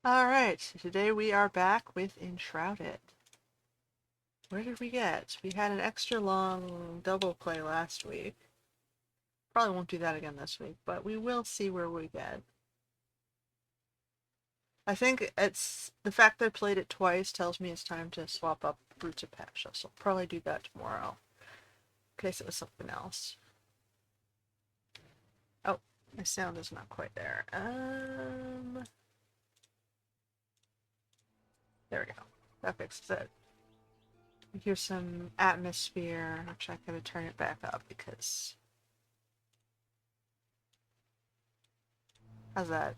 Alright, today we are back with Enshrouded. Where did we get? We had an extra long double play last week. Probably won't do that again this week, but we will see where we get. I think it's the fact that I played it twice tells me it's time to swap up Roots of Passion, so I'll probably do that tomorrow. In case it was something else. Oh, my sound is not quite there. There we go. That fixes it. Here's some atmosphere, which I gotta turn it back up because... How's that?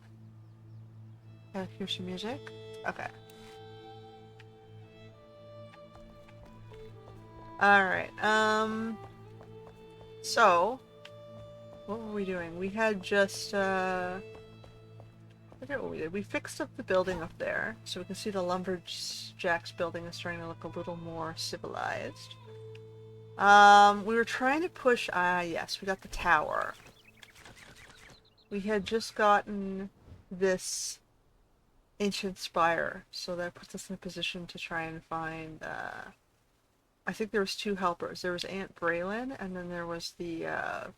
Gotta hear some music? Okay. Alright, so, what were we doing? We had just, I forget what we did. We fixed up the building up there, so we can see the lumberjacks building is starting to look a little more civilized. We were trying to push, yes, we got the tower. We had just gotten this ancient spire, so that puts us in a position to try and find, I think there was two helpers. There was Aunt Braelyn, and then there was the,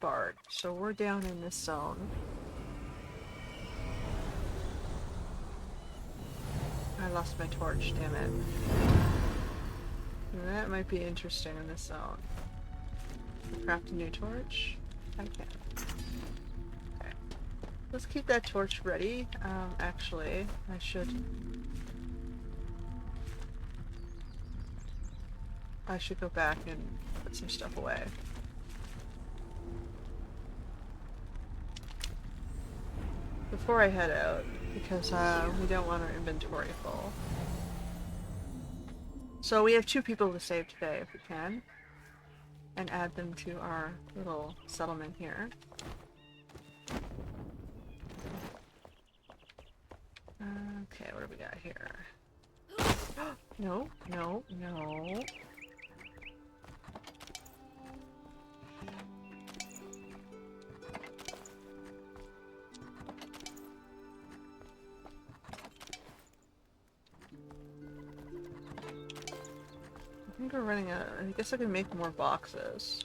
bard. So we're down in this zone. I lost my torch, damn it. That might be interesting in this zone. Craft a new torch? I can. Okay. Let's keep that torch ready. Actually, I should go back and put some stuff away. Before I head out, because we don't want our inventory full. So we have 2 people to save today if we can. And add them to our little settlement here. Okay, what do we got here? No, no, no. I think we're running out. I guess I can make more boxes.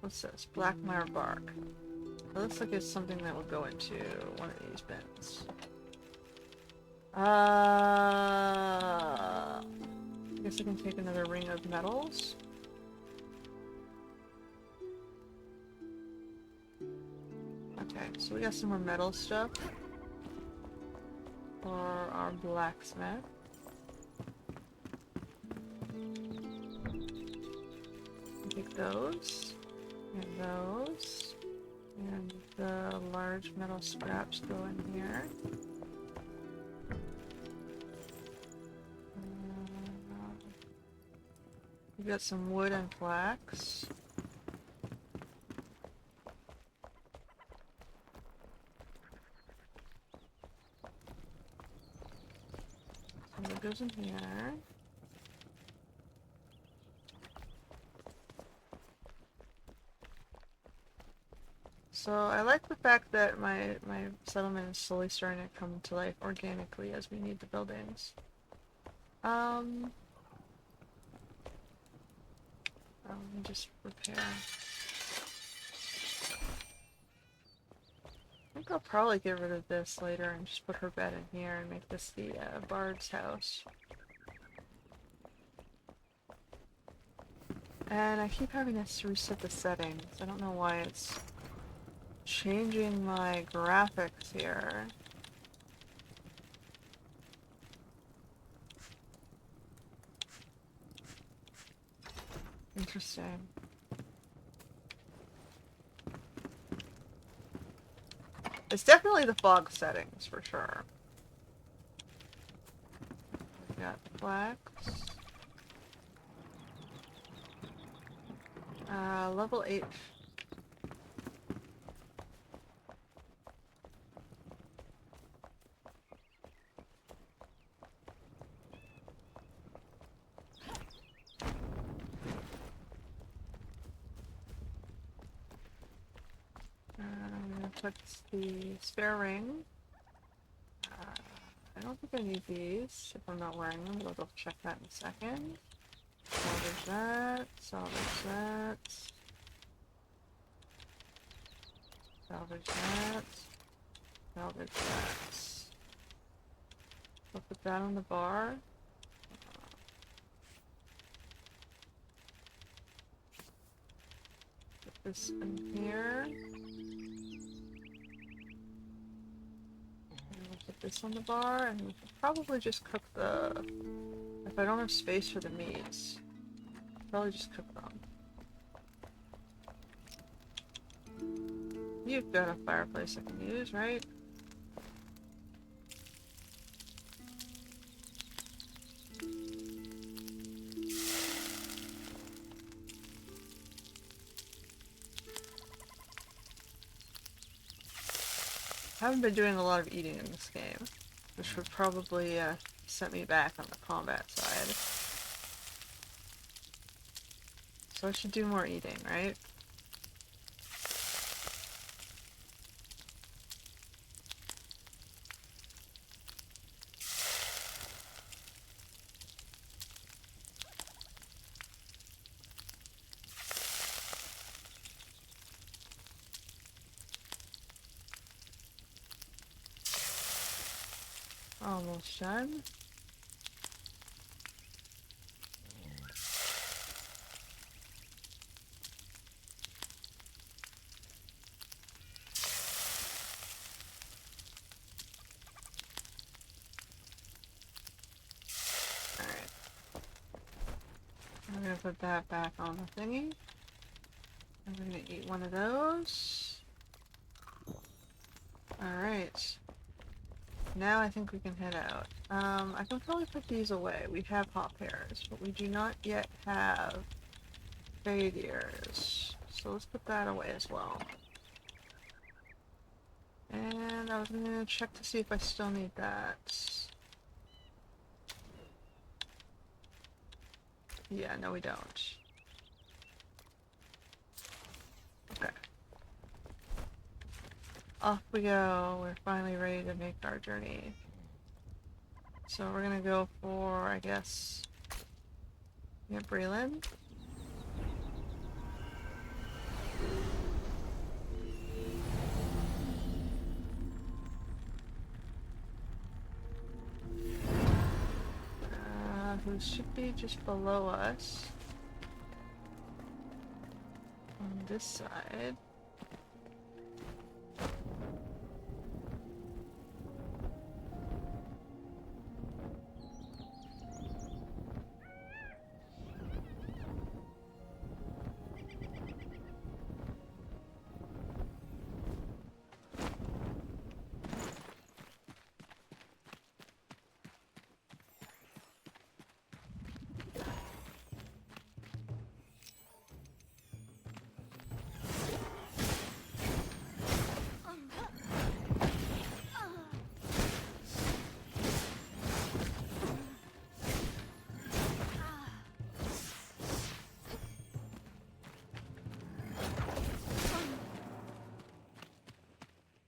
What's this? Blackmire bark. It looks like it's something that will go into one of these bins. I guess I can take another ring of metals. Okay, so we got some more metal stuff for our blacksmith. Take those, and those, and the large metal scraps go in here. We've got some wood and flax. So that goes in here. So I like the fact that my settlement is slowly starting to come to life organically as we need the buildings. Let me just repair. I think I'll probably get rid of this later and just put her bed in here and make this the bard's house. And I keep having to reset the settings. I don't know why it's changing my graphics here. Interesting. It's definitely the fog settings for sure. We got flax. Level 8. I'm gonna put the spare ring don't think I need these if I'm not wearing them, but I'll double check that in a second. Salvage that, salvage that. Salvage that. Salvage that. I'll put that on the bar. Put this in here. Put this on the bar, and we can probably just cook the... If I don't have space for the meats, probably just cook them. You've got a fireplace I can use, right? I haven't been doing a lot of eating in this game, which would probably set me back on the combat side. So I should do more eating, right? Almost done. Alright. I'm gonna put that back on the thingy. I'm gonna eat one of those. Alright. Now I think we can head out. I can probably put these away. We have hop pears, but we do not yet have fade ears. So let's put that away as well. And I was gonna check to see if I still need that. Yeah, no we don't. Okay. Off we go. We're finally ready to make our journey. So we're gonna go for, I guess, Aunt Braelyn. Who should be just below us. On this side.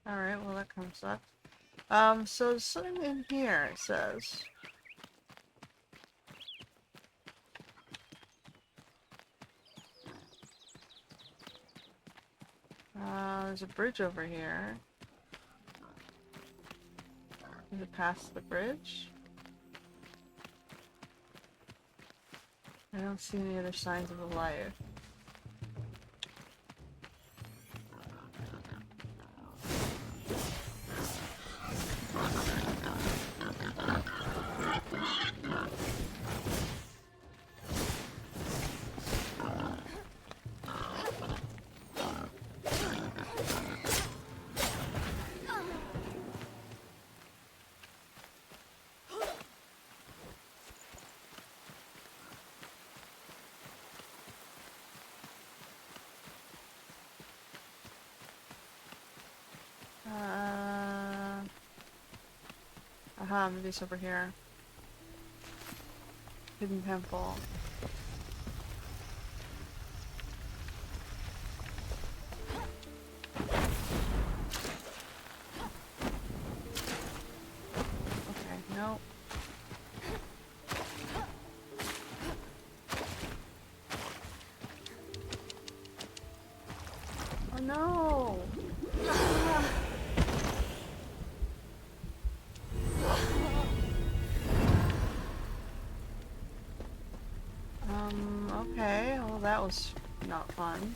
Alright, well that comes up. So there's something in here, it says. There's a bridge over here. Is it past the bridge? I don't see any other signs of a life. Aha, maybe it's over here. Hidden temple. Okay, that was not fun.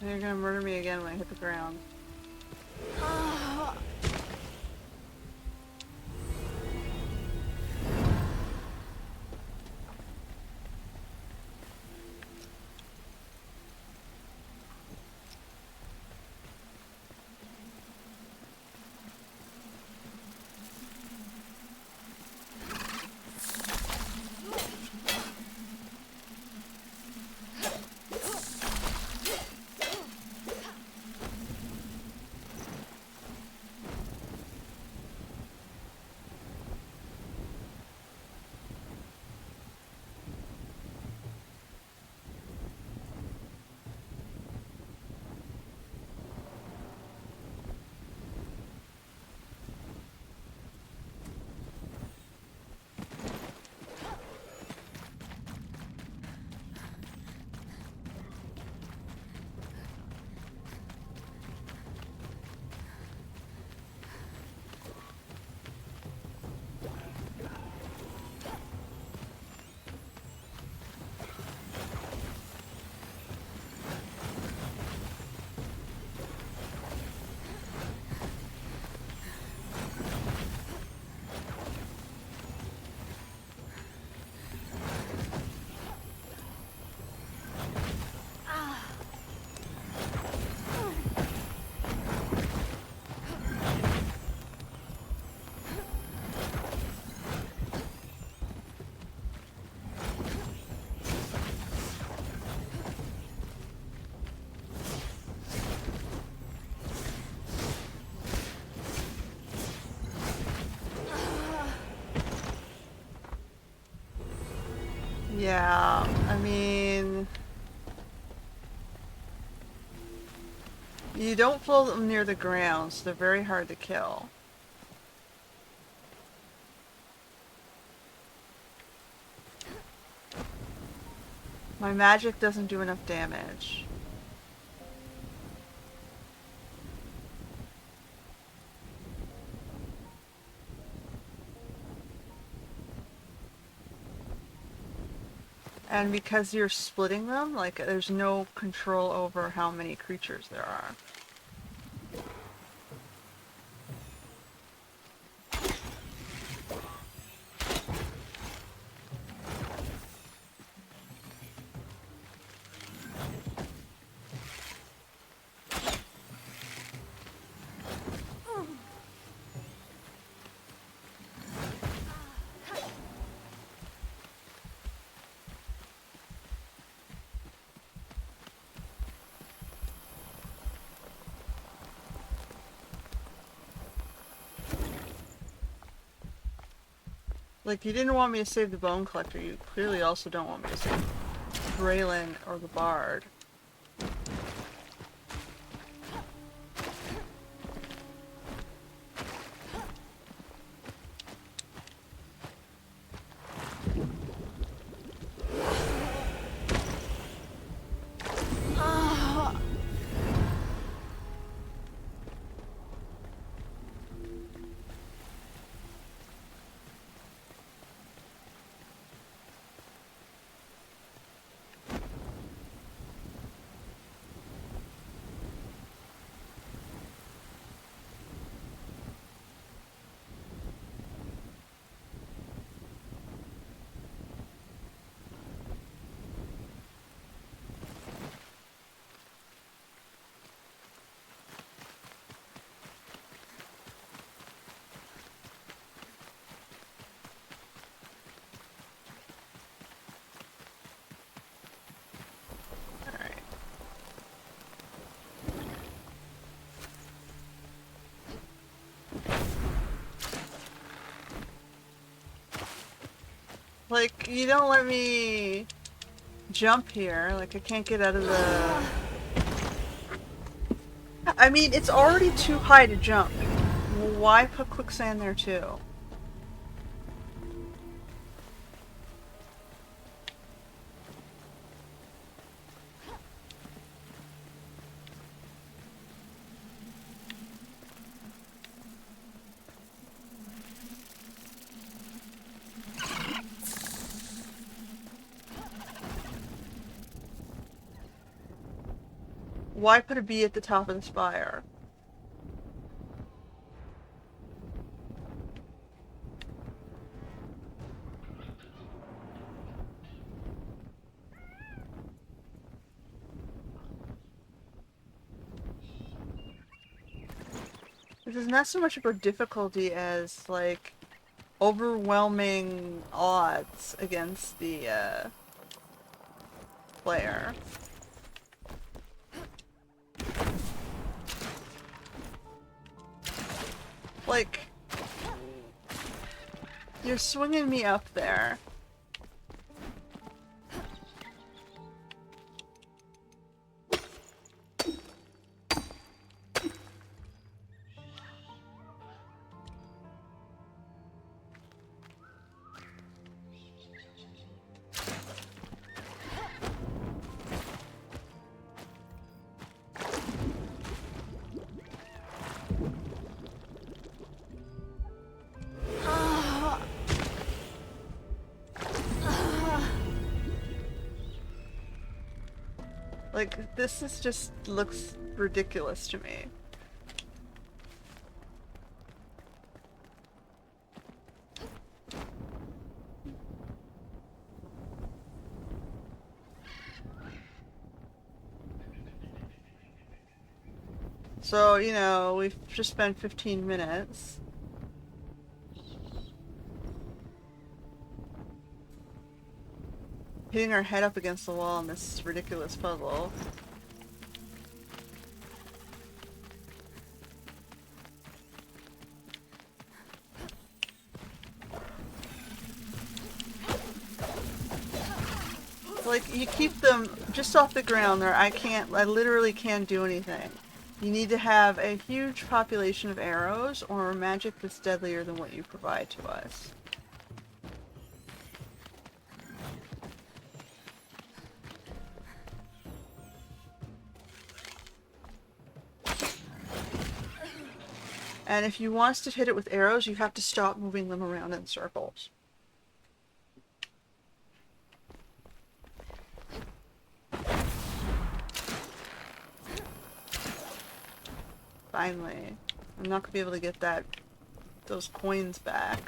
And you're gonna murder me again when I hit the ground. Yeah, I mean... You don't pull them near the ground, so they're very hard to kill. My magic doesn't do enough damage. And because you're splitting them, like, there's no control over how many creatures there are. Like, you didn't want me to save the Bone Collector, you clearly also don't want me to save Braelyn or the Bard. Like, you don't let me jump here. Like, I can't get out of the... I mean, it's already too high to jump. Why put quicksand there too? Why put a bee at the top of the spire? This is not so much about difficulty as, like, overwhelming odds against the, player. Like, you're swinging me up there. Like, this is just looks ridiculous to me. So, you know, we've just spent 15 minutes. Hitting our head up against the wall in this ridiculous puzzle. Like, you keep them just off the ground there. I literally can't do anything. You need to have a huge population of arrows or magic that's deadlier than what you provide to us. And if you want us to hit it with arrows, you have to stop moving them around in circles. Finally. I'm not gonna be able to get those coins back.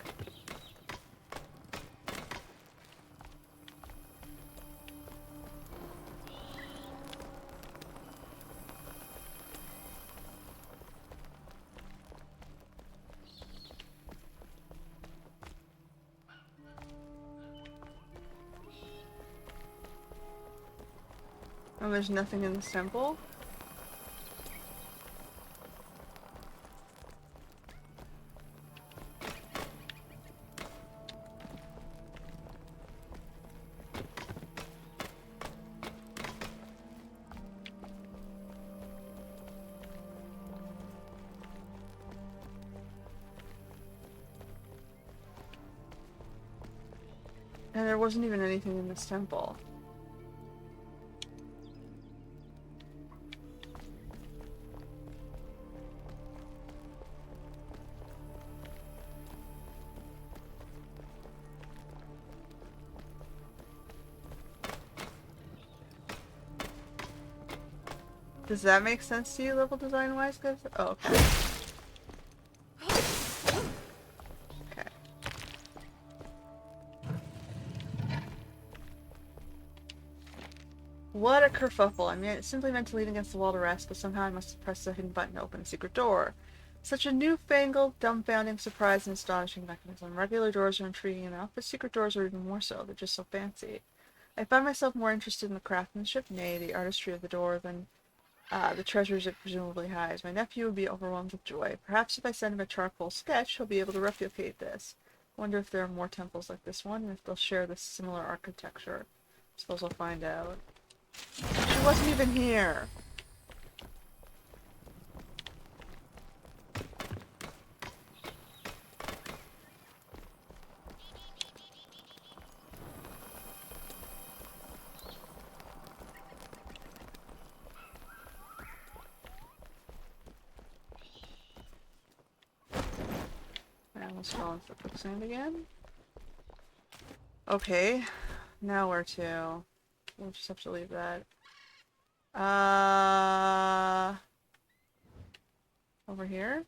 Oh, there's nothing in this temple? And there wasn't even anything in this temple. Does that make sense to you, level design-wise, guys? Oh, okay. Okay. What a kerfuffle. I simply meant to lean against the wall to rest, but somehow I must have pressed the hidden button to open a secret door. Such a newfangled, dumbfounding, surprised, and astonishing mechanism. Regular doors are intriguing enough, but secret doors are even more so. They're just so fancy. I find myself more interested in the craftsmanship, nay, the artistry of the door, than the treasures it presumably hides. My nephew would be overwhelmed with joy. Perhaps if I send him a charcoal sketch, he'll be able to replicate this. I wonder if there are more temples like this one, and if they'll share this similar architecture. Suppose I'll find out. She wasn't even here! Let's fall into the quicksand again. Okay, now where to? We'll just have to leave that. Over here?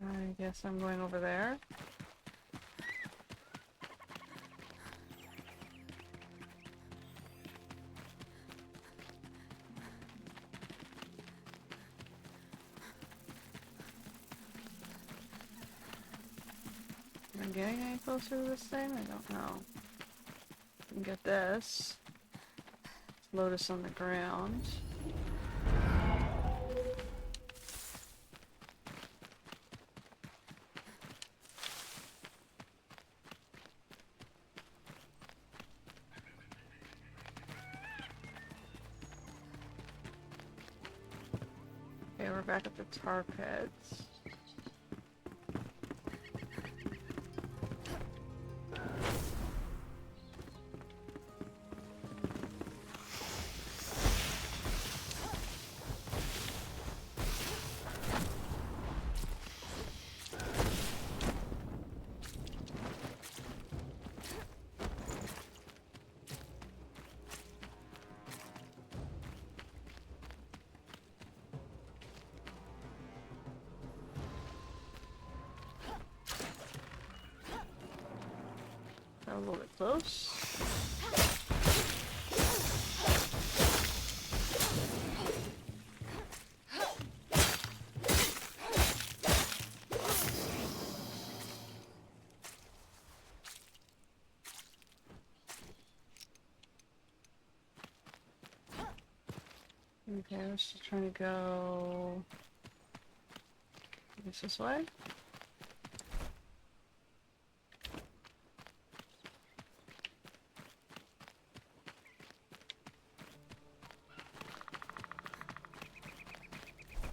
I guess I'm going over there. Am I getting any closer to this thing? I don't know. I can get this. Lotus on the ground. Okay, we're back at the tar pits. Got a little bit close. Okay, we're still trying to go... I guess this way?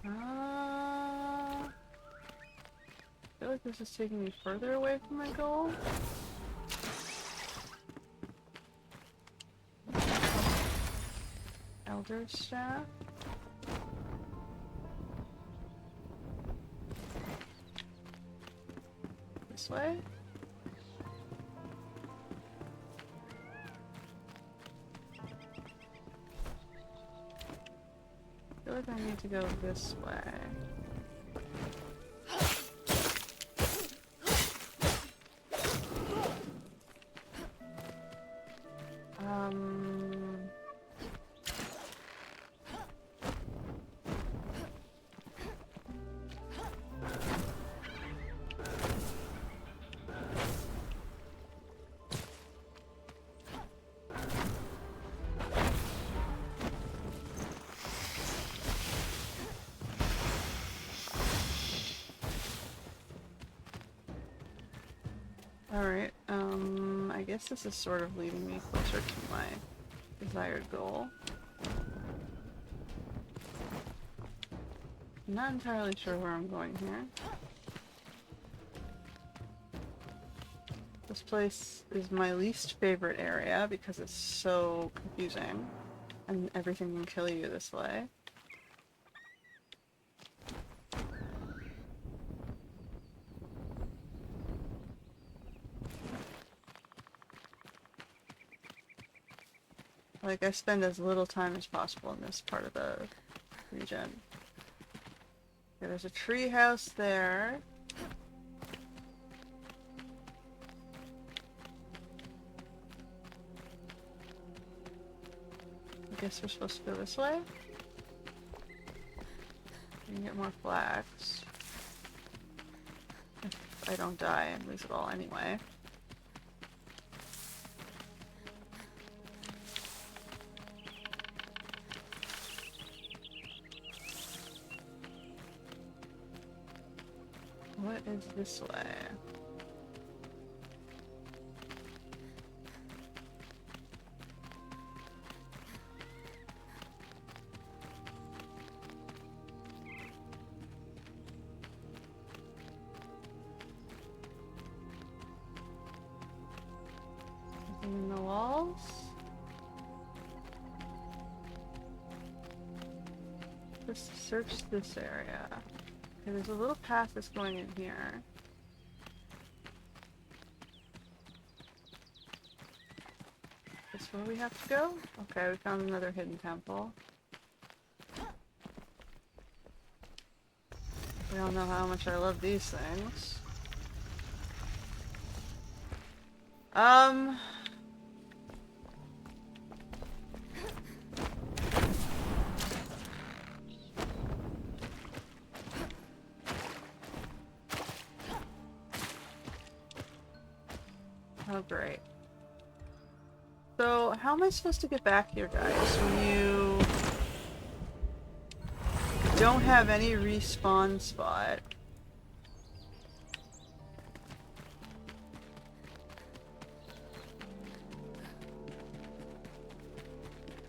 I feel like this is taking me further away from my goal. Elder staff. This way? I feel like I need to go this way. Alright, I guess this is sort of leading me closer to my desired goal. I'm not entirely sure where I'm going here. This place is my least favorite area because it's so confusing and everything can kill you this way. Like, I spend as little time as possible in this part of the region. Okay, there's a tree house there. I guess we're supposed to go this way? We can get more flags. If I don't die and lose it all anyway. What is this way? Nothing in the walls? Just search this area. Okay, there's a little path that's going in here. where we have to go? Okay, we found another hidden temple. We all know how much I love these things. Oh, great. So, how am I supposed to get back here, guys, when you don't have any respawn spot?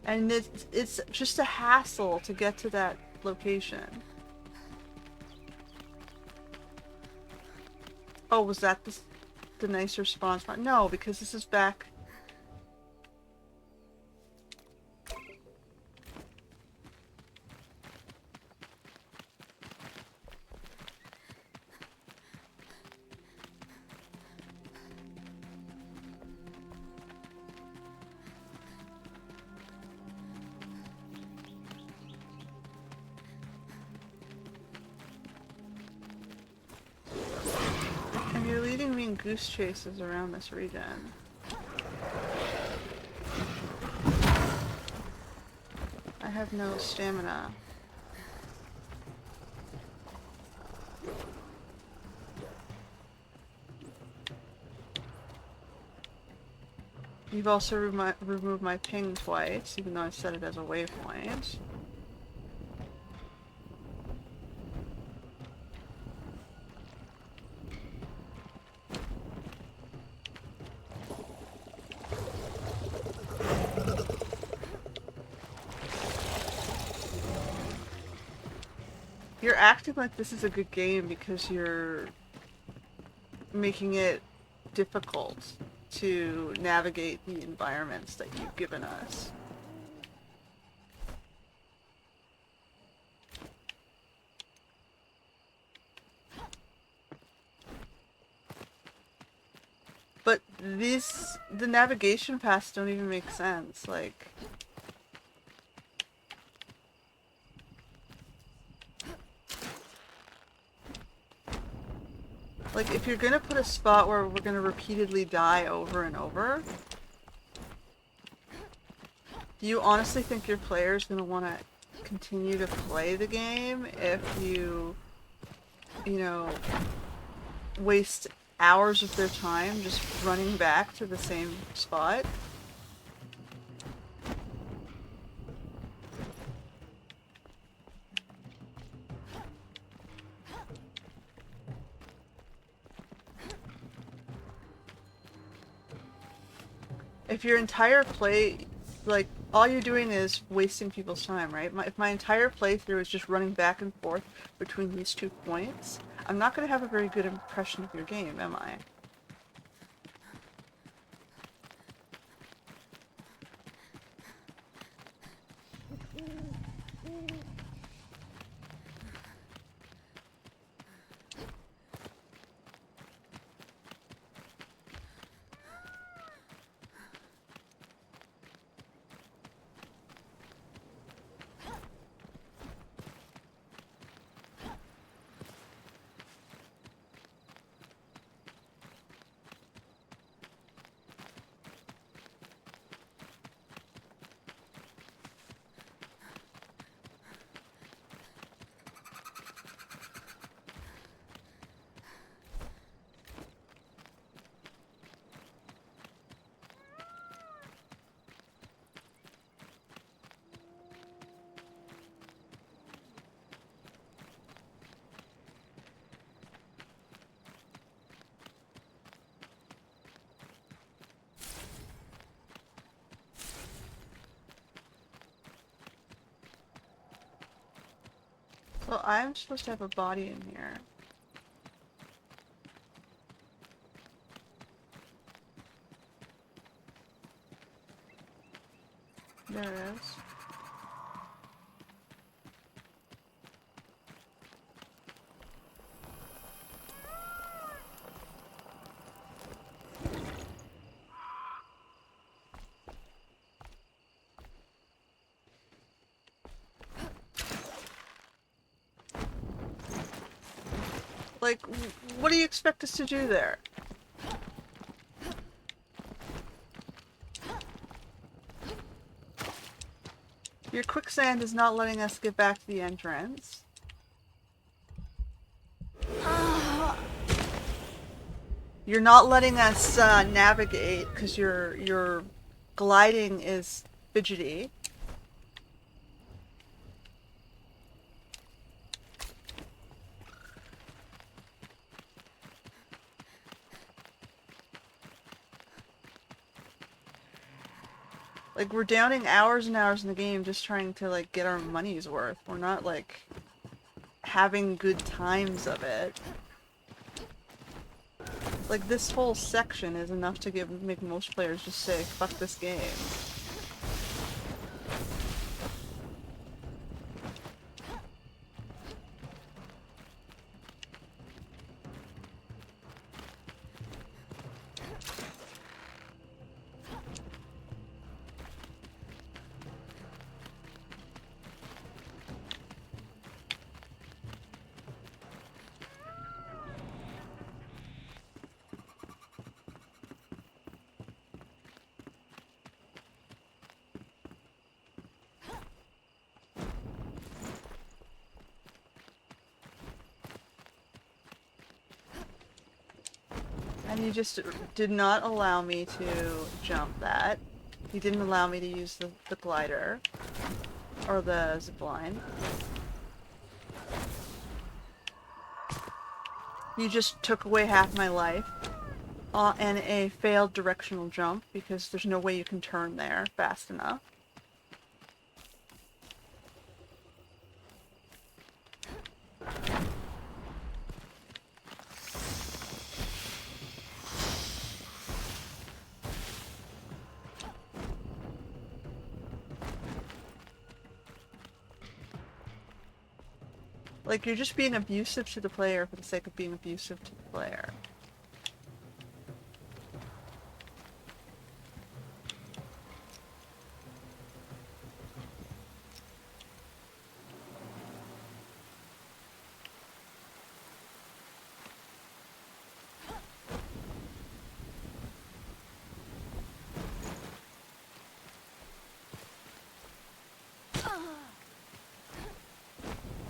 And it's just a hassle to get to that location. Oh, was that the nicer spawn spot? No, because this is back... And you're leading me in goose chases around this region. I have no stamina. You've also removed my ping twice, even though I set it as a waypoint. You're acting like this is a good game because you're making it difficult to navigate the environments that you've given us. But the navigation paths don't even make sense, like... Like, if you're gonna put a spot where we're gonna repeatedly die over and over, do you honestly think your player's gonna want to continue to play the game if you know, waste hours of their time just running back to the same spot? If your entire play, like, all you're doing is wasting people's time, right? If my entire playthrough is just running back and forth between these 2 points, I'm not going to have a very good impression of your game, am I? So I'm supposed to have a body in here. There it is. Like, what do you expect us to do there? Your quicksand is not letting us get back to the entrance. You're not letting us navigate because your gliding is fidgety. Like, we're downing hours and hours in the game just trying to, like, get our money's worth. We're not, like, having good times of it. Like, this whole section is enough to make most players just say, fuck this game. And you just did not allow me to jump that. You didn't allow me to use the glider. Or the zipline. You just took away half my life. And a failed directional jump, because there's no way you can turn there fast enough. Like, you're just being abusive to the player for the sake of being abusive to the player.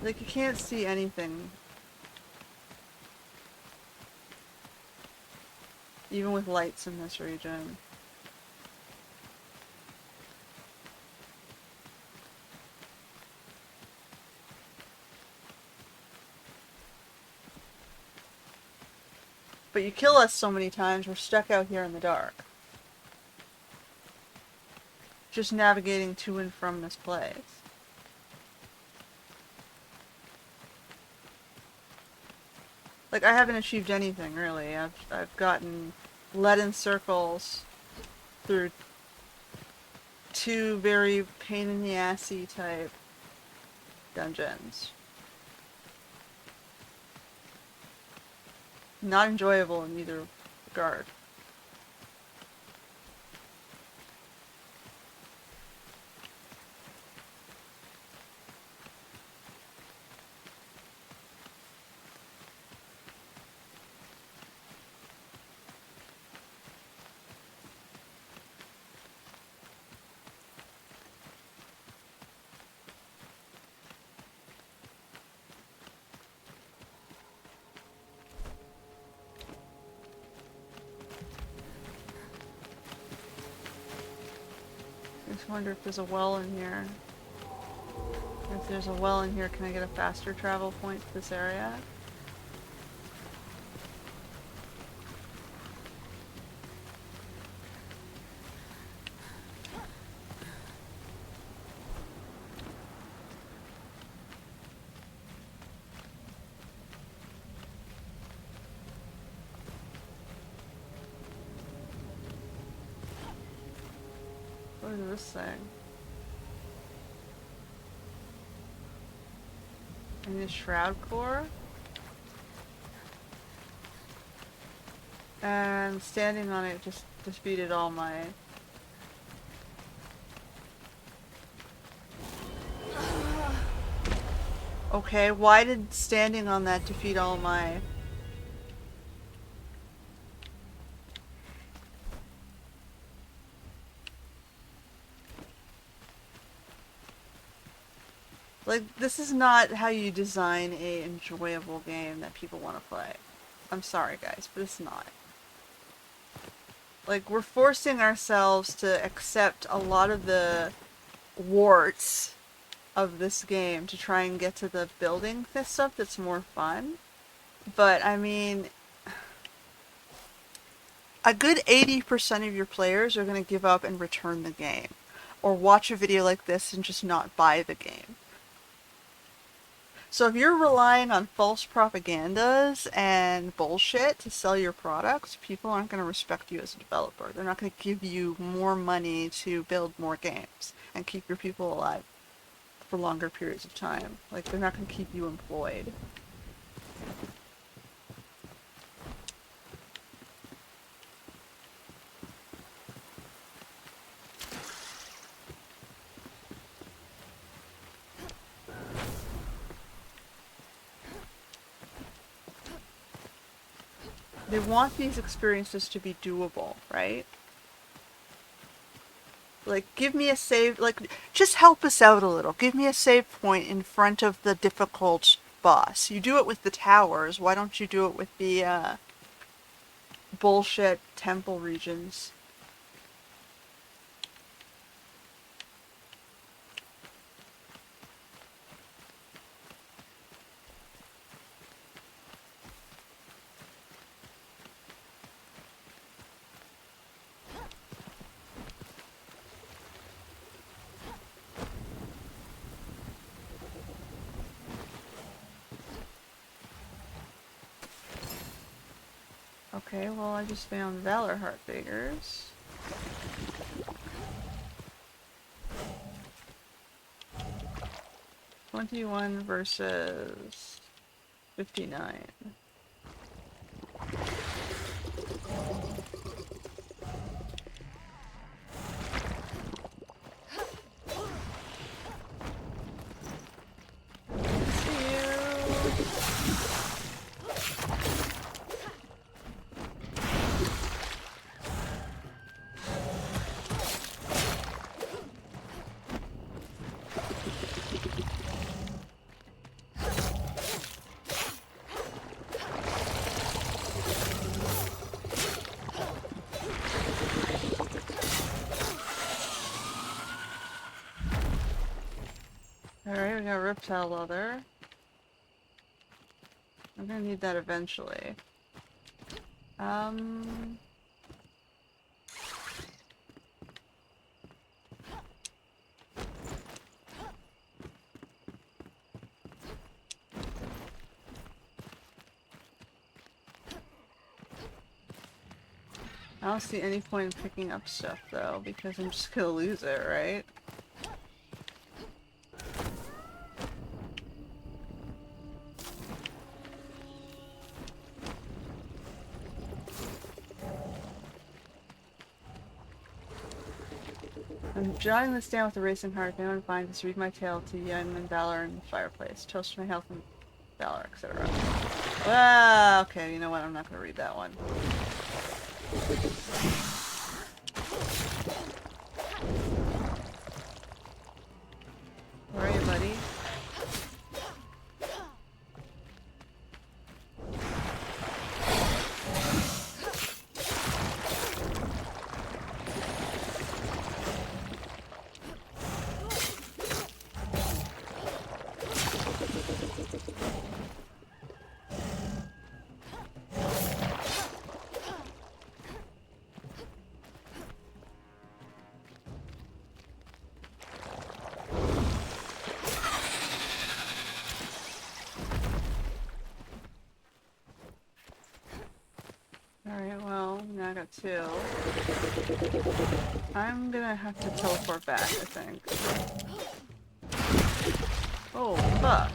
Like, you can't see anything. Even with lights in this region. But you kill us so many times, we're stuck out here in the dark. Just navigating to and from this place. Like, I haven't achieved anything, really. I've gotten led in circles through two very pain-in-the-assy type dungeons. Not enjoyable in either regard. I just wonder if there's a well in here. If there's a well in here, can I get a faster travel point to this area? What is this thing? And the shroud core? And standing on it just defeated all my... Okay, why did standing on that defeat all my Like, this is not how you design a enjoyable game that people want to play. I'm sorry, guys, but it's not. Like, we're forcing ourselves to accept a lot of the warts of this game to try and get to the building stuff that's more fun. But, I mean, a good 80% of your players are going to give up and return the game. Or watch a video like this and just not buy the game. So if you're relying on false propagandas and bullshit to sell your products, people aren't going to respect you as a developer. They're not going to give you more money to build more games and keep your people alive for longer periods of time. Like, they're not going to keep you employed. They want these experiences to be doable, right? Like, give me a save, like, just help us out a little. Give me a save point in front of the difficult boss. You do it with the towers, why don't you do it with the, bullshit temple regions? Okay, well, I just found Valor Heart Figures. $21 versus 59. Alright, we got reptile leather. I'm gonna need that eventually. I don't see any point in picking up stuff though, because I'm just gonna lose it, right? I'm jotting this down with a racing heart. If anyone finds this, read my tale to Yen and Valor in the fireplace. Toast to my health and Valor, etc. Ah, okay, you know what? I'm not gonna read that one. Where are you, buddy? Alright, well, now I got 2. I'm gonna have to teleport back, I think. Oh, fuck.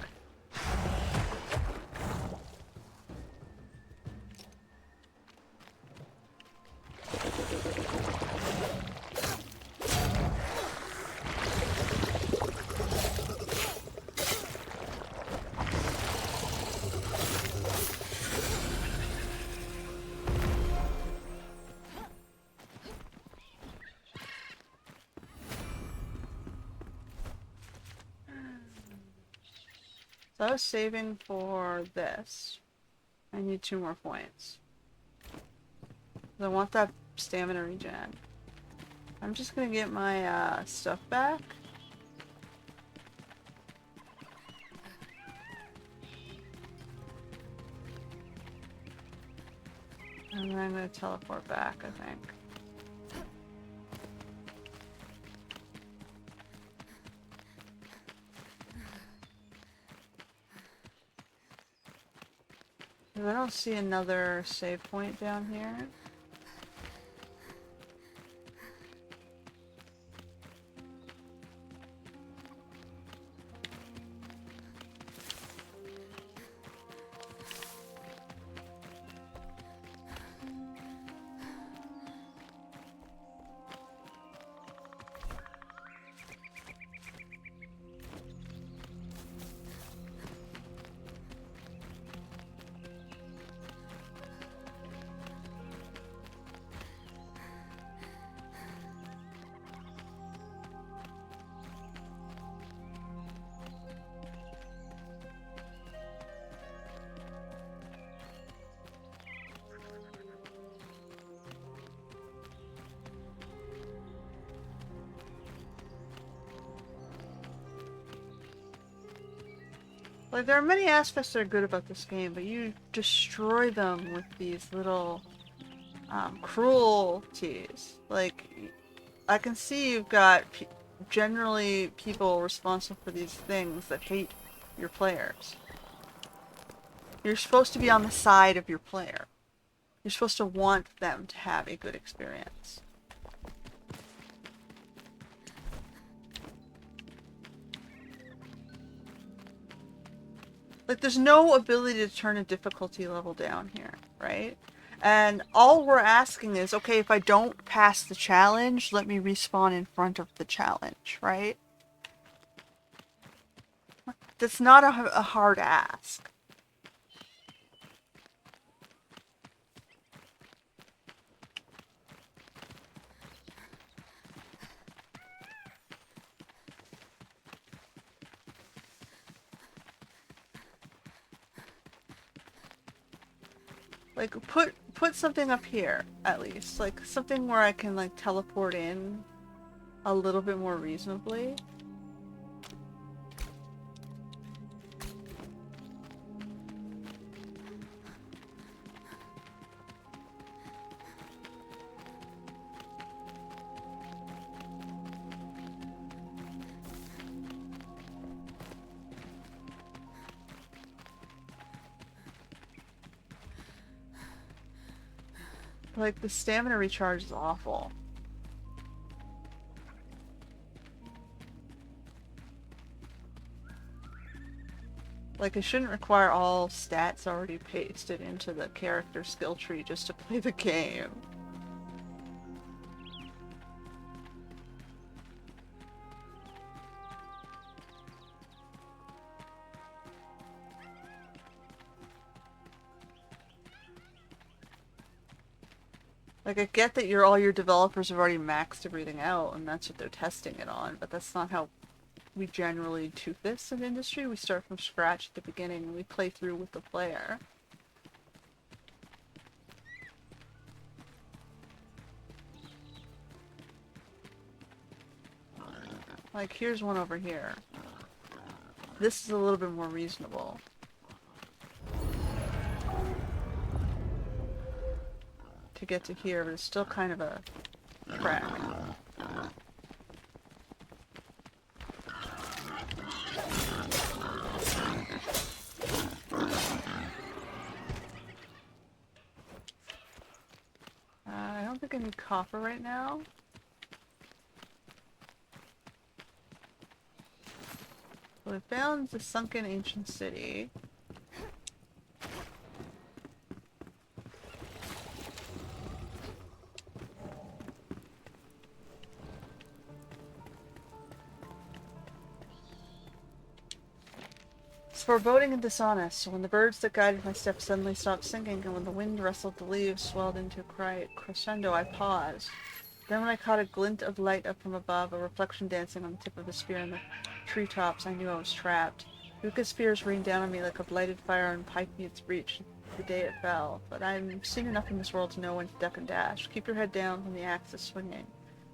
So I was saving for this. I need 2 more points. I want that stamina regen. I'm just gonna get my stuff back. And then I'm gonna teleport back, I think. I don't see another save point down here. Like, there are many aspects that are good about this game, but you destroy them with these little cruelties. Like, I can see you've got generally people responsible for these things that hate your players. You're supposed to be on the side of your player. You're supposed to want them to have a good experience. Like, there's no ability to turn a difficulty level down here, right? And all we're asking is, okay, if I don't pass the challenge, let me respawn in front of the challenge, right? That's not a hard ask. Like, put something up here, at least. Like, something where I can, like, teleport in a little bit more reasonably. Like, the stamina recharge is awful. Like, it shouldn't require all stats already pasted into the character skill tree just to play the game. Like, I get that all your developers have already maxed everything out, and that's what they're testing it on, but that's not how we generally do this in industry. We start from scratch at the beginning, and we play through with the player. Like, here's one over here. This is a little bit more reasonable. To get to here, but it's still kind of a trek. I don't think I need copper right now. Well, we found the sunken ancient city. It's foreboding and dishonest. So when the birds that guided my steps suddenly stopped singing, and when the wind rustled the leaves, swelled into a crescendo, I paused. Then when I caught a glint of light up from above, a reflection dancing on the tip of the spear in the treetops, I knew I was trapped. Ruka's fears rained down on me like a blighted fire on piping its breach the day it fell, but I've seen enough in this world to know when to duck and dash. Keep your head down when the axe is swinging.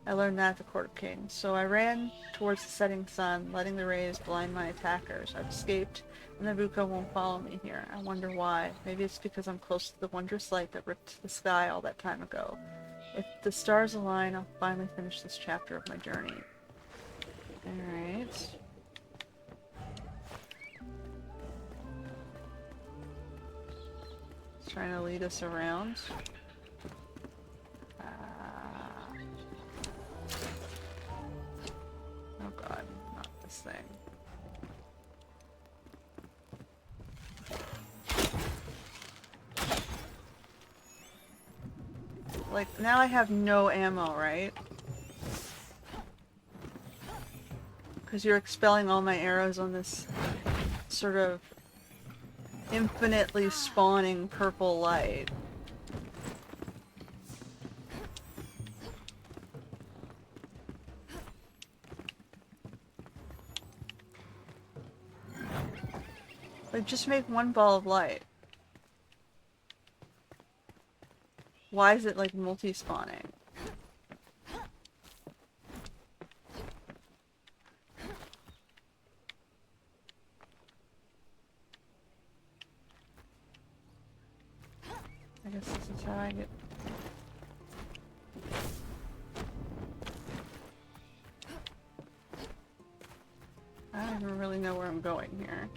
I learned that at the Court of Kings. So I ran towards the setting sun, letting the rays blind my attackers. I've escaped, and the Ruka won't follow me here. I wonder why. Maybe it's because I'm close to the wondrous light that ripped the sky all that time ago. If the stars align, I'll finally finish this chapter of my journey. Alright. It's trying to lead us around. Oh god, not this thing. Like, now I have no ammo, right? Because you're expelling all my arrows on this sort of infinitely spawning purple light. Like, just make one ball of light. Why is it, like, multi-spawning? I guess this is how I get... I don't even really know where I'm going here.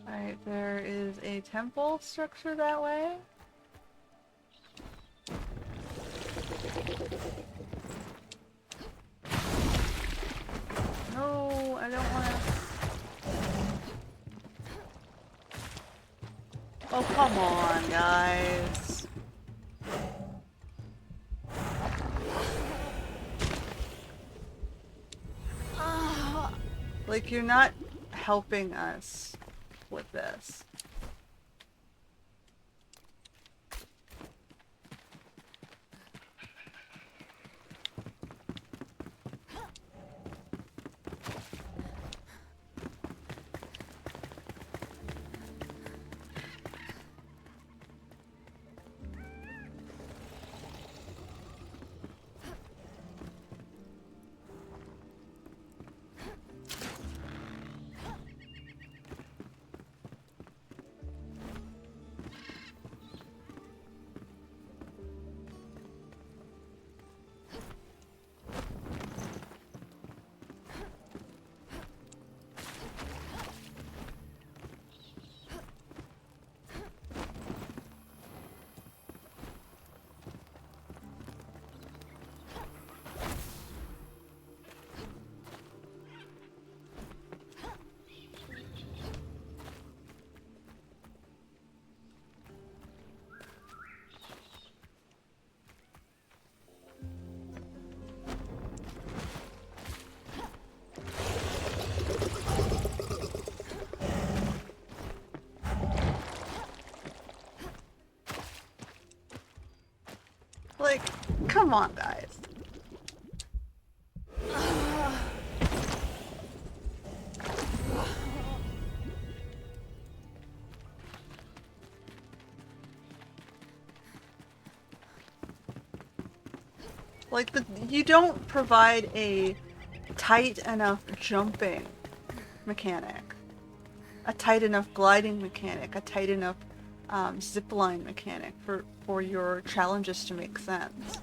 Alright, there is a temple structure that way. No, I don't want to... Oh, come on, guys. Like, you're not helping us with this. Like, come on, guys. Like, you don't provide a tight enough jumping mechanic, a tight enough gliding mechanic, a tight enough zipline mechanic for your challenges to make sense.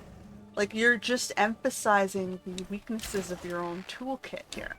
Like, you're just emphasizing the weaknesses of your own toolkit here.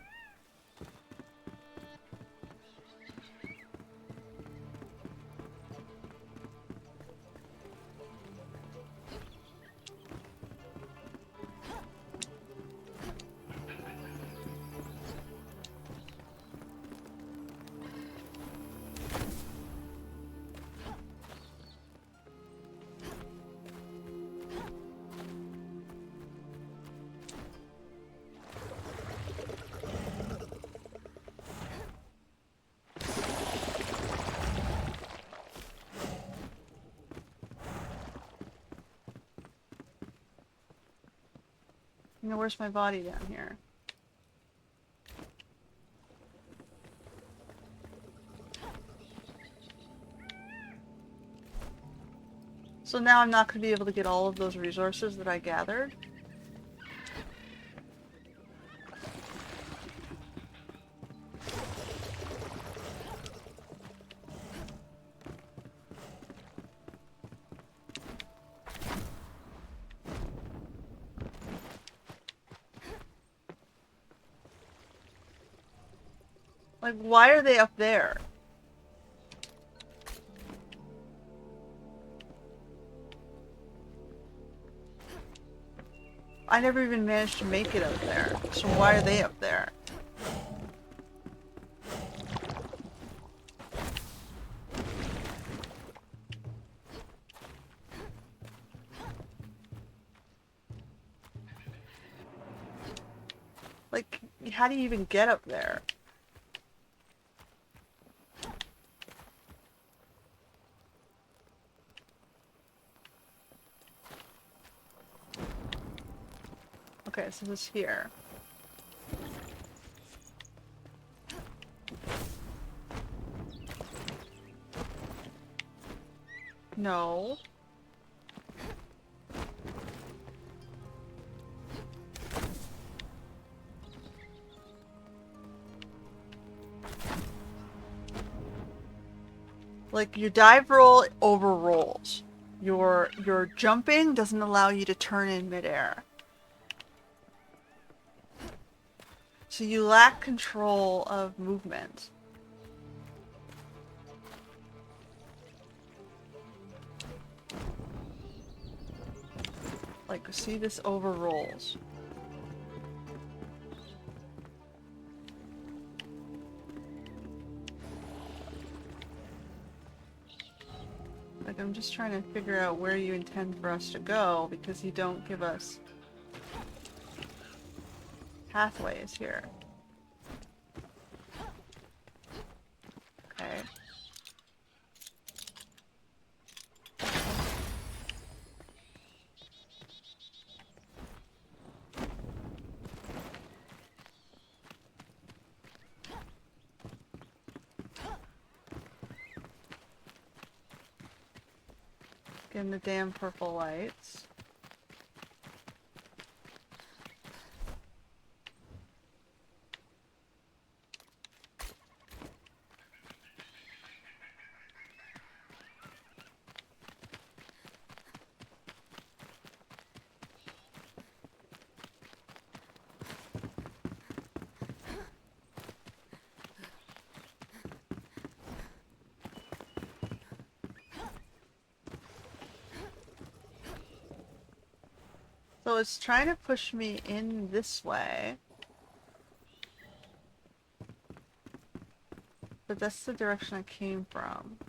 You know, where's my body down here? So now I'm not going to be able to get all of those resources that I gathered. Like, why are they up there? I never even managed to make it up there, so why are they up there? Like, how do you even get up there? Okay, so this is here. No. Like, your dive roll over rolls. Your jumping doesn't allow you to turn in midair. So you lack control of movement. Like, see, this over rolls. Like, I'm just trying to figure out where you intend for us to go, because you don't give us pathways here. Okay. Getting the damn purple lights. So it's trying to push me in this way. But that's the direction I came from.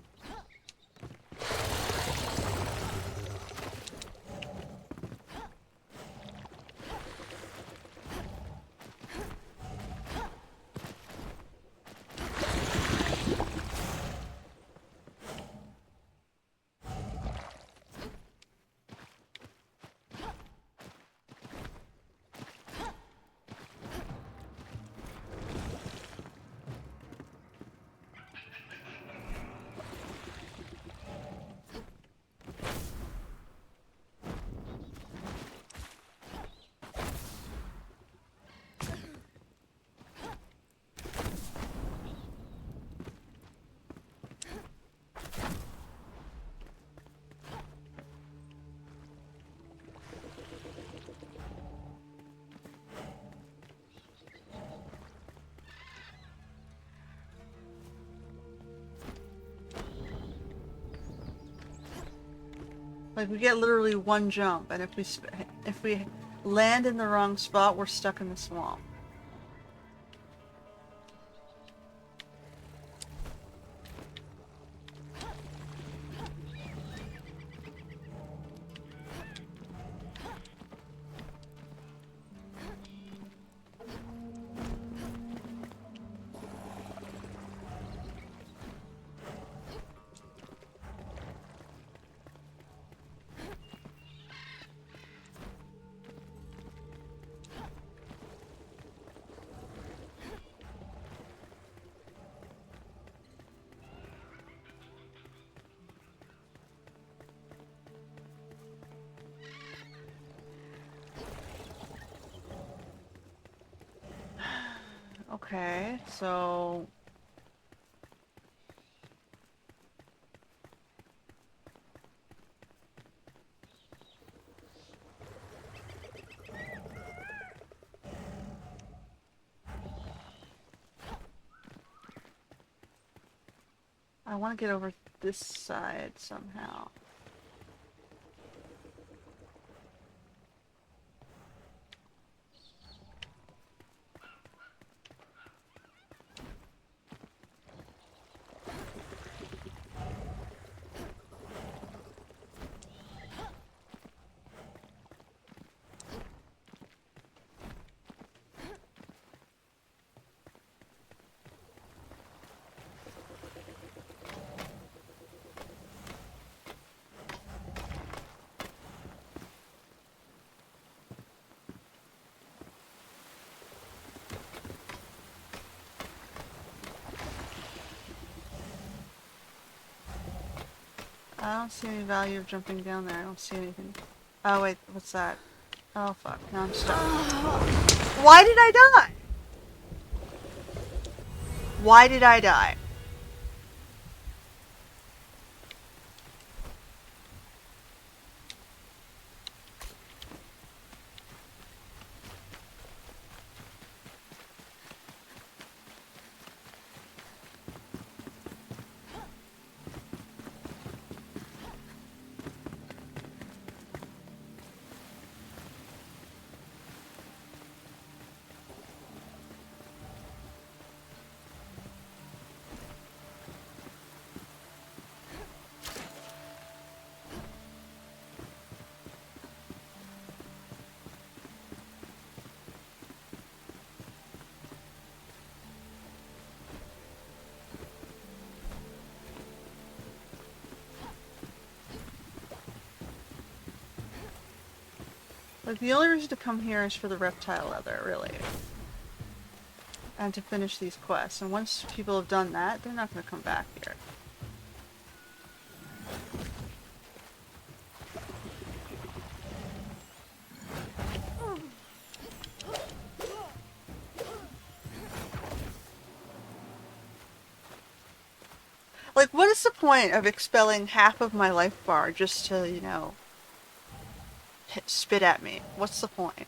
Like, we get literally one jump, and if we land in the wrong spot, we're stuck in the swamp. Okay, so... I want to get over this side somehow. I don't see any value of jumping down there. I don't see anything. Oh wait, what's that? Oh fuck, now I'm stuck. Why did I die? Why did I die? Like, the only reason to come here is for the reptile leather, really. And to finish these quests. And once people have done that, they're not going to come back here. Like, what is the point of expelling half of my life bar just to, you know, spit at me? What's the point?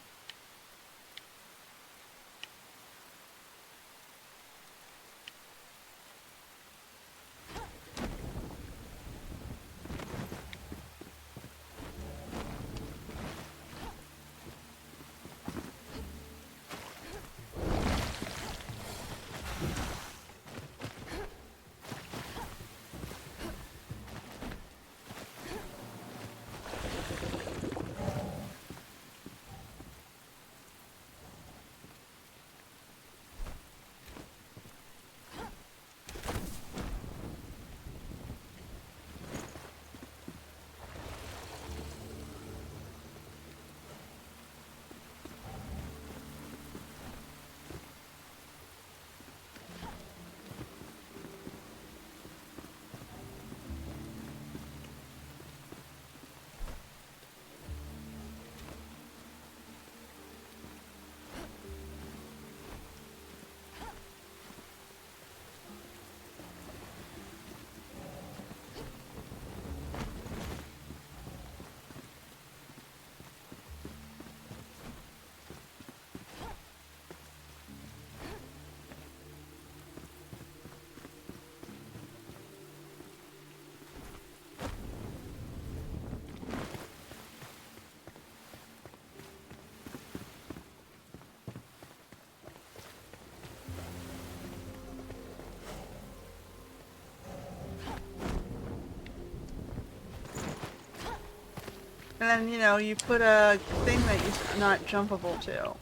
And then, you know, you put a thing that is not jumpable to.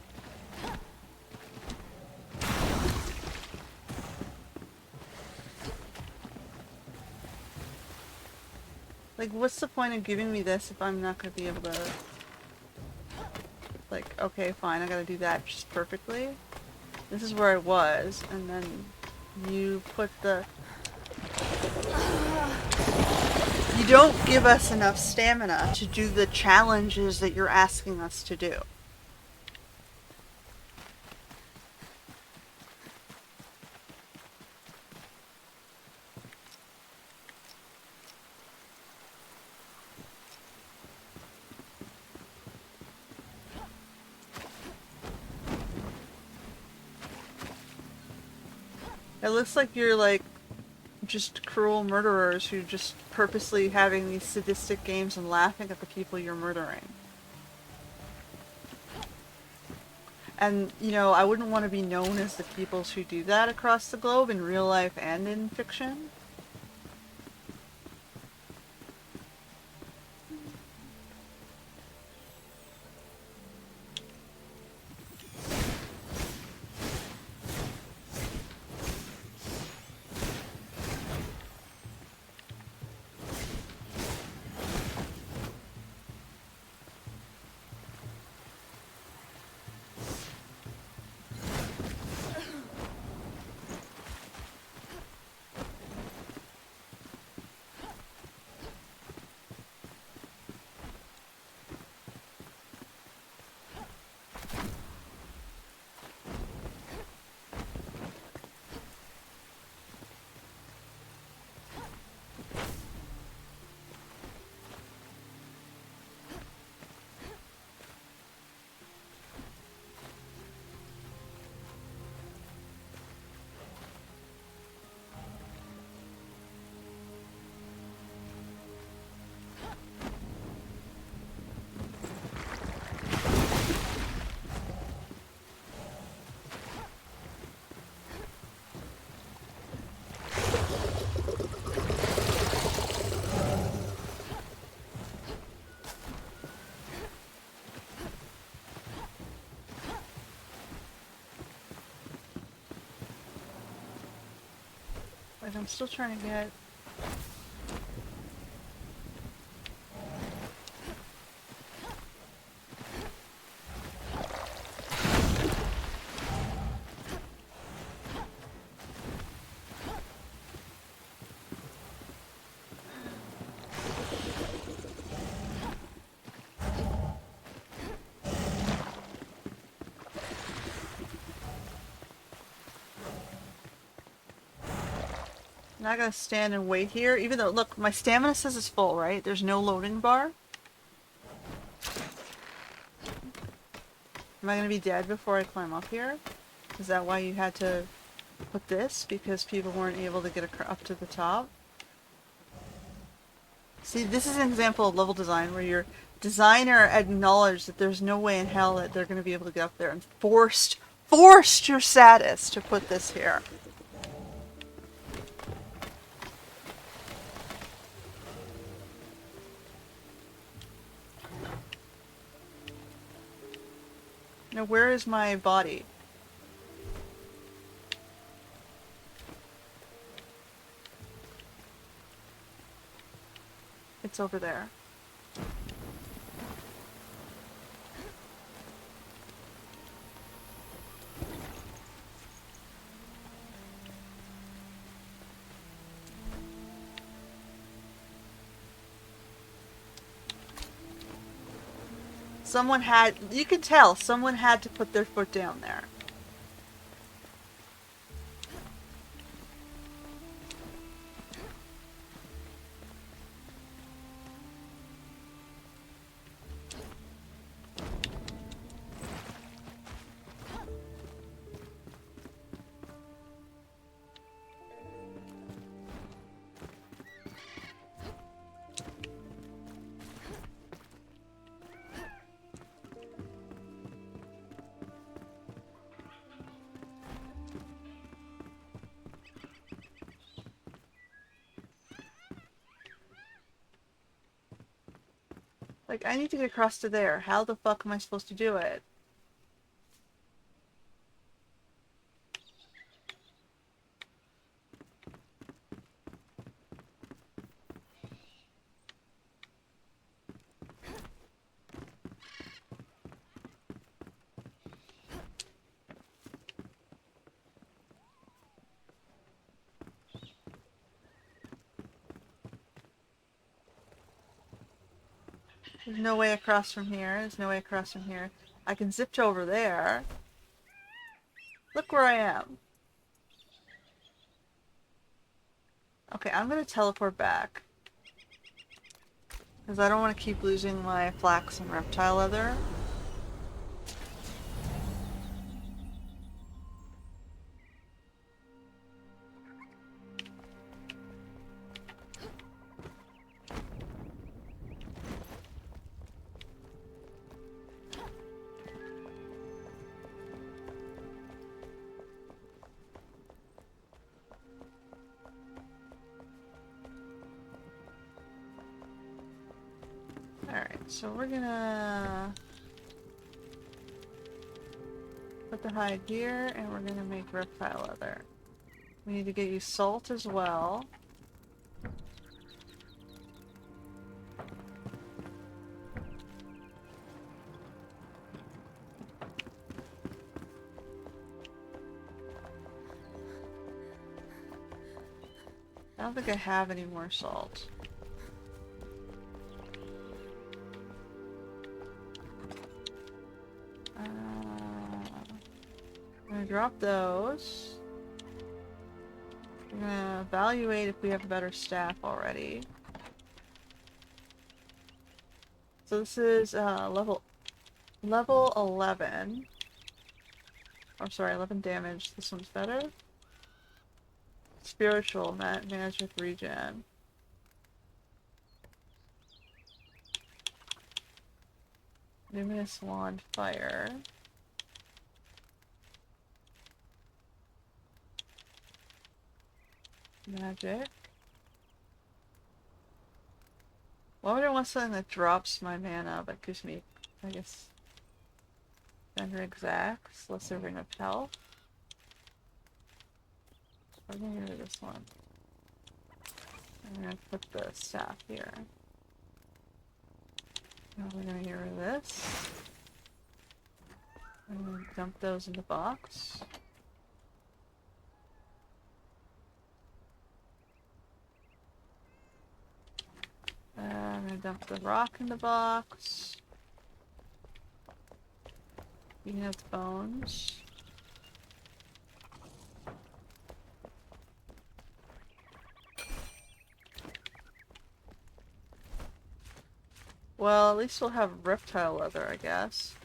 Like, what's the point of giving me this if I'm not going to be able to... Like, okay, fine, I gotta do that just perfectly. This is where I was, and then you put the... You don't give us enough stamina to do the challenges that you're asking us to do. It looks like you're like just cruel murderers who just purposely having these sadistic games and laughing at the people you're murdering. And, you know, I wouldn't want to be known as the peoples who do that across the globe in real life and in fiction. Like, I'm still trying to get... Now I gotta stand and wait here, even though, look, my stamina says it's full, right? There's no loading bar. Am I gonna be dead before I climb up here? Is that why you had to put this? Because people weren't able to get up to the top? See, this is an example of level design where your designer acknowledged that there's no way in hell that they're gonna be able to get up there and forced your sadist to put this here. Now, where is my body? It's over there. Someone had, you could tell, someone had to put their foot down there. Like, I need to get across to there. How the fuck am I supposed to do it? There's no way across from here. There's no way across from here. I can zip to over there. Look where I am. Okay, I'm gonna teleport back. Because I don't want to keep losing my flax and reptile leather. Alright, so we're gonna put the hide here, and we're gonna make reptile leather. We need to get you salt as well. I don't think I have any more salt. I'm gonna drop those. I'm gonna evaluate if we have a better staff already. So this is level 11. Or sorry, 11 damage. This one's better. Spiritual, magic regen. Luminous wand, fire. Magic. Why would I want something that drops my mana but gives me, I guess, Thunder exacts, lesser ring of health? I'm gonna get rid of this one. I'm gonna put the staff here. Now we're gonna get rid of this. I'm gonna dump those in the box. I'm gonna dump the rock in the box. You can have the bones. Well, at least we'll have reptile leather, I guess.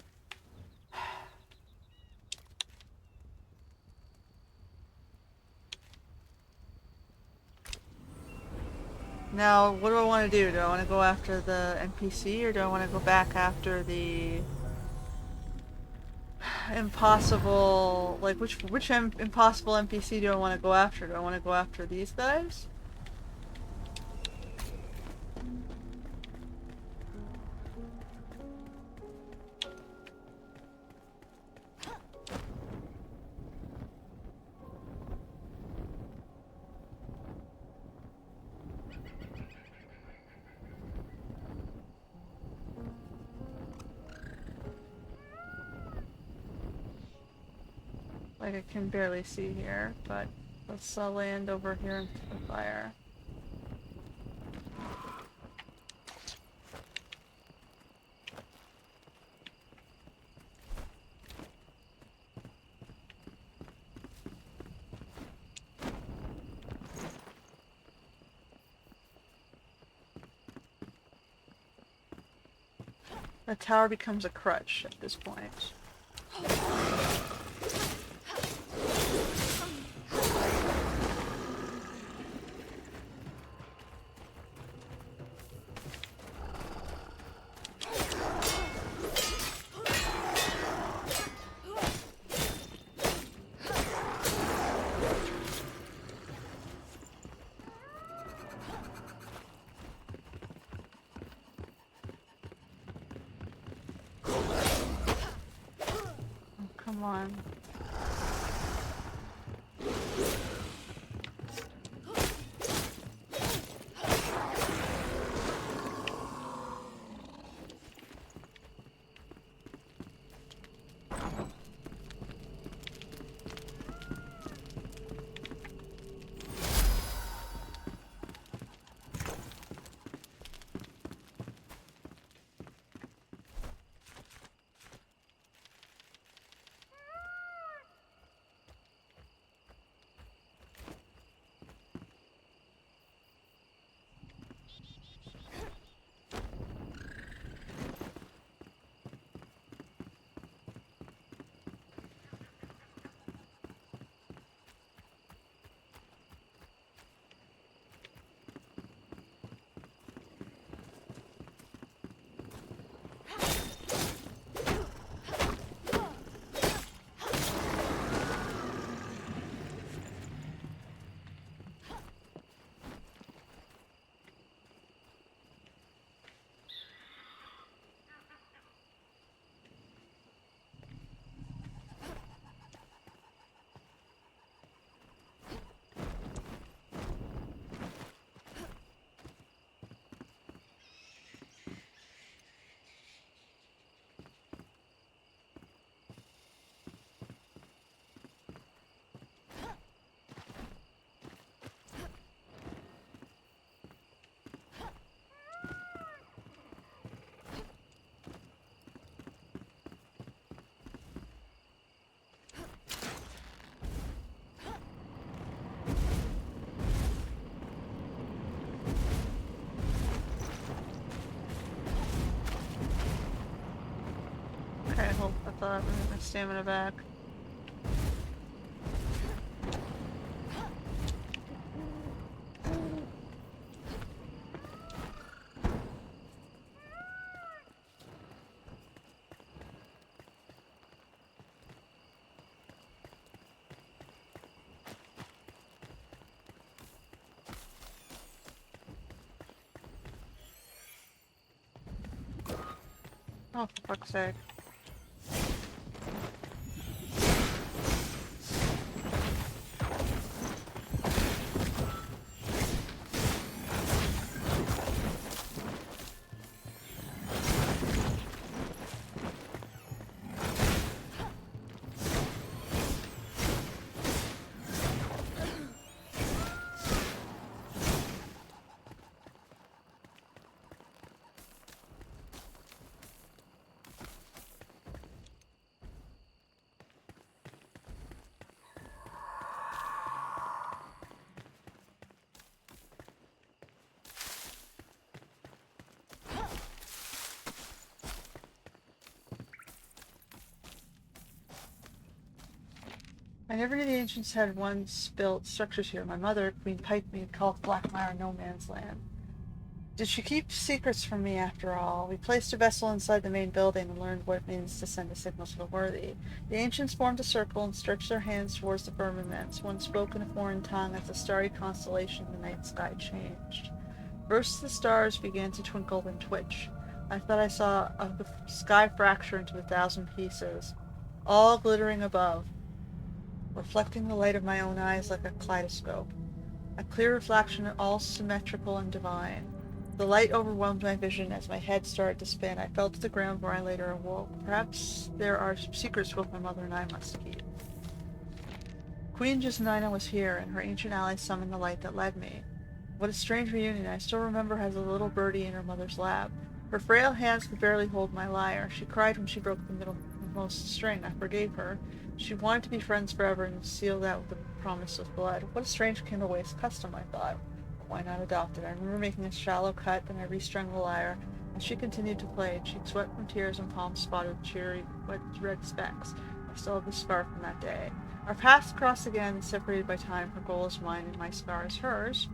Now, what do I want to do? Do I want to go after the NPC, or do I want to go back after the impossible, like, which impossible NPC do I want to go after? Do I want to go after these guys? Like, I can barely see here, but let's land over here into the fire. The tower becomes a crutch at this point. Come on. thought. Let me get my stamina back. Oh, for fuck's sake. I never knew the ancients had once built structures here. My mother, Queen Pikemead, called Blackmire no man's land. Did she keep secrets from me after all? We placed a vessel inside the main building and learned what it means to send a signal to the worthy. The ancients formed a circle and stretched their hands towards the firmaments. One spoke in a foreign tongue. As the starry constellation in the night sky changed. First the stars began to twinkle and twitch. I thought I saw the sky fracture into 1,000 pieces, all glittering above, reflecting the light of my own eyes like a kaleidoscope. A clear reflection, all symmetrical and divine. The light overwhelmed my vision as my head started to spin. I fell to the ground where I later awoke. Perhaps there are secrets both my mother and I must keep. Queen Jasnina was here, and her ancient ally summoned the light that led me. What a strange reunion. I still remember her as a little birdie in her mother's lap. Her frail hands could barely hold my lyre. She cried when she broke the middlemost string. I forgave her. She wanted to be friends forever and sealed that with the promise of blood. What a strange candle-waste custom, I thought. Why not adopt it? I remember making a shallow cut, then I restrung the lyre. As she continued to play, cheeks wet from tears and palms spotted with cheery, wet red specks. I still have the scar from that day. Our paths cross again, separated by time. Her goal is mine, and my scar is hers.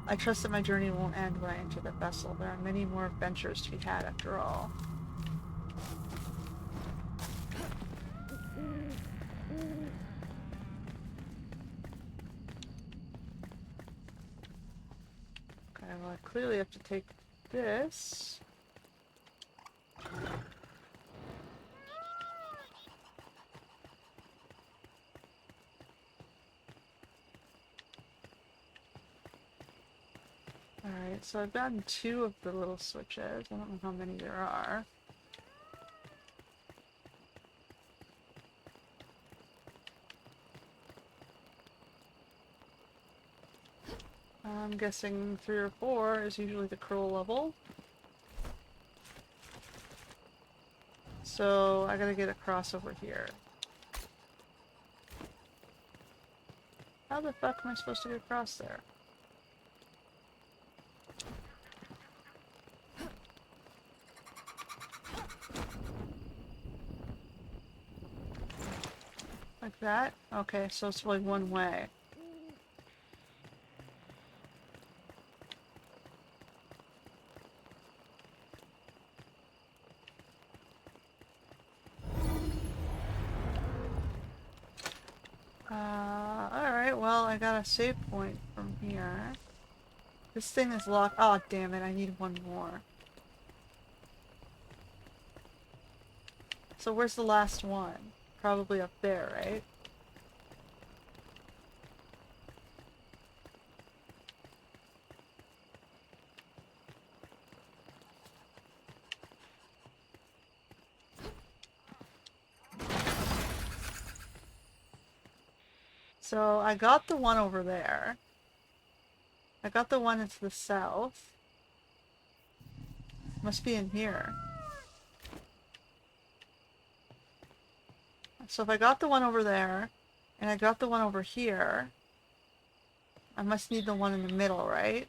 I trust that my journey won't end when I enter that vessel. There are many more adventures to be had, after all. Okay, well, I clearly have to take this. Alright, so I've gotten 2 of the little switches. I don't know how many there are. I'm guessing 3 or 4 is usually the curl level. So I gotta get across over here. How the fuck am I supposed to get across there? Like that? Okay, so it's only one way. Alright, well, I got a save point from here. This thing is locked. Oh, damn it, I need one more. So where's the last one? Probably up there, right? So I got the one over there. I got the one into the south. Must be in here. So if I got the one over there, and I got the one over here, I must need the one in the middle, right?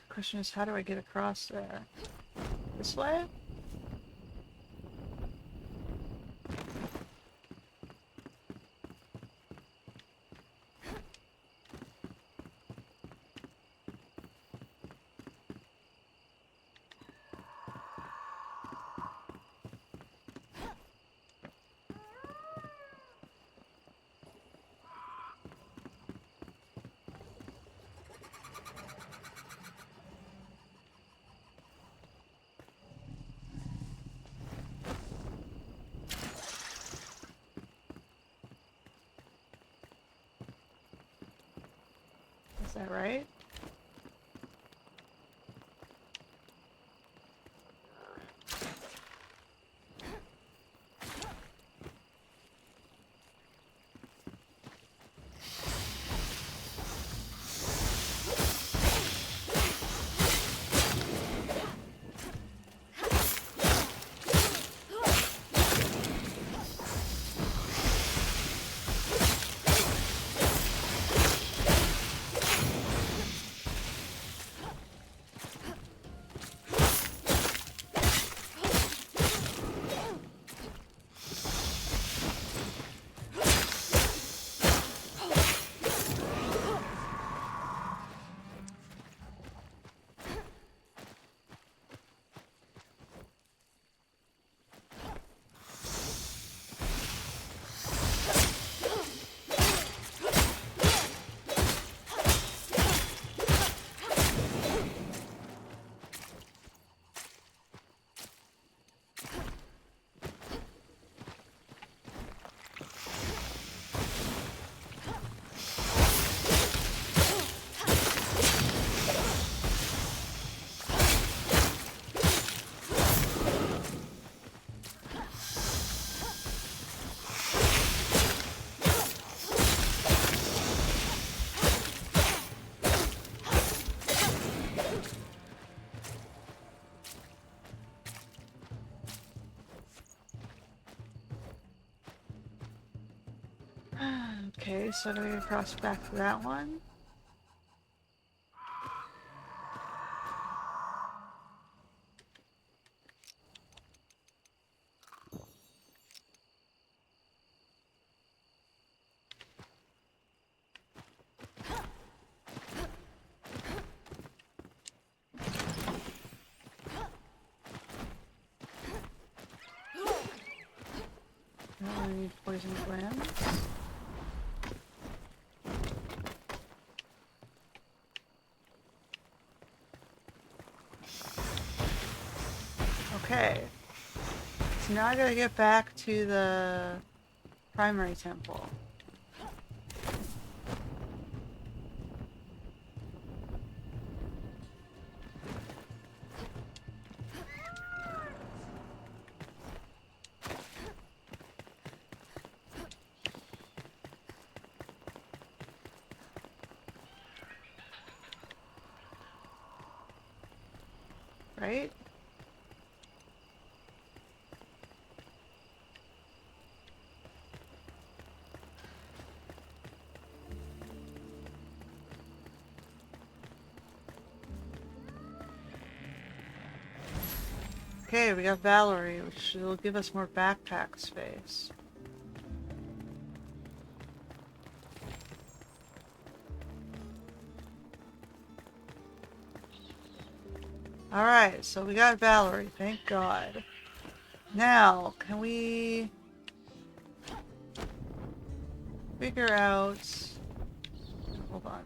Question is, how do I get across there? This way? Is that right? Okay, so do we get across back to that one? No, I need poison glands. Okay. So now I gotta get back to the primary temple. Right? Okay, we got Vallory, which will give us more backpack space. Alright, so we got Vallory, thank God. Now, can we figure out... Hold on.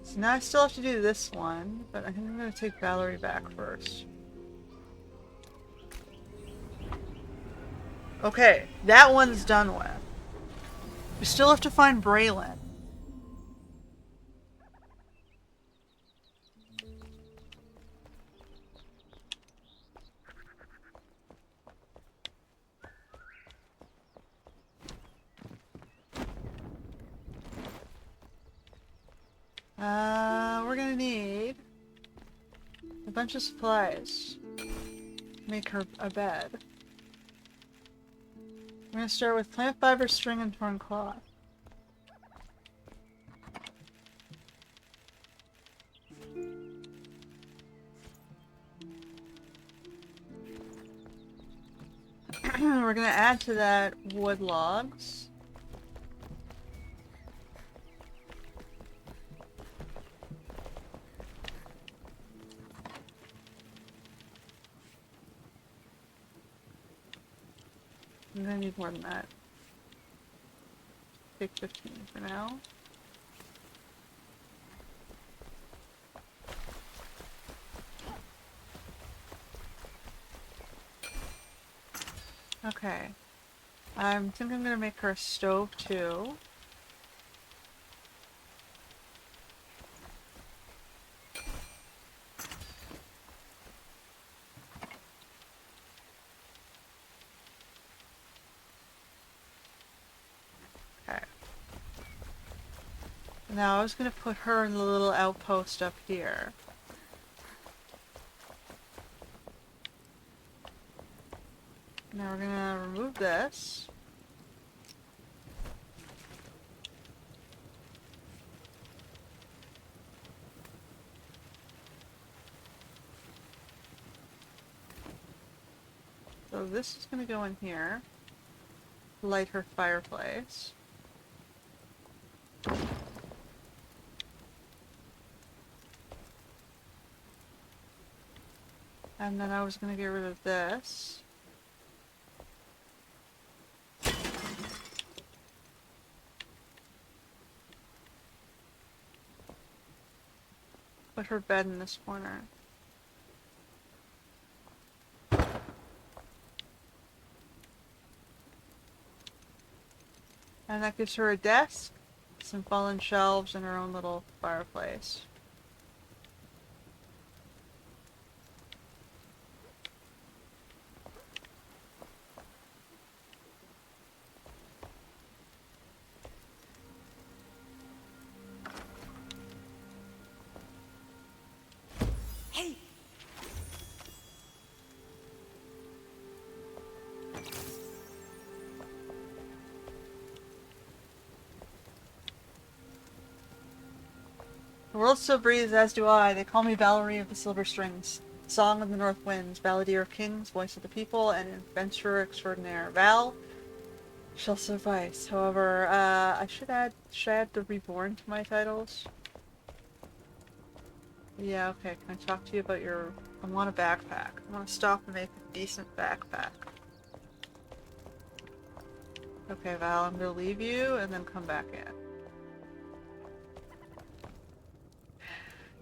So now I still have to do this one, but I think I'm going to take Vallory back first. Okay, that one's done with. We still have to find Braelyn. bunch of supplies. Make her a bed. We're gonna start with plant fiber, string, and torn cloth. We're gonna add to that wood logs. I'm gonna need more than that. Take 15 for now. Okay. I think I'm gonna make her a stove too. Okay. Now I was gonna put her in the little outpost up here. Now we're gonna remove this. So this is gonna go in here. Light her fireplace. And then I was gonna get rid of this. Put her bed in this corner. And that gives her a desk, some fallen shelves, and her own little fireplace. Hey! The world still breathes, as do I. They call me Vallory of the Silver Strings. Song of the North Winds, Balladeer of Kings, Voice of the People, and Adventurer Extraordinaire. Val shall suffice. However, I should add the Reborn to my titles. Yeah, okay. Can I talk to you about your... I want a backpack. I want to stop and make a decent backpack. Okay, Val, I'm gonna leave you and then come back in.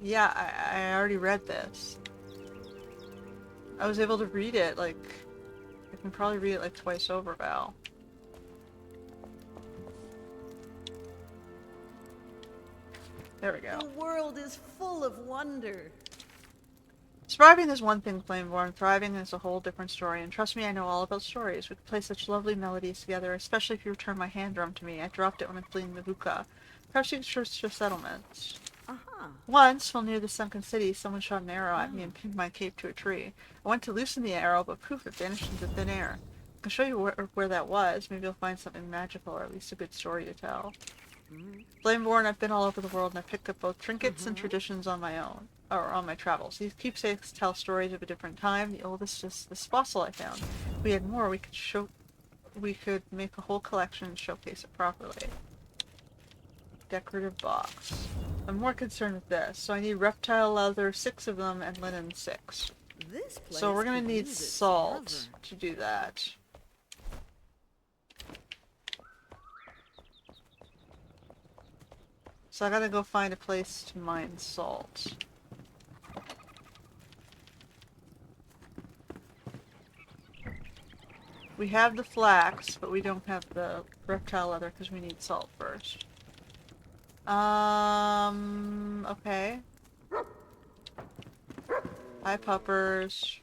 Yeah, I already read this. I was able to read it, like... I can probably read it like twice over, Val. There we go. The world is full of wonder. Surviving is one thing, Flameborn. Thriving is a whole different story. And trust me, I know all about stories. We could play such lovely melodies together, especially if you return my hand drum to me. I dropped it when I'm fleeing the Vuka. Perhaps you could search your settlements. Once, while near the sunken city, someone shot an arrow at me and pinned my cape to a tree. I went to loosen the arrow, but poof, it vanished into thin air. I can show you where that was. Maybe you'll find something magical, or at least a good story to tell. Flameborn, I've been all over the world, and I've picked up both trinkets and traditions on my own, or on my travels. These keepsakes tell stories of a different time. The oldest is this fossil I found. If we had more, we could make a whole collection and showcase it properly. Decorative box. I'm more concerned with this. So I need reptile leather, 6 of them, and linen 6. So we're gonna need salt to do that. So I gotta go find a place to mine salt. We have the flax, but we don't have the reptile leather because we need salt first. Okay. Hi, puppers.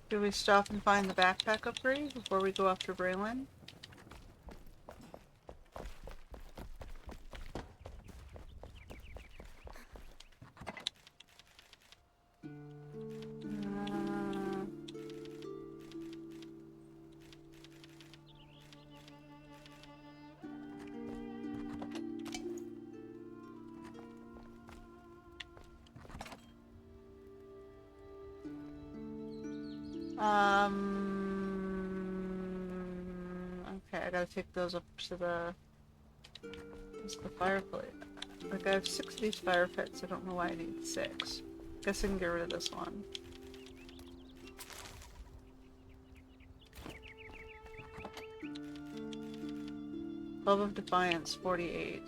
Do we stop and find the backpack upgrade before we go after Braelyn? Okay, I gotta take those up to the... What's the fireplace? Like, I have 6 of these fire pits. I don't know why I need 6. Guess I can get rid of this one. Club of Defiance, 48.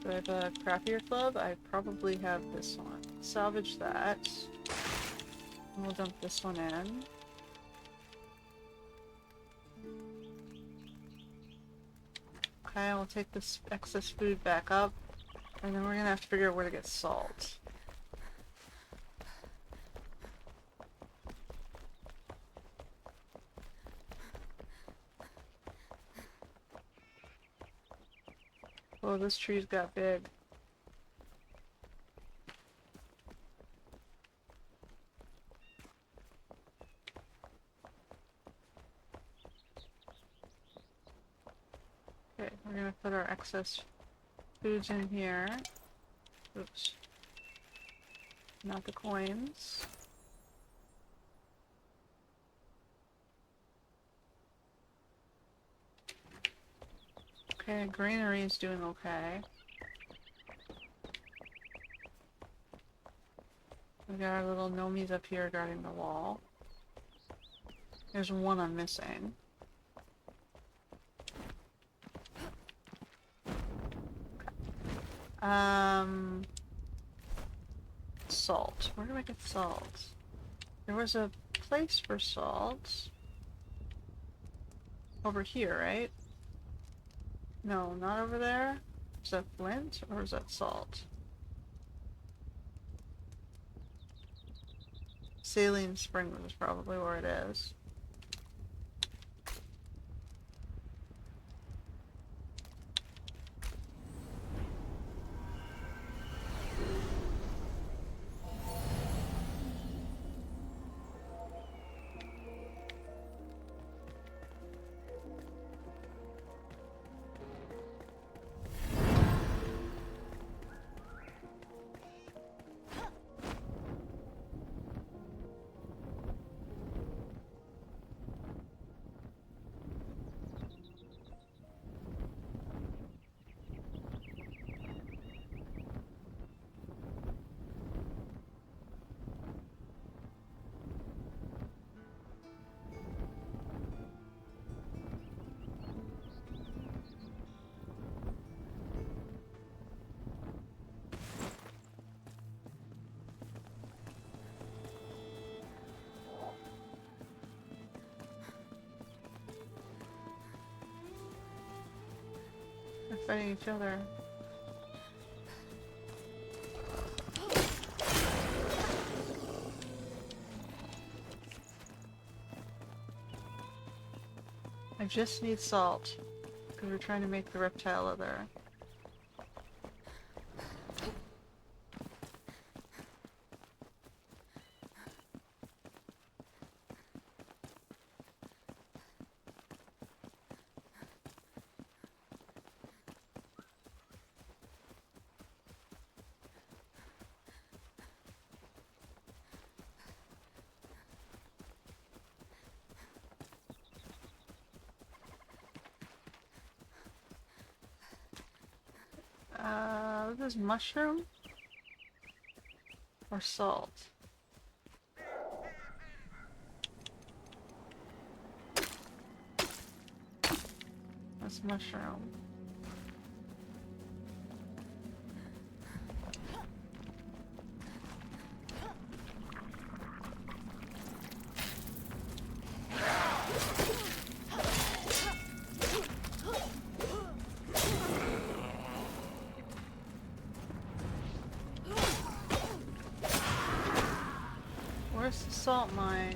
Do I have a crappier club? I probably have this one. Salvage that. And we'll dump this one in. Okay, we'll take this excess food back up. And then we're gonna have to figure out where to get salt. Oh, this tree's got big. Okay, we're gonna put our excess foods in here. Oops. Not the coins. Okay, greenery is doing okay. We got our little gnomies up here guarding the wall. There's one I'm missing. Salt. Where do I get salt? There was a place for salt. Over here, right? No, not over there. Is that flint or is that salt? Saline Spring is probably where it is. They're fighting each other. I just need salt, because we're trying to make the reptile leather. This is mushroom or salt? That's mushroom. Where's salt mine.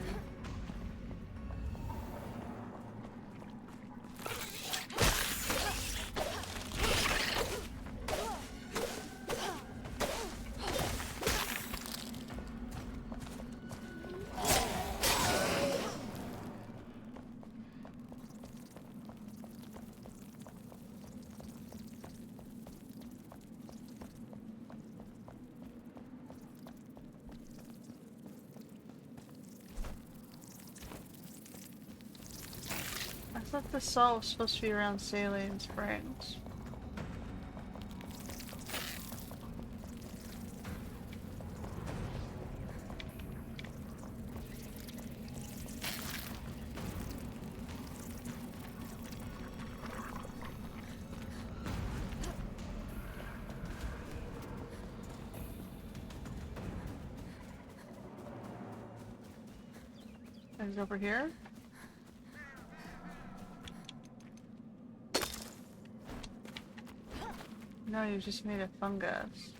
I thought the salt was supposed to be around Saline Springs. Is it over here? No, you just made a fungus.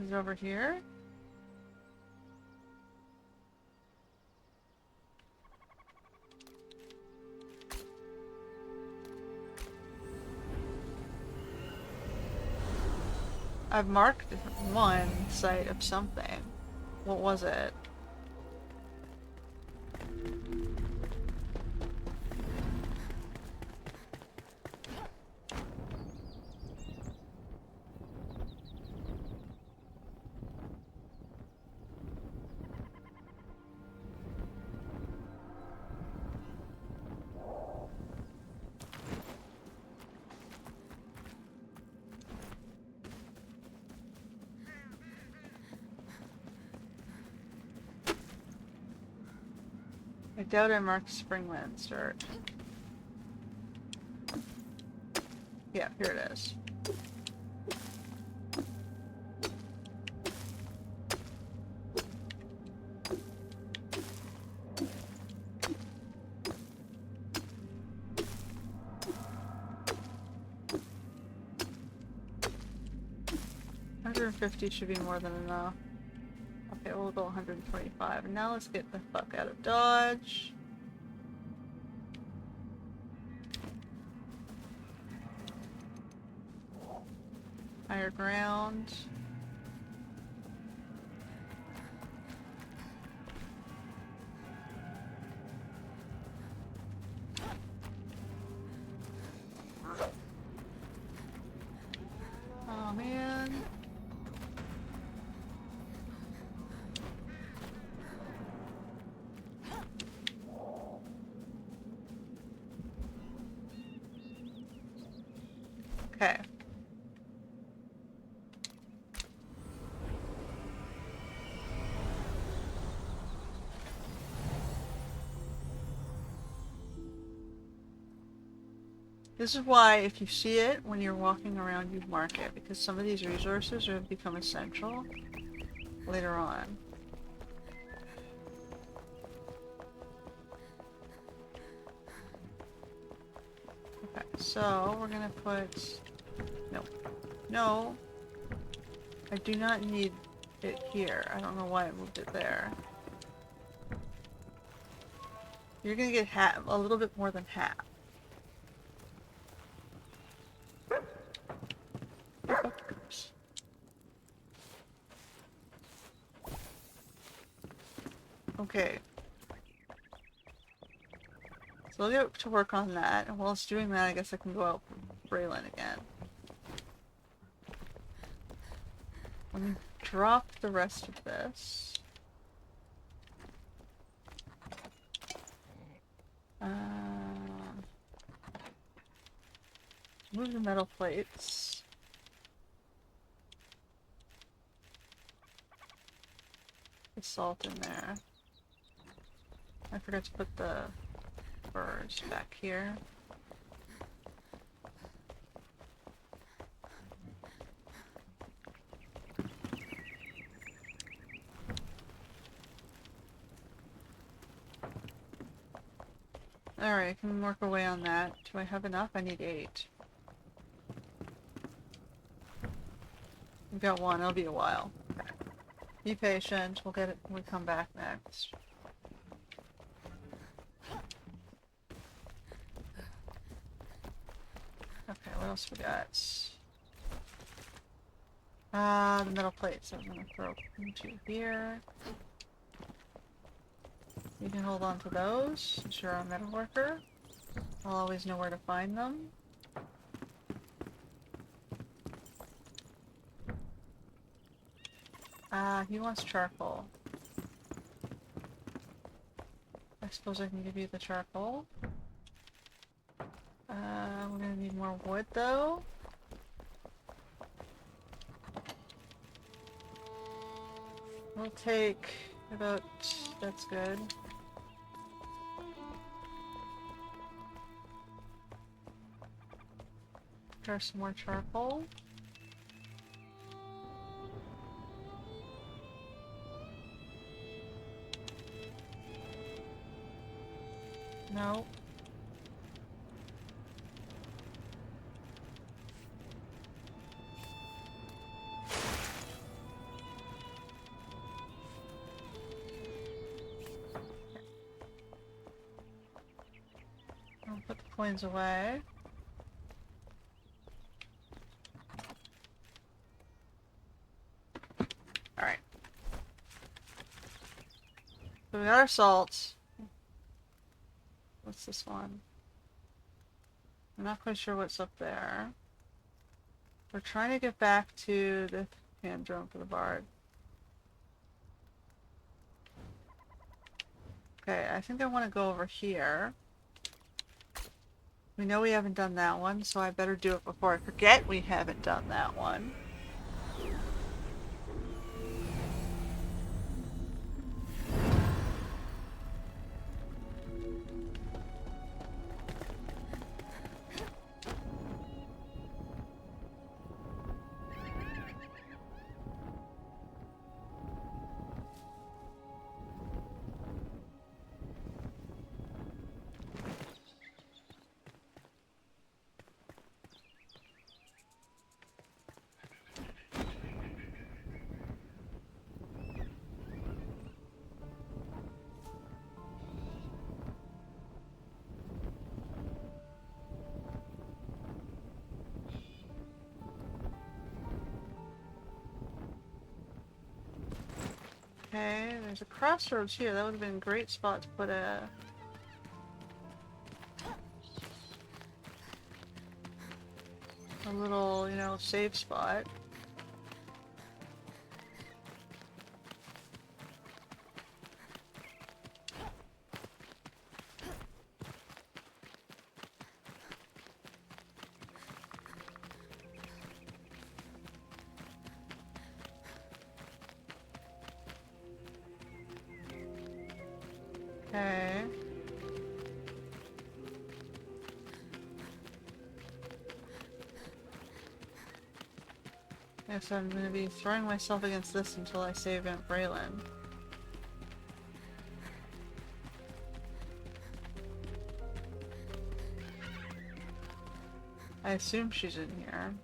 Is it over here? I've marked one site of something. What was it? I doubt I marked Springland Start. Yeah, here it is. $150 should be more than enough. Okay, we'll go 125. And now let's get the fuck out of Dodge. Higher ground. Oh man. Okay. This is why if you see it when you're walking around, you mark it, because some of these resources are become essential later on. Okay, so we're gonna put... No. No! I do not need it here. I don't know why I moved it there. You're gonna get half, a little bit more than half. Okay. So I'll get to work on that, and while it's doing that, I guess I can go out for Braelyn again. Let me drop the rest of this. Move the metal plates. The salt in there. I forgot to put the furs back here. Alright, I can work away on that. Do I have enough? I need 8. We've got one. It'll be a while. Be patient. We'll get it when we come back next. Okay, what else we got? The metal plates. I'm gonna throw into here. You can hold on to those since you're a metal worker. I'll always know where to find them. He wants charcoal. I suppose I can give you the charcoal. We're gonna need more wood though. We'll take about... that's good. There's some more charcoal. No. I'll put the coins away. Alright. So we got our salt. What's this one? I'm not quite sure what's up there. We're trying to get back to the hand drum for the bard. Okay, I think I want to go over here. We know we haven't done that one, so I better do it before I forget we haven't done that one. Okay, there's a crossroads here. That would have been a great spot to put a little, you know, save spot. Okay. Guess I'm gonna be throwing myself against this until I save Aunt Braelyn. I assume she's in here.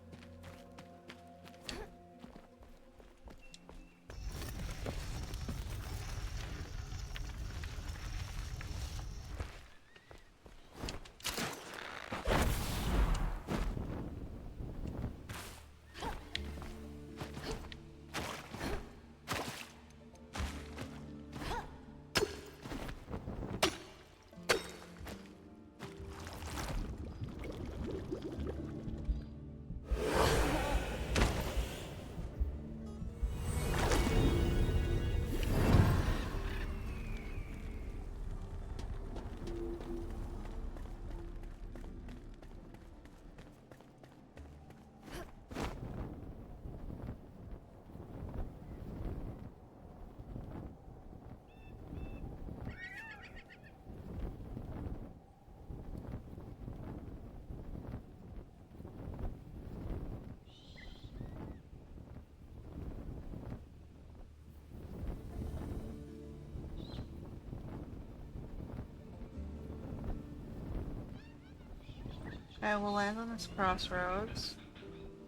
I will land on this crossroads.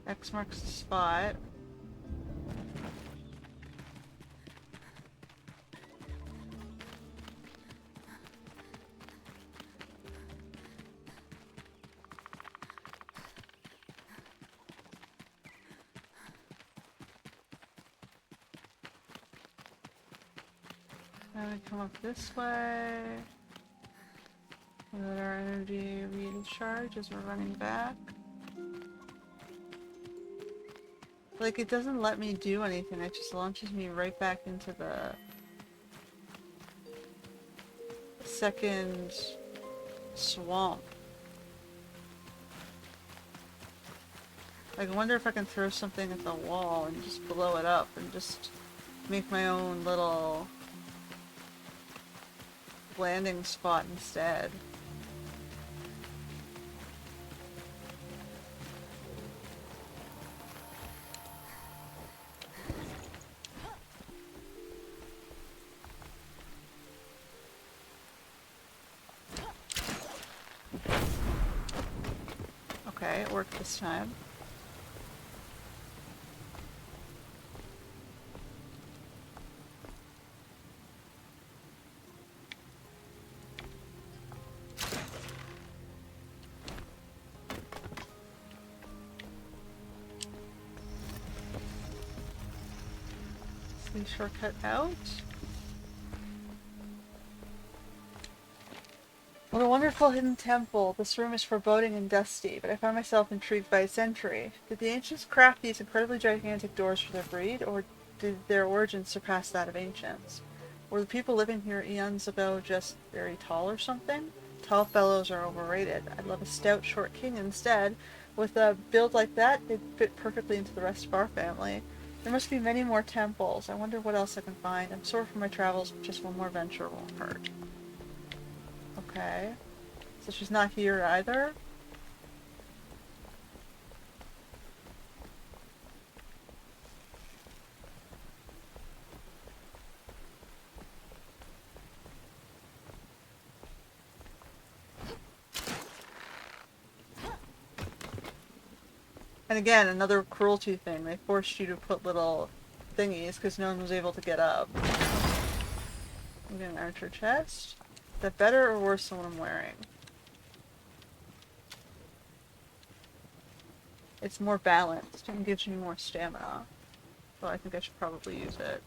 X marks the spot. Now we come up this way. Let our energy recharge as we're running back. Like, it doesn't let me do anything, it just launches me right back into the second swamp. Like, I wonder if I can throw something at the wall and just blow it up and just make my own little landing spot instead. Okay, it worked this time. Is the shortcut out? What a wonderful hidden temple. This room is foreboding and dusty, but I find myself intrigued by its entry. Did the ancients craft these incredibly gigantic doors for their breed, or did their origins surpass that of ancients? Were the people living here eons ago just very tall or something? Tall fellows are overrated. I'd love a stout, short king instead. With a build like that, they'd fit perfectly into the rest of our family. There must be many more temples. I wonder what else I can find. I'm sore from my travels, but just one more venture won't hurt. Okay. So she's not here either? And again, another cruelty thing. They forced you to put little thingies because no one was able to get up. I'm getting an archer chest. Is that better or worse than what I'm wearing? It's more balanced and gives me more stamina. So I think I should probably use it.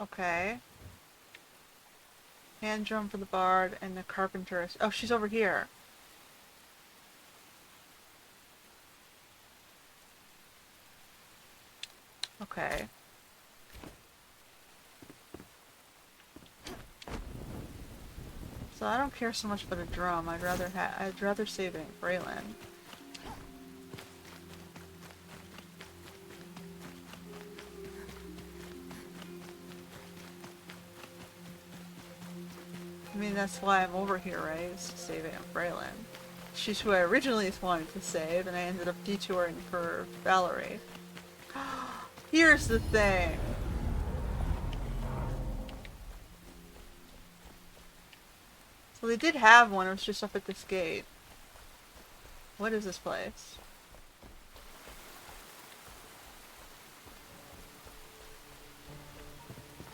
Okay. Hand drum for the bard and the carpenter. Oh, she's over here. Okay. So I don't care so much about a drum. I'd rather save Aunt Braelyn. I mean, that's why I'm over here, right? Is to save Aunt Braelyn. She's who I originally wanted to save, and I ended up detouring for Vallory. Here's the thing! So they did have one, it was just up at this gate. What is this place?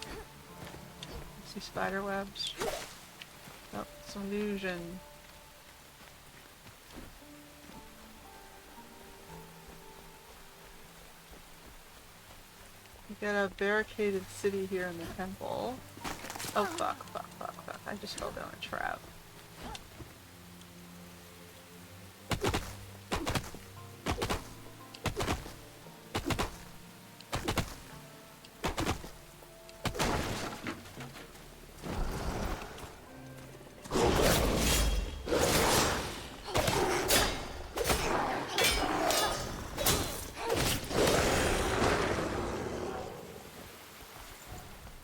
I see spider webs. Oh, it's an illusion. We got a barricaded city here in the temple. Oh fuck. I just fell down a trap.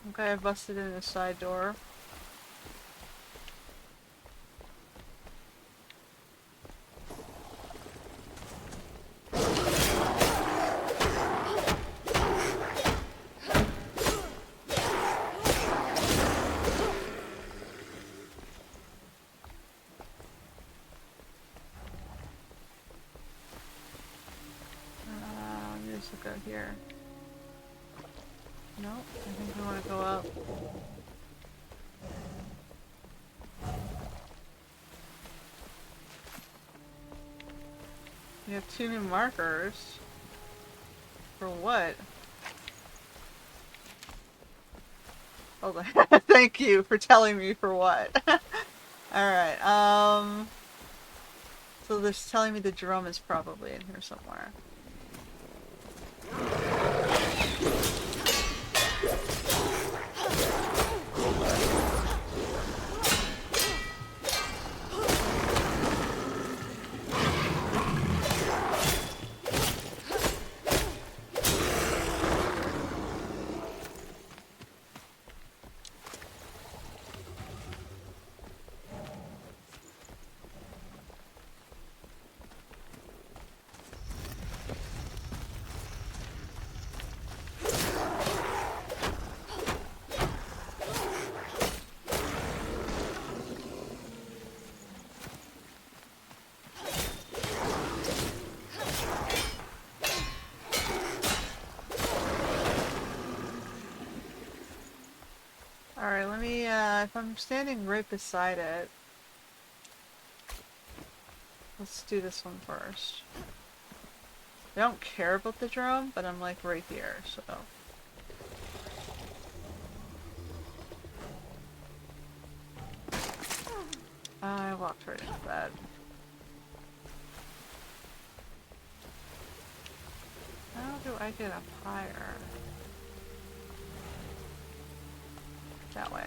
Okay, I busted in a side door. out here? No, I think we want to go up. We have 2 new markers. For what? Hold on. Thank you for telling me for what. Alright, so they're telling me the drum is probably in here somewhere. Alright, let me, if I'm standing right beside it, let's do this one first. I don't care about the drum, but I'm like right here, so. I walked right into that. How do I get up higher? That way.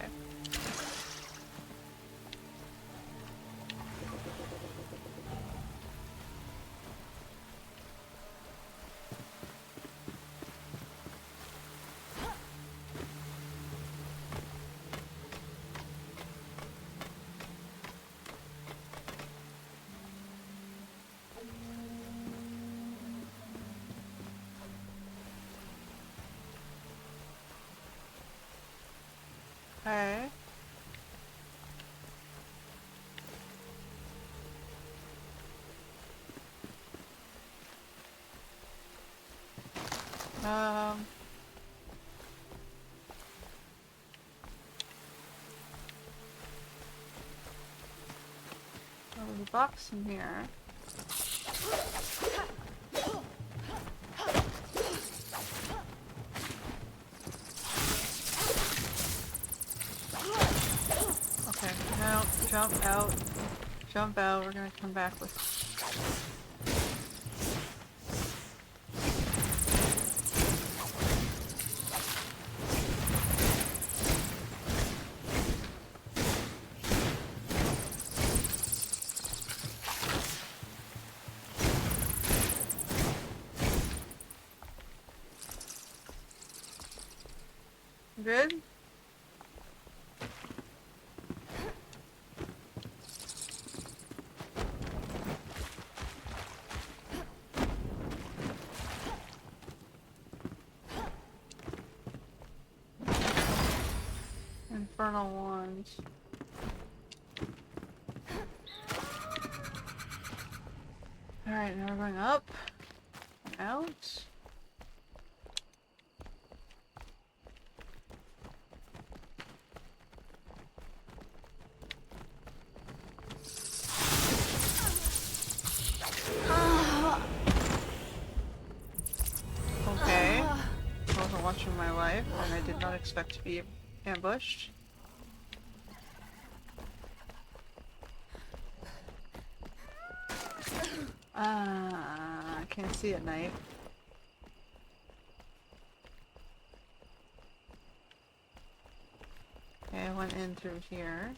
Okay. Oh, there's a box in here. Okay, now jump out. Jump out, we're gonna come back with... Good? Infernal wands. Alright, now we're going up. Out. Okay. I wasn't watching my life, and I did not expect to be ambushed. I can't see at night. Okay, I went in through here.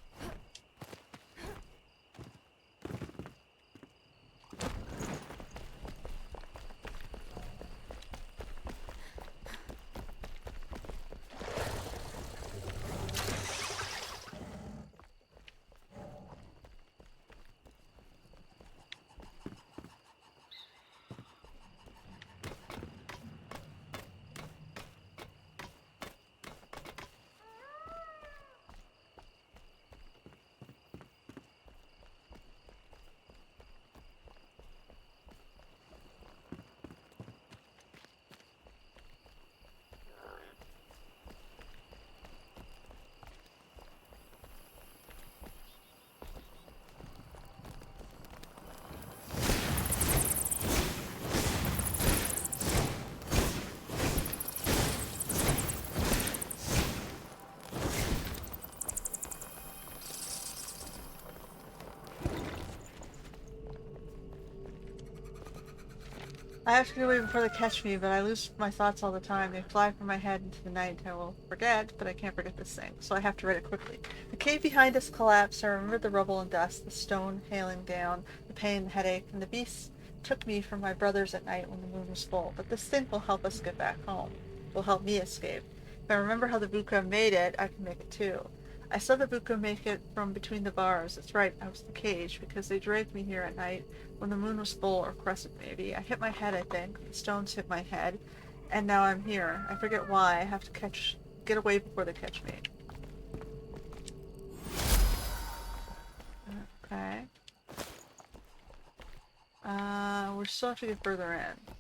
I have to get away before they catch me, but I lose my thoughts all the time. They fly from my head into the night. I will forget, but I can't forget this thing, so I have to write it quickly. The cave behind us collapsed. I remembered the rubble and dust, the stone hailing down, the pain, the headache, and the beasts took me from my brothers at night when the moon was full. But this thing will help us get back home. Will help me escape. If I remember how the Buka made it, I can make it too. I saw the Buka make it from between the bars. That's right, I was the cage, because they dragged me here at night when the moon was full, or crescent maybe. I hit my head, I think. The stones hit my head. And now I'm here. I forget why. I have to get away before they catch me. Okay. We still have to get further in.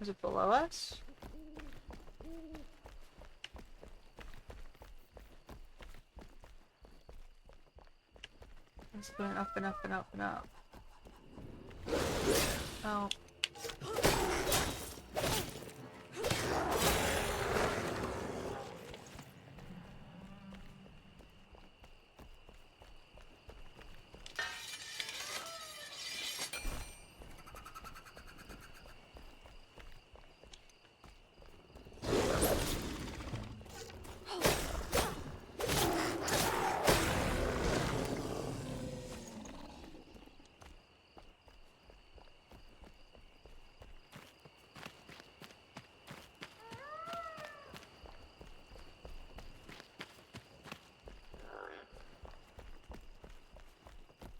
Is it below us? It's going up and up and up and up. Oh.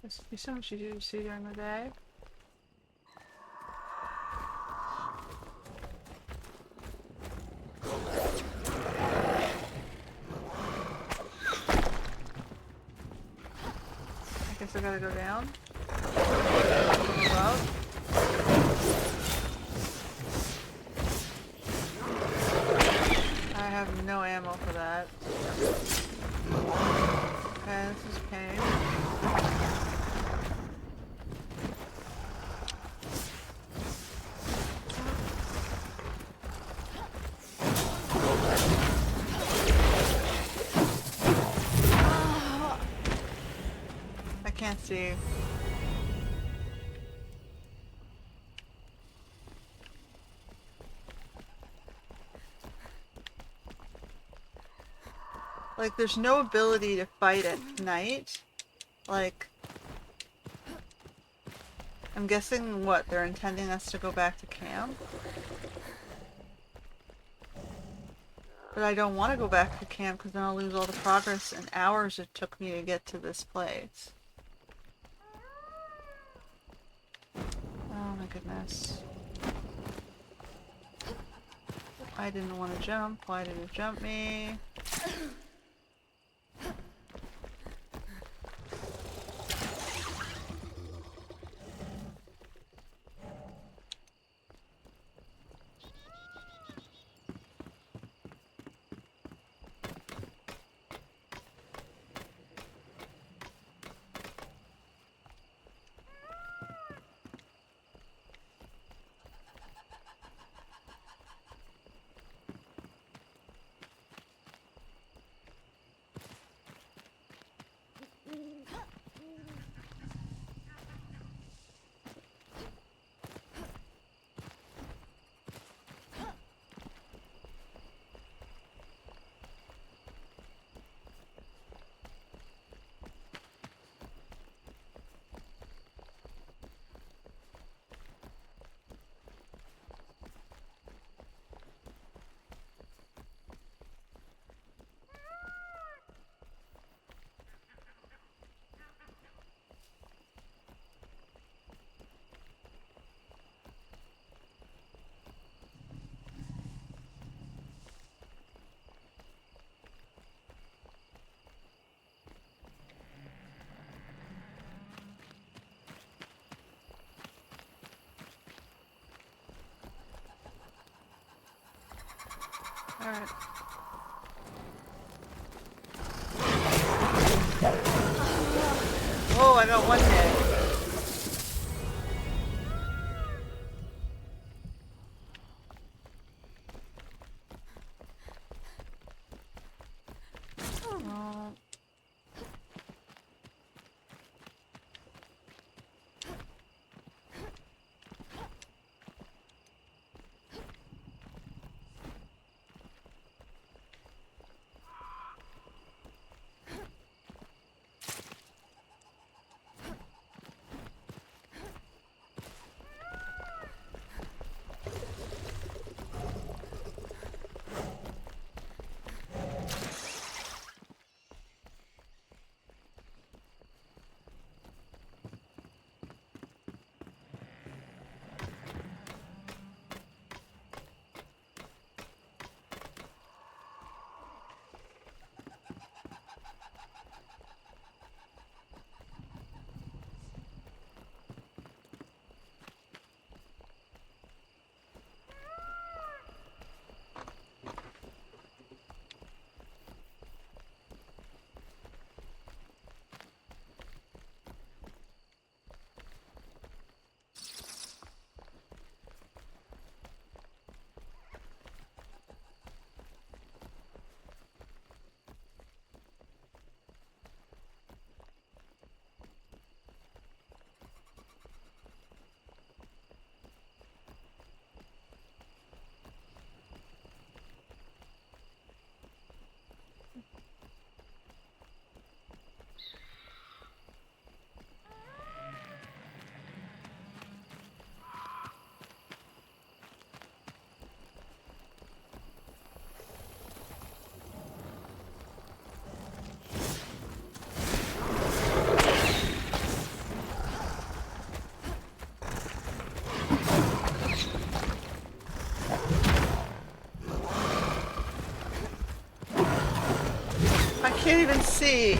This would be so much easier to see during the day. I guess I gotta go down. Go out. I have no ammo for that. Okay, this is pain. Can't see. Like, there's no ability to fight at night. Like, I'm guessing what, they're intending us to go back to camp? But I don't want to go back to camp because then I'll lose all the progress and hours it took me to get to this place. Oh my goodness. I didn't want to jump. Why did it jump me? Alright. Whoa, I got one hit. can't even see.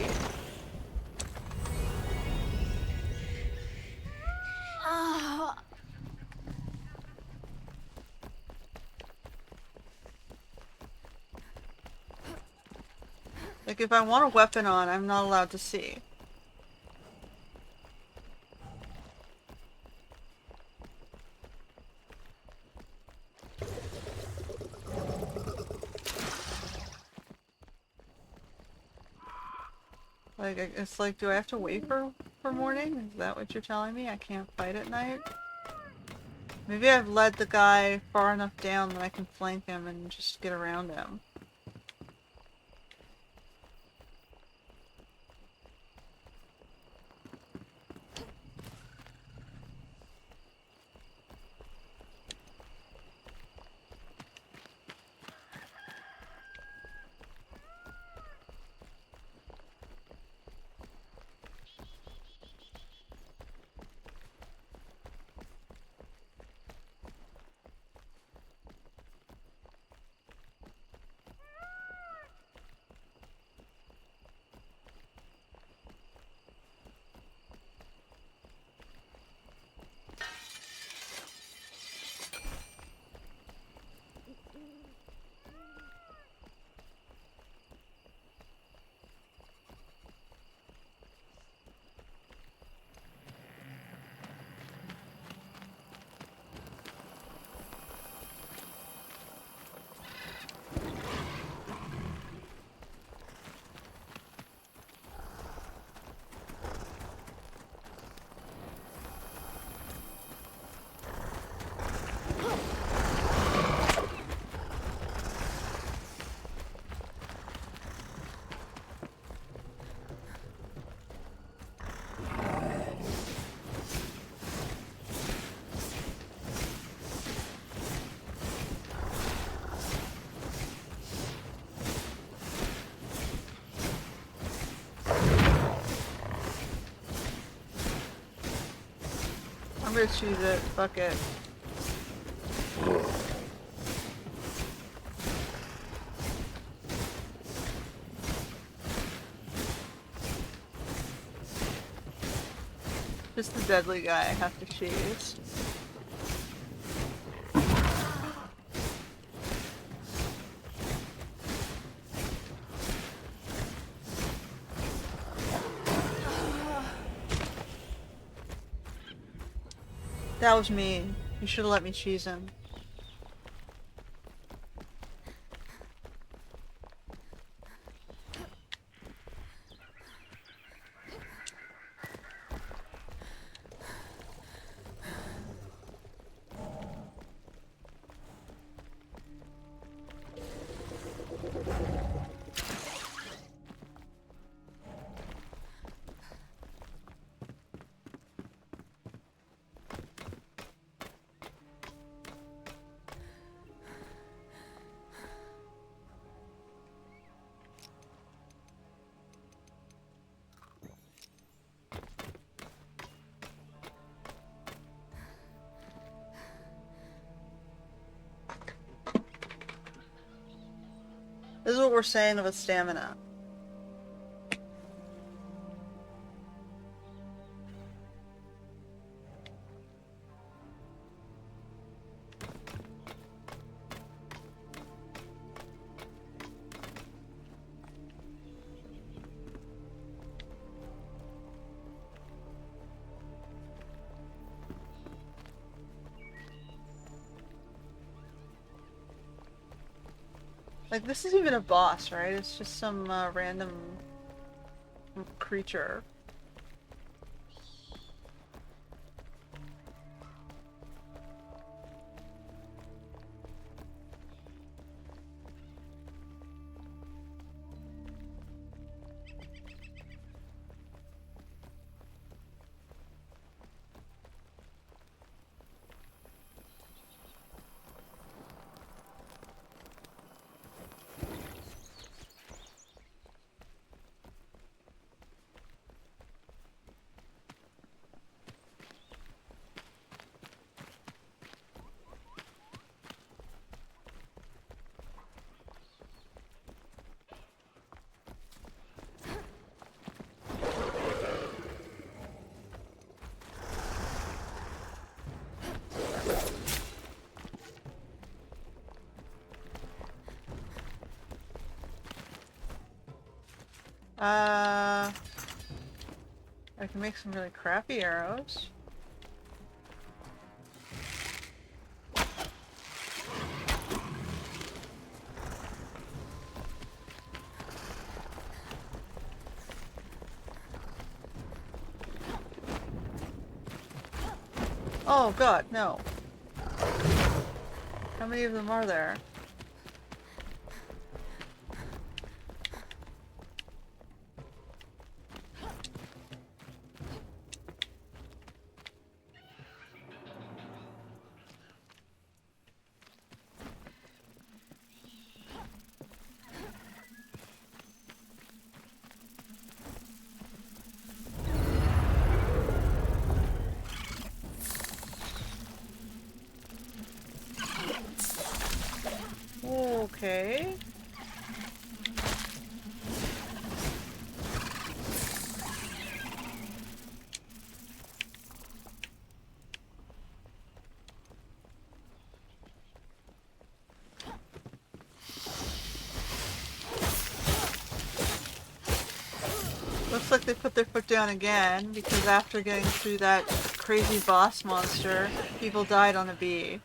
Like, if I want a weapon on, I'm not allowed to see. Like, it's like, do I have to wait for morning? Is that what you're telling me? I can't fight at night? Maybe I've led the guy far enough down that I can flank him and just get around him. I'm gonna choose it. Fuck it. Just the deadly guy I have to choose. That was mean. You should have let me choose him. This is what we're saying about stamina. Like, this is even a boss, right? It's just some random creature. I can make some really crappy arrows. Oh god, no. How many of them are there? Okay. Looks like they put their foot down again, because after getting through that crazy boss monster, people died on a bee.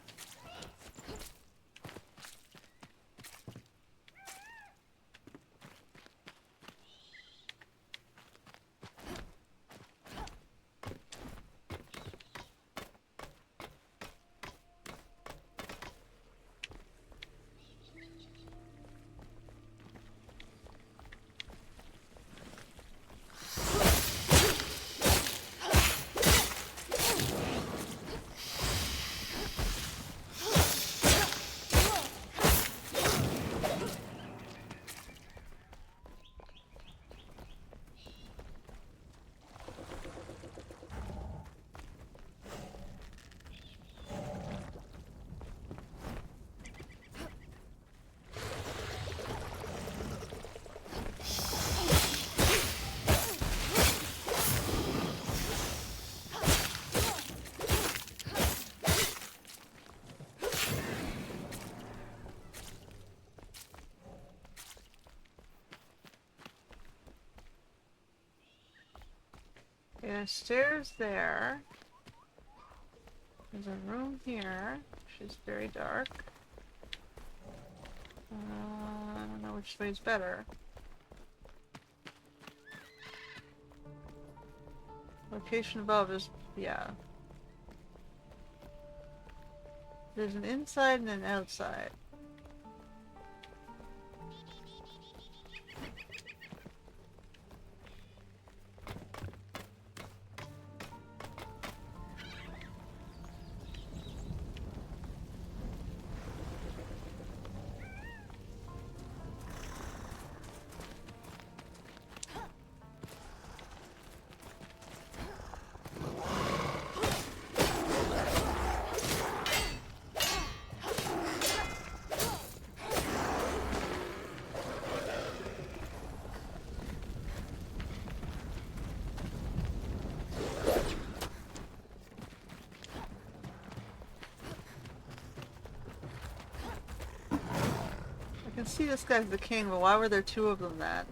There's stairs there. There's a room here, which is very dark. I don't know which way is better. Location above is, yeah. There's an inside and an outside. I can see this guy's the king, but why were there two of them then?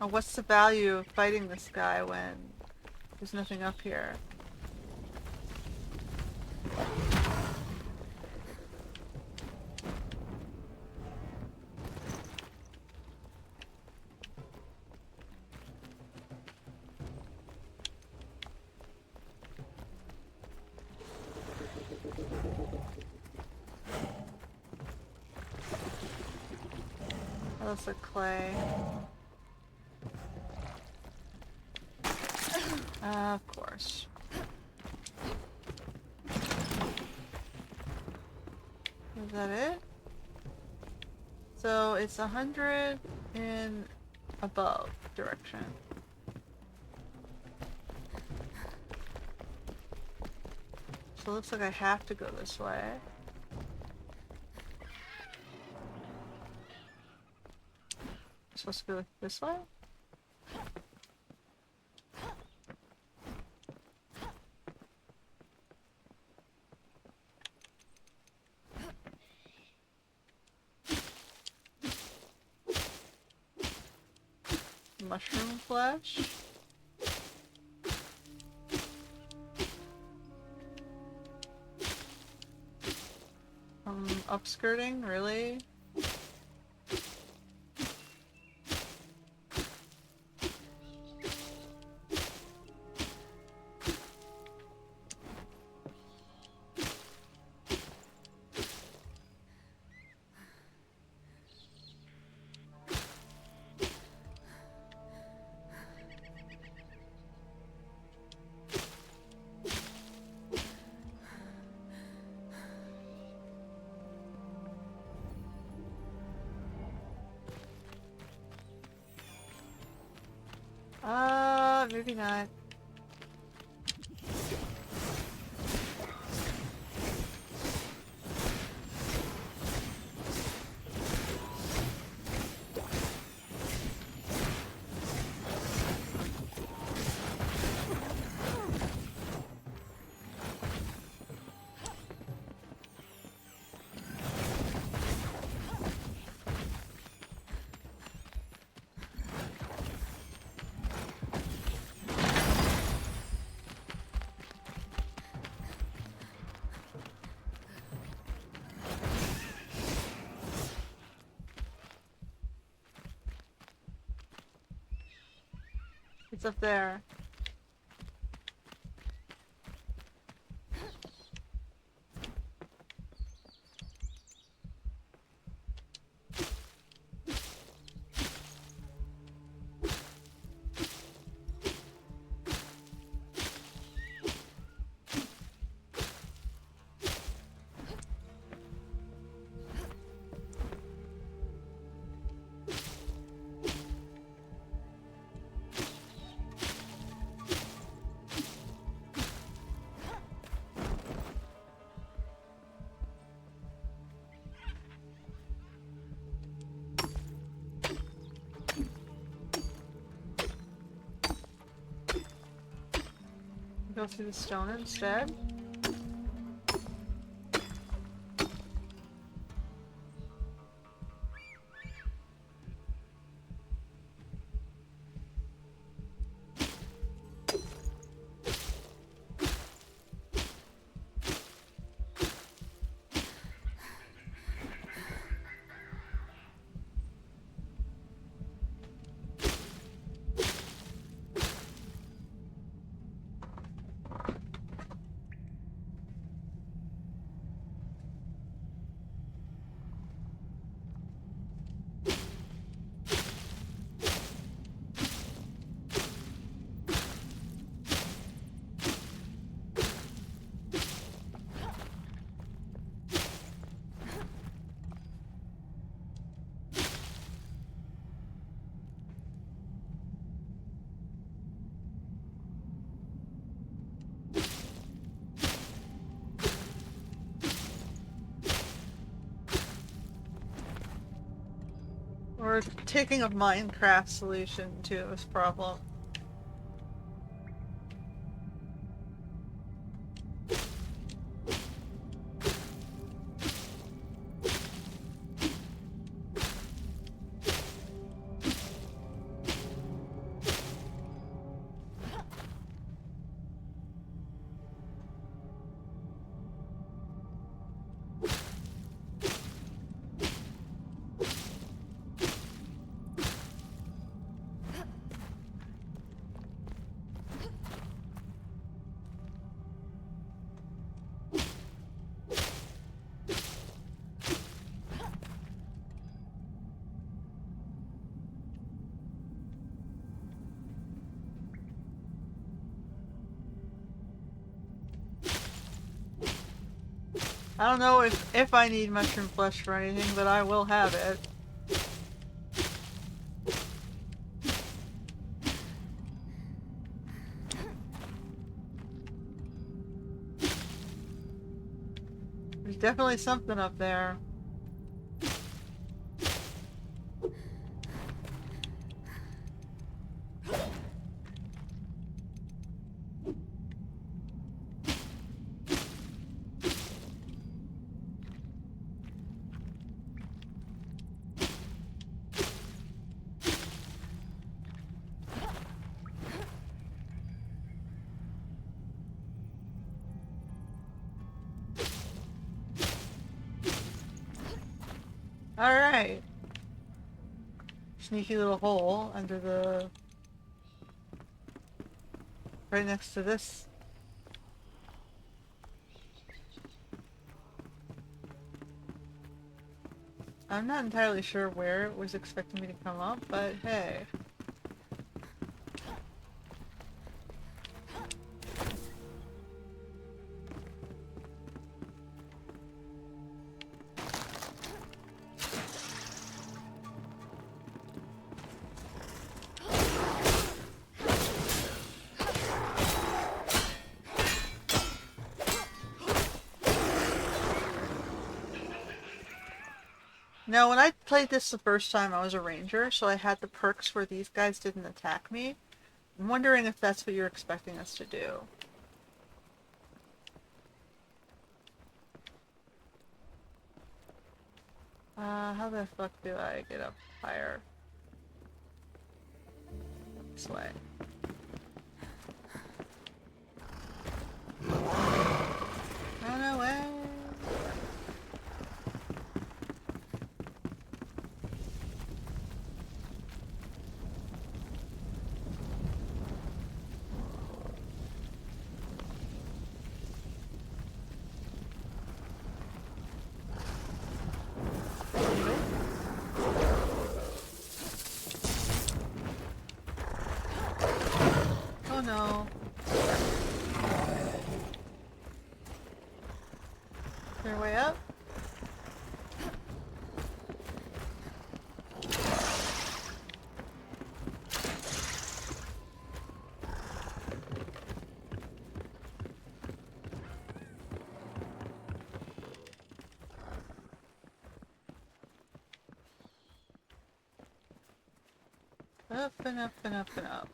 Oh, what's the value of fighting this guy when there's nothing up here? That looks like clay. Of course. Is that it? So it's 100 in above direction. So it looks like I have to go this way. Supposed to go this way? mushroom flesh. Upskirting, really? Maybe not. It's up there. Go through the stone instead. We're taking a Minecraft solution to this problem. I don't know if I need mushroom flesh for anything, but I will have it. There's definitely something up there. Alright. Sneaky little hole under the... right next to this. I'm not entirely sure where it was expecting me to come up, but hey. Now, when I played this the first time, I was a ranger, so I had the perks where these guys didn't attack me. I'm wondering if that's what you're expecting us to do. How the fuck do I get up higher? This way. Run away! Oh no. Is there a way up? Up and up and up and up.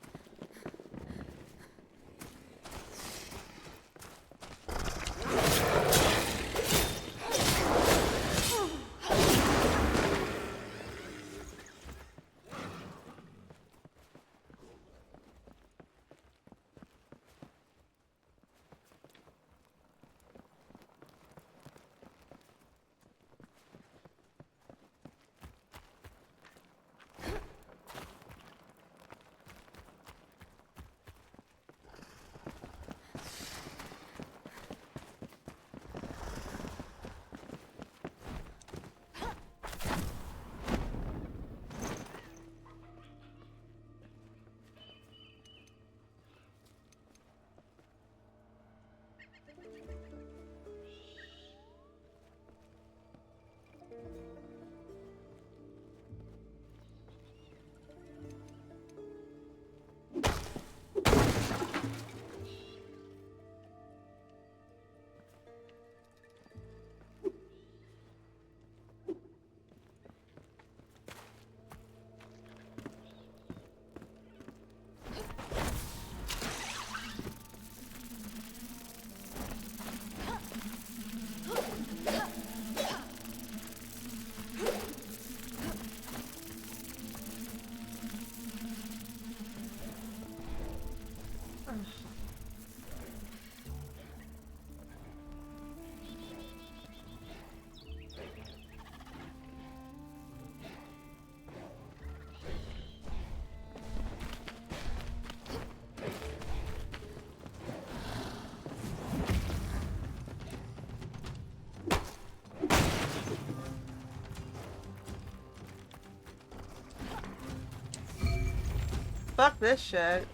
Fuck this shit.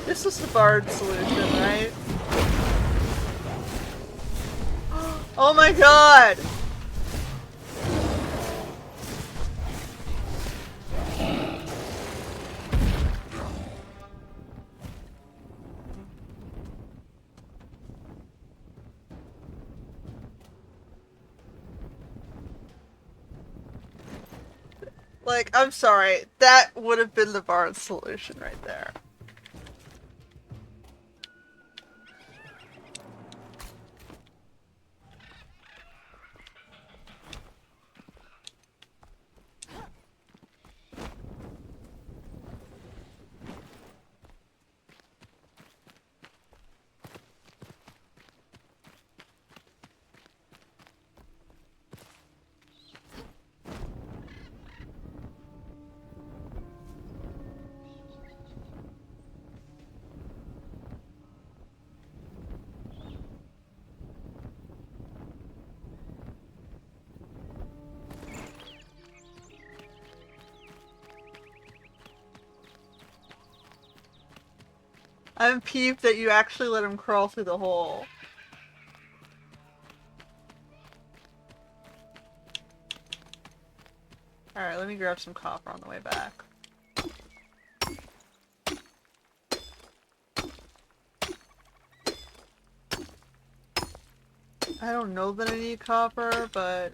This was the bard solution, right? Oh my god! Like, I'm sorry, that would have been the bard solution right there. I'm peeved that you actually let him crawl through the hole. Alright, let me grab some copper on the way back. I don't know that I need copper, but...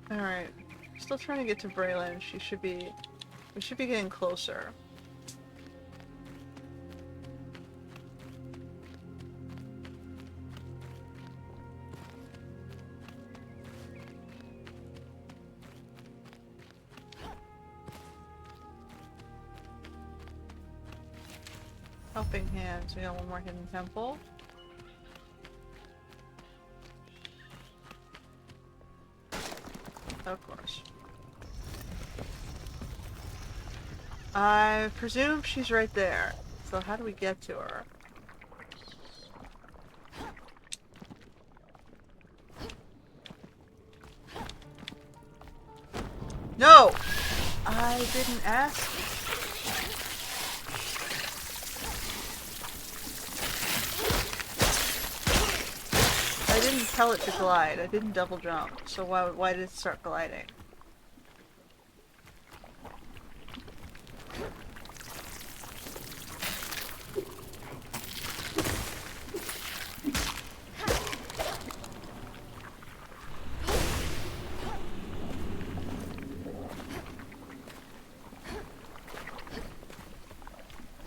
Alright. Still trying to get to Braelyn. We should be getting closer. Helping hands. We got one more hidden temple. Of course. I presume she's right there. So how do we get to her? No! I didn't ask. I didn't tell it to glide. I didn't double jump. So why did it start gliding?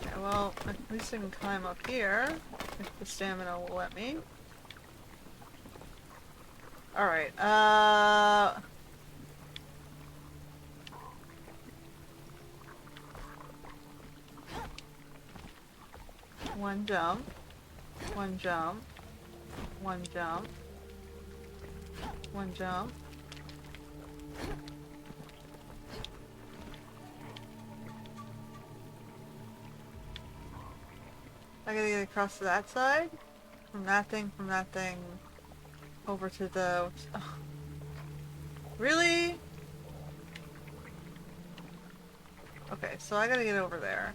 Okay, well, at least I can climb up here, if the stamina will let me. Alright, one jump, one jump, one jump, one jump. I gotta get across to that side? From that thing, over to the... Ugh. Really? Okay, so I gotta get over there.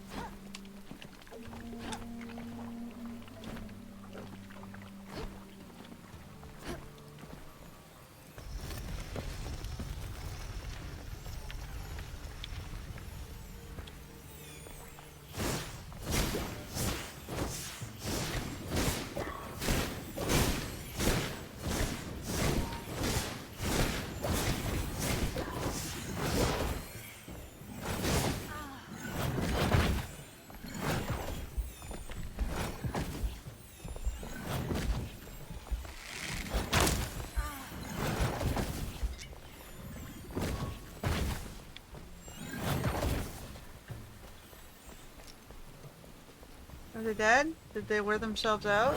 Are they dead? Did they wear themselves out?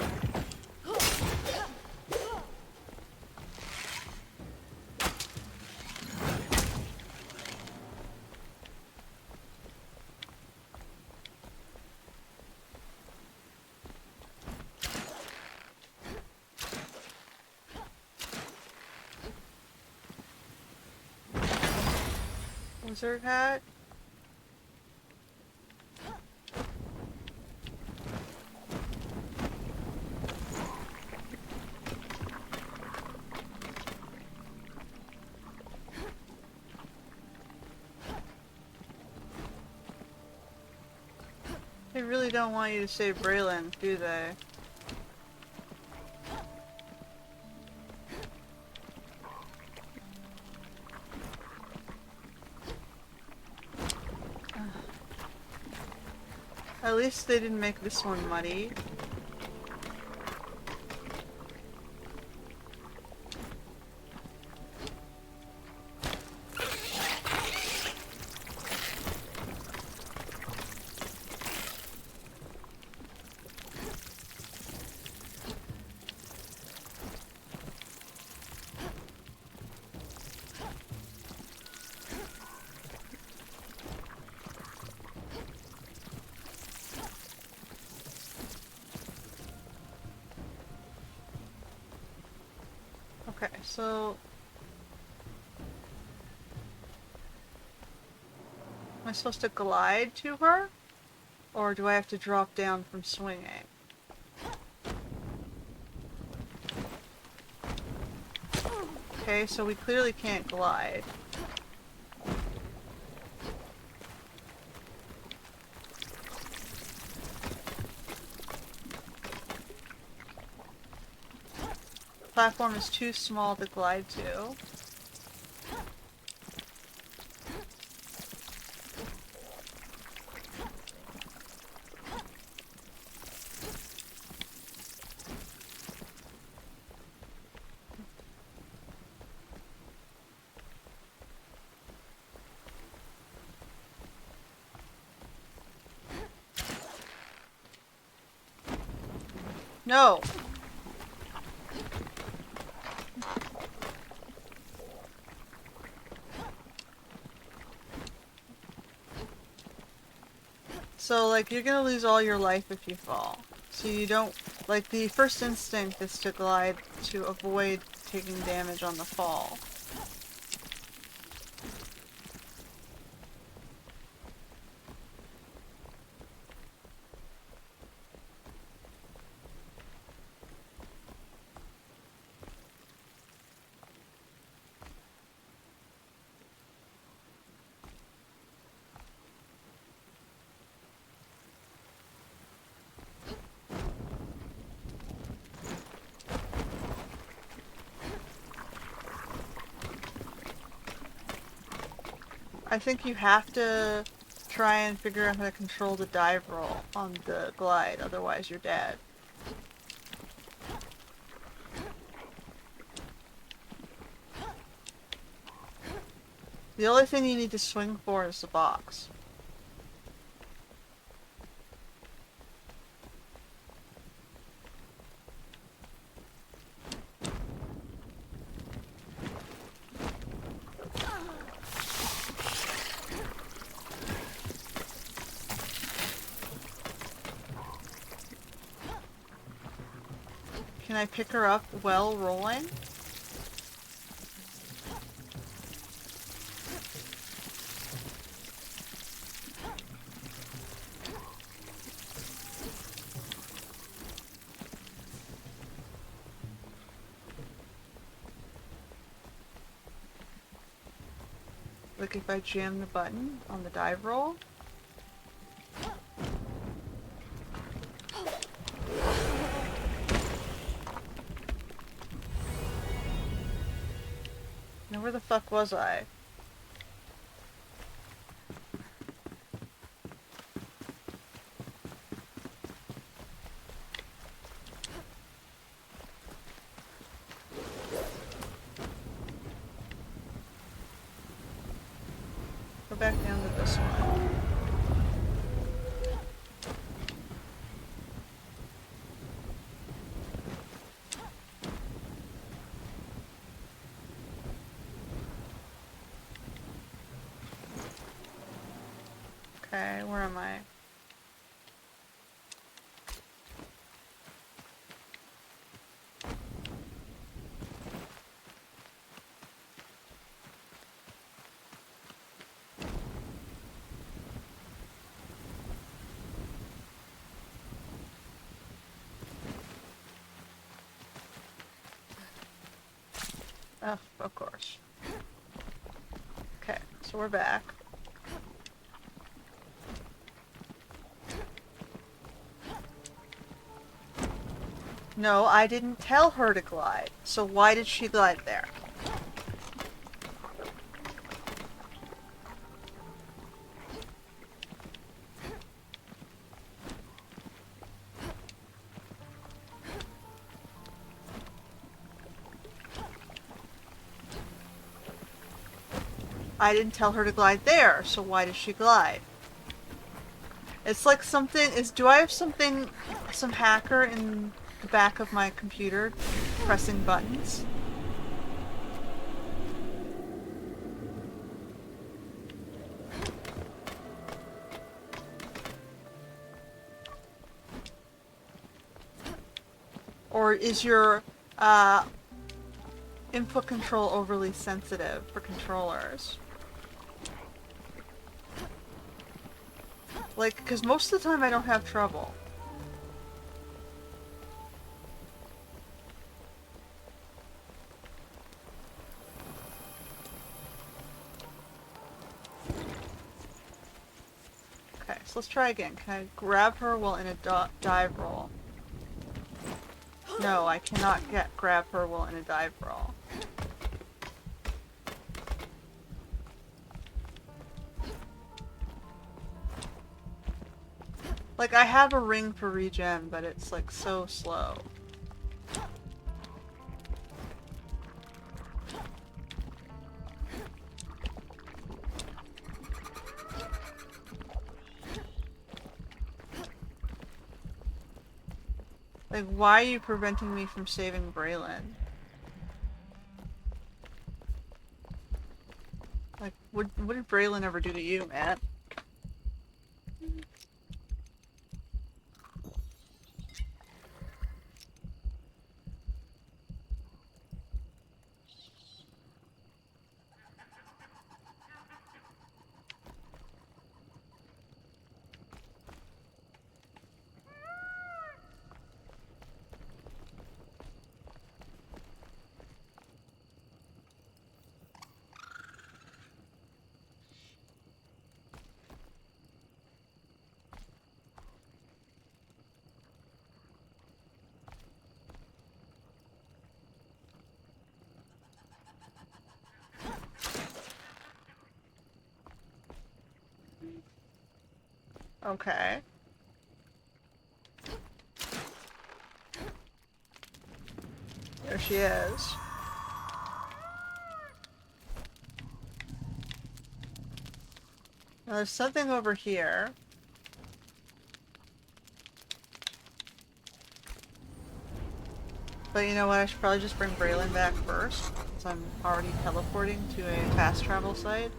Wizard hat? They really don't want you to save Braelyn, do they? At least they didn't make this one muddy. Okay, so... Am I supposed to glide to her? Or do I have to drop down from swinging? Okay, so we clearly can't glide. The platform is too small to glide to. No! So, like, you're gonna lose all your life if you fall. So you don't... Like, the first instinct is to glide to avoid taking damage on the fall. I think you have to try and figure out how to control the dive roll on the glide, otherwise you're dead. The only thing you need to swing for is the box. Can I pick her up while rolling? Like if I jam the button on the dive roll? Now where the fuck was I? Go back down to this one. Okay, where am I? Oh, of course. Okay, so we're back. No, I didn't tell her to glide. So why did she glide there? I didn't tell her to glide there, so why does she glide? It's like something is, do I have something, some hacker in the back of my computer pressing buttons? Or is your, input control overly sensitive for controllers. Like, because most of the time I don't have trouble. Okay, so let's try again. Can I grab her while in a dive roll? No, I cannot grab her while in a dive roll. Like, I have a ring for regen, but it's like so slow. Like, why are you preventing me from saving Braelyn? Like, what did Braelyn ever do to you, man? Okay. There she is. Now there's something over here. But you know what, I should probably just bring Braelyn back first, since I'm already teleporting to a fast travel site.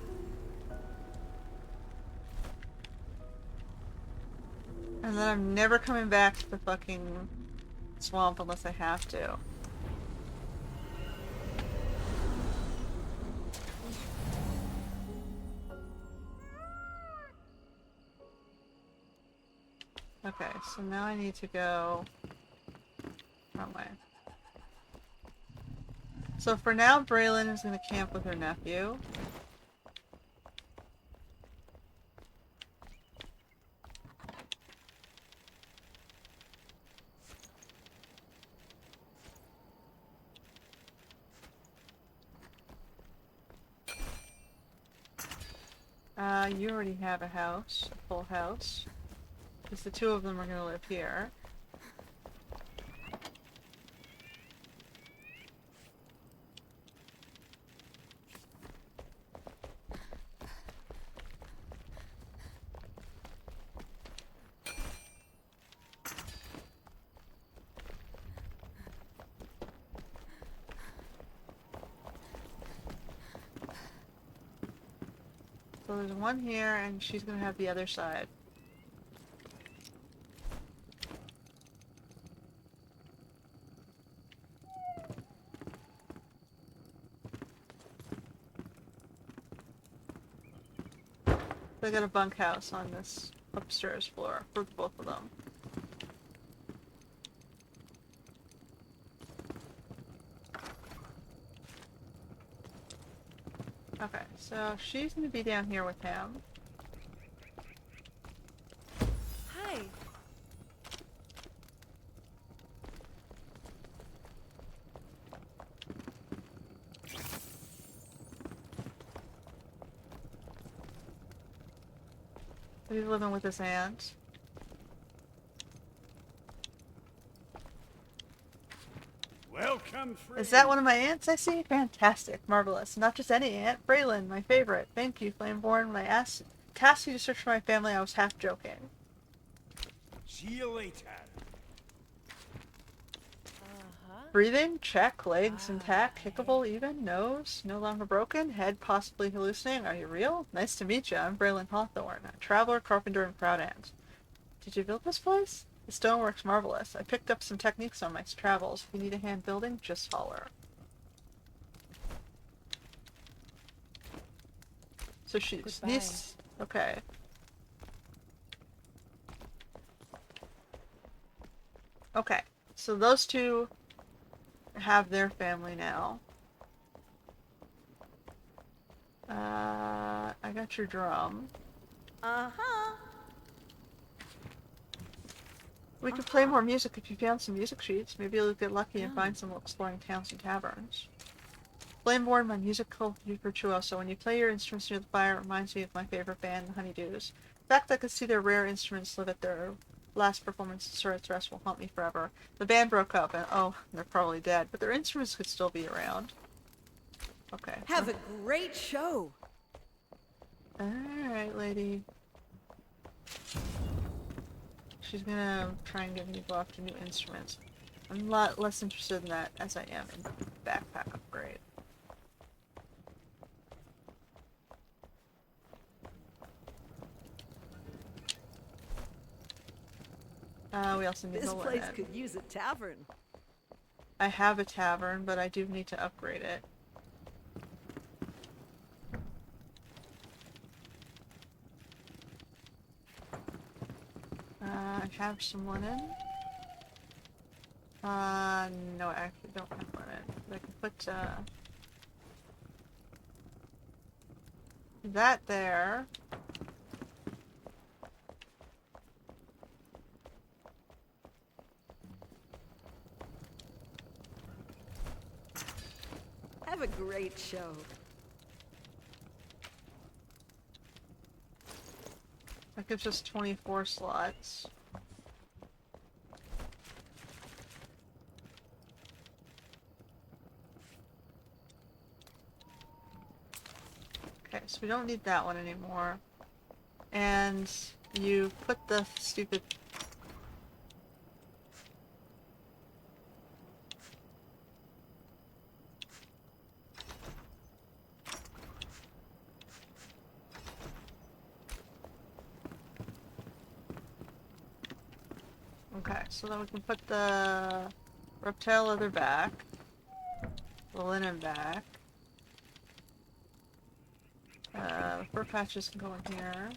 And then I'm never coming back to the fucking swamp unless I have to. Okay, so now I need to go... wrong way. So for now, Braelyn is going to camp with her nephew. You already have a house, a full house. Because the two of them are going to live here. So there's one here, and she's going to have the other side. They got a bunkhouse on this upstairs floor for both of them. Okay, so she's gonna be down here with him. Hi. He's living with his aunt. Welcome, friend. Is that one of my aunts I see? Fantastic, marvelous. Not just any aunt, Braelyn, my favorite. Thank you, Flameborn. When I tasked you to search for my family, I was half joking. See you later. Breathing? Check. Legs intact. Kickable even. Nose? No longer broken. Head possibly hallucinating. Are you real? Nice to meet you. I'm Braelyn Hawthorne, a traveler, carpenter, and proud aunt. Did you build this place? The stonework's marvelous. I picked up some techniques on my travels. If you need a hand building, just holler. So she's Goodbye. these. Okay. Okay. So those two have their family now. I got your drum. Uh-huh. We could play more music if you found some music sheets. Maybe you'll get lucky and find some exploring towns and taverns. Flameborn, my musical virtuoso. When you play your instruments near the fire, it reminds me of my favorite band, the Honeydews. The fact that I could see their rare instruments live at their last performance in Surratt's Rest will haunt me forever. The band broke up, and oh, they're probably dead, but their instruments could still be around. Okay. Have a great show. Alright, lady. She's gonna try and get me to go after new instruments. I'm a lot less interested in that as I am in backpack upgrade. We also need This the place linen. could use a tavern. I have a tavern, but I do need to upgrade it. I have some linen. No, I actually don't have linen. But I can put, that there. Have a great show. That gives us 24 slots. Okay, so we don't need that one anymore. And you put the stupid... Okay, so then we can put the reptile leather back, the linen back, the fur patches can go in here.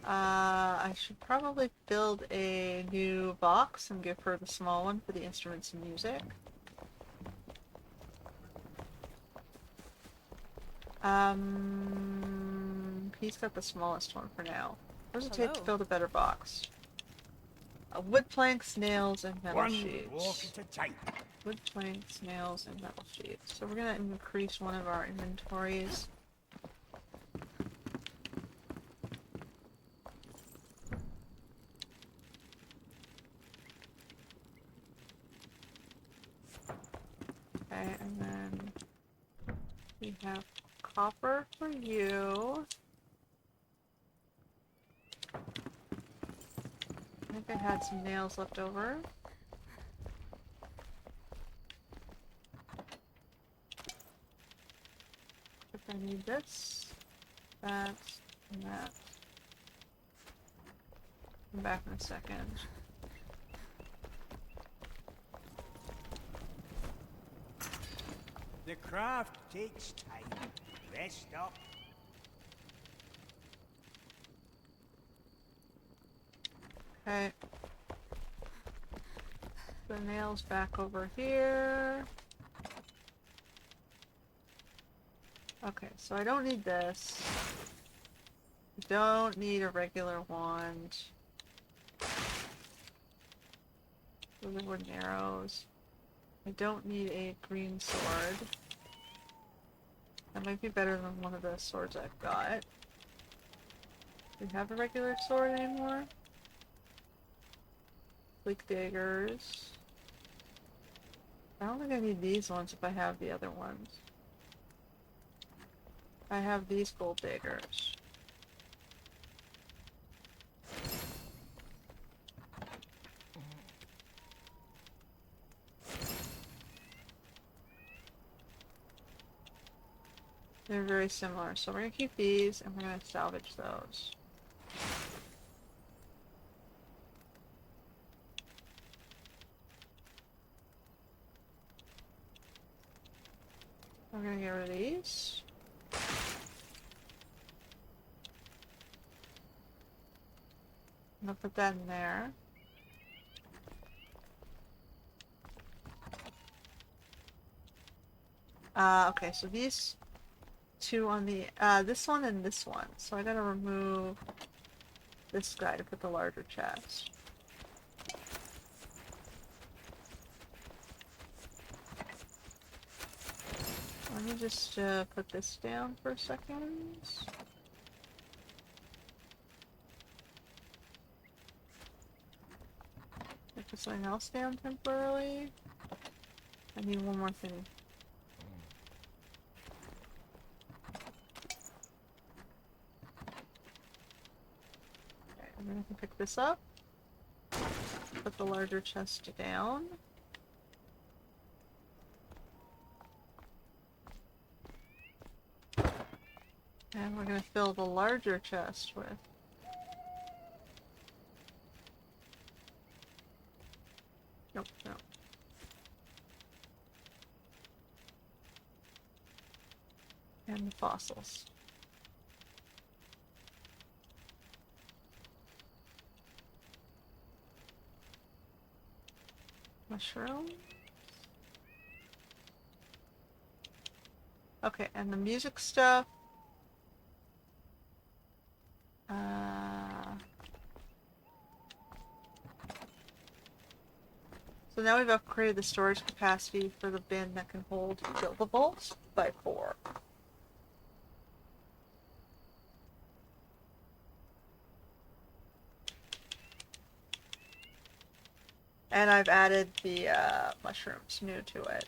I should probably build a new box and give her the small one for the instruments and music. He's got the smallest one for now. What does it take to Hello. build a better box? Wood planks, nails, and metal One sheets. walk at a time. Wood planks, nails, and metal sheets. So we're gonna increase one of our inventories. Okay, and then we have copper for you. I think I had some nails left over. If I need this, that, and that. Come back in a second. The craft takes time. Rest up. Okay. The nails back over here. Okay, so I don't need this. I don't need a regular wand. Those are wooden arrows. I don't need a green sword. That might be better than one of the swords I've got. Do we have a regular sword anymore? Bleak daggers. I don't think I need these ones if I have the other ones. I have these gold daggers. They're very similar, so we're gonna keep these and we're gonna salvage those. We're gonna get rid of these. I'm gonna put that in there. Okay, so these two on the, this one and this one. So I gotta remove this guy to put the larger chest. Let me just put this down for a second. Put something else down temporarily. I need one more thing. Okay, and then I can pick this up. Put the larger chest down. And we're going to fill the larger chest with. Nope, no. And the fossils. Mushroom. Okay, and the music stuff. So now we've upgraded the storage capacity for the bin that can hold buildables by 4. And I've added the mushrooms new to it.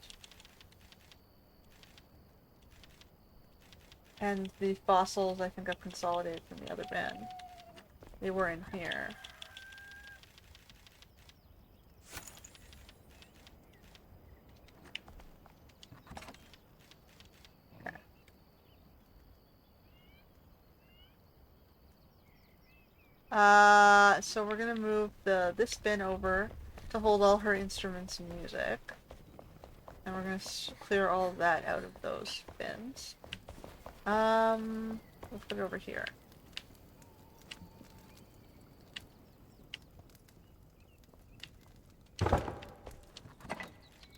And the fossils I think I've consolidated from the other bin. They were in here. Okay. So we're gonna move this bin over to hold all her instruments and music. And we're gonna clear all of that out of those bins. We'll put it over here.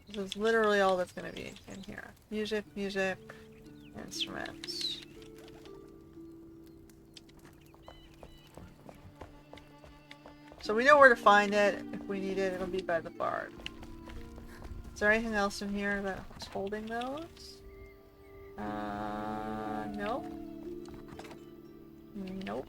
This is literally all that's gonna be in here. Music, instruments. So we know where to find it. If we need it, it'll be by the bard. Is there anything else in here that's holding those? No. Nope.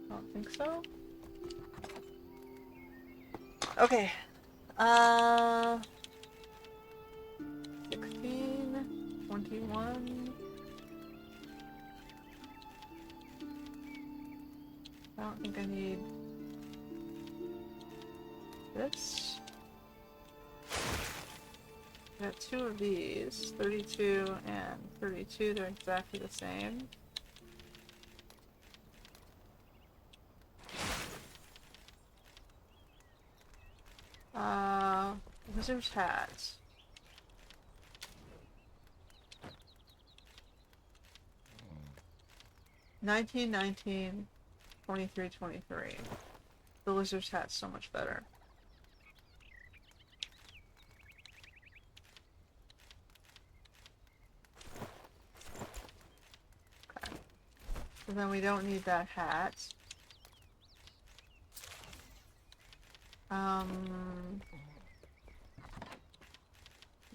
I don't think so. Okay. 16, 21. I don't think I need this. I got 2 of these, 32 and 32, they're exactly the same. Wizard's hats. $19, $19, $23, $23. The lizard's hat's so much better. Okay. So then we don't need that hat.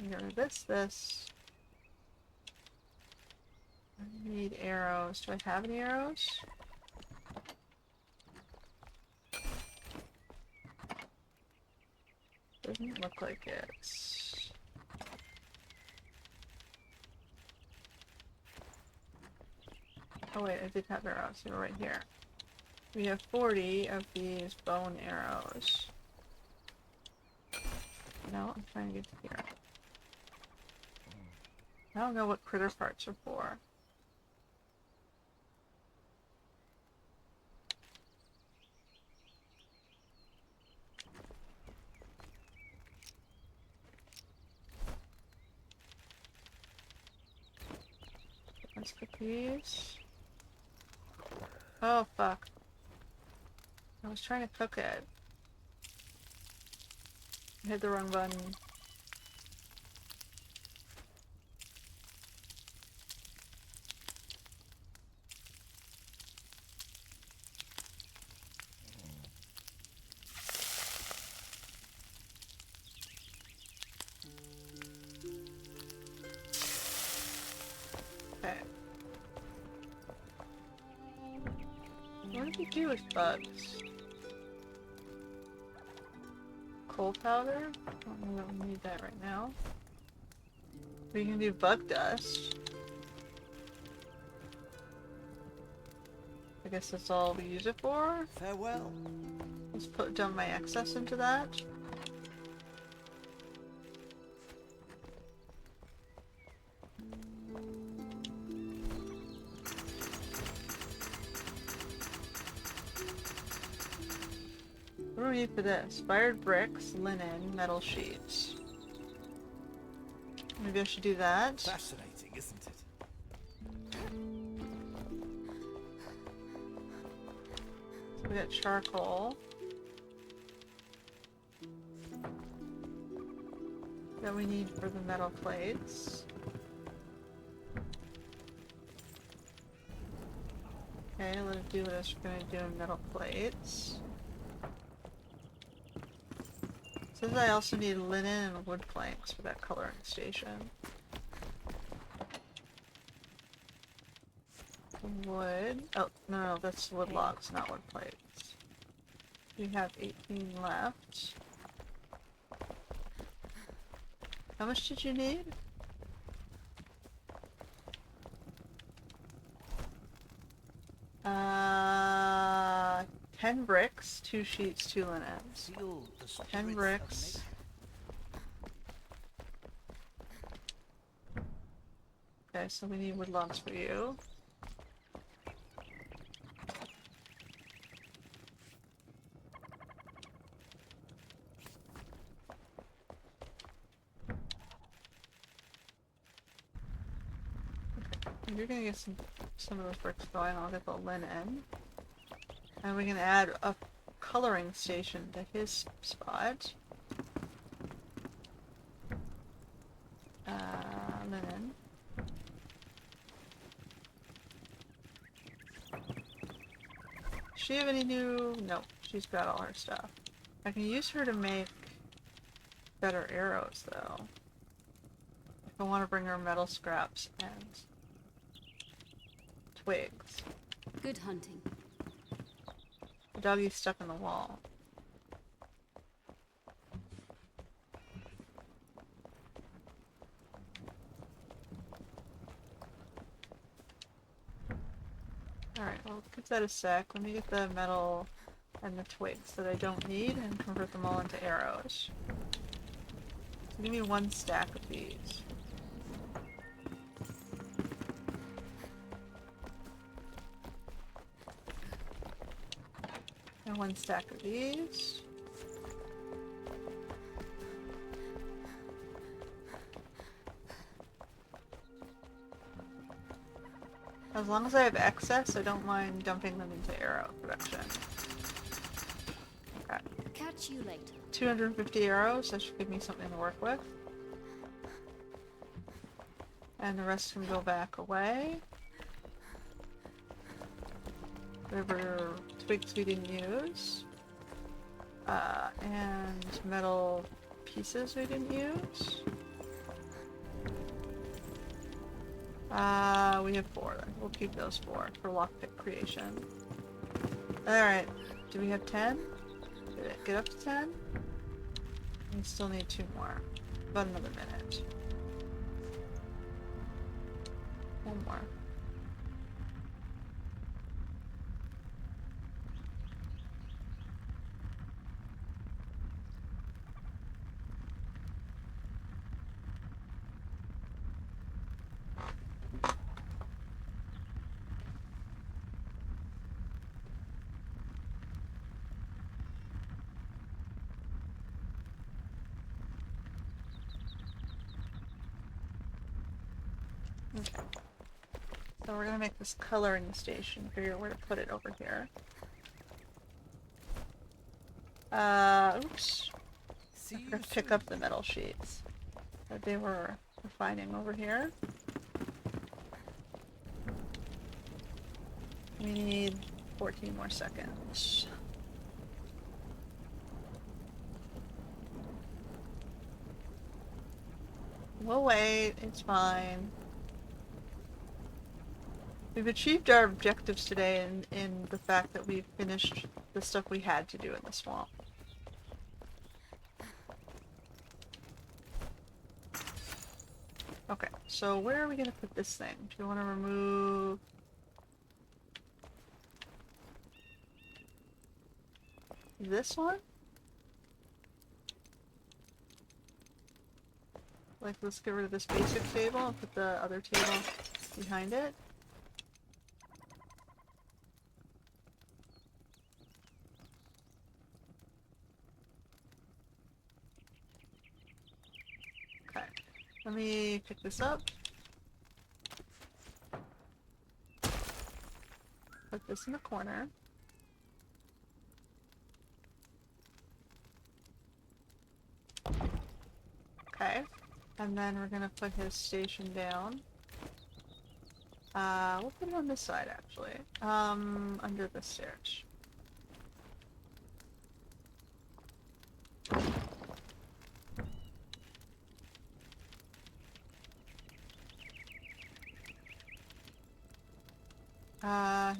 Get rid of this. I need arrows. Do I have any arrows? Doesn't look like it. Oh wait, I did have arrows. They were right here. We have 40 of these bone arrows. No, I'm trying to get to here. I don't know what critter parts are for. Let's get these. Oh, fuck. I was trying to cook it. I hit the wrong button. Okay. What do we do with bugs? Coal powder? I don't know that we need that right now. We can do bug dust. I guess that's all we use it for. Farewell. Let's put dump my excess into that. What do we need for this? Fired bricks, linen, metal sheets. Maybe I should do that. Fascinating, isn't it? So we got charcoal. That we need for the metal plates. Okay, let's do what else we're gonna do in metal plates. Says I also need linen and wood planks for that coloring station. Wood. Oh, no, that's wood logs, not wood plates. We have 18 left. How much did you need? 10 bricks, 2 sheets, 2 linens. Feel the 10 spirits bricks. Okay, so we need wood logs for you. Okay, you're gonna get some of those bricks going. I'll get the linen. And we can add a coloring station to his spot. Linen. Does she have any new? No, she's got all her stuff. I can use her to make better arrows, though. If I want to bring her metal scraps and twigs. Good hunting. The doggie's stuck in the wall. Alright, well, give that a sec. Let me get the metal and the twigs that I don't need and convert them all into arrows. So give me 1 stack of these. And 1 stack of these. As long as I have excess, I don't mind dumping them into arrow production. Okay. Catch you later. 250 arrows, that should give me something to work with. And the rest can go back away. Whatever twigs we didn't use. And metal pieces we didn't use. We have 4 then. We'll keep those 4 for lockpick creation. Alright, do we have 10? Did it get up to 10? We still need 2 more. About another minute. 1 more. Okay. So we're gonna make this coloring station. Figure out where to put it over here. Oops. See I you forgot to pick soon. up the metal sheets that they were refining over here. We need 14 more seconds. We'll wait, it's fine. We've achieved our objectives today in the fact that we've finished the stuff we had to do in the swamp. Okay, so where are we gonna put this thing? Do you want to remove... this one? Like, let's get rid of this basic table and put the other table behind it. Okay, let me pick this up. Put this in the corner. Okay, and then we're gonna put his station down. We'll put it on this side actually. Under the stairs.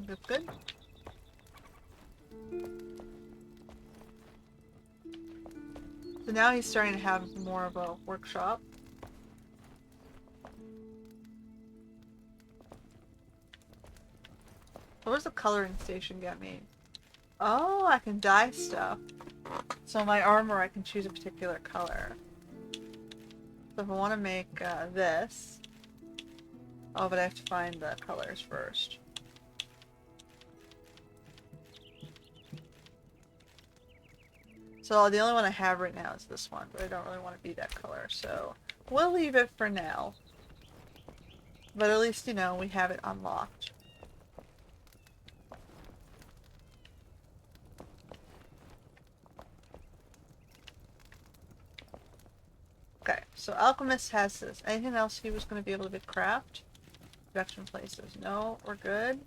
That's good. So now he's starting to have more of a workshop. What does the coloring station get me? Oh, I can dye stuff. So my armor, I can choose a particular color. So if I want to make this... Oh, but I have to find the colors first. So the only one I have right now is this one, but I don't really want to be that color, so we'll leave it for now. But at least, you know, we have it unlocked. Okay, so Alchemist has this. Anything else he was going to be able to craft? Production places. No, we're good.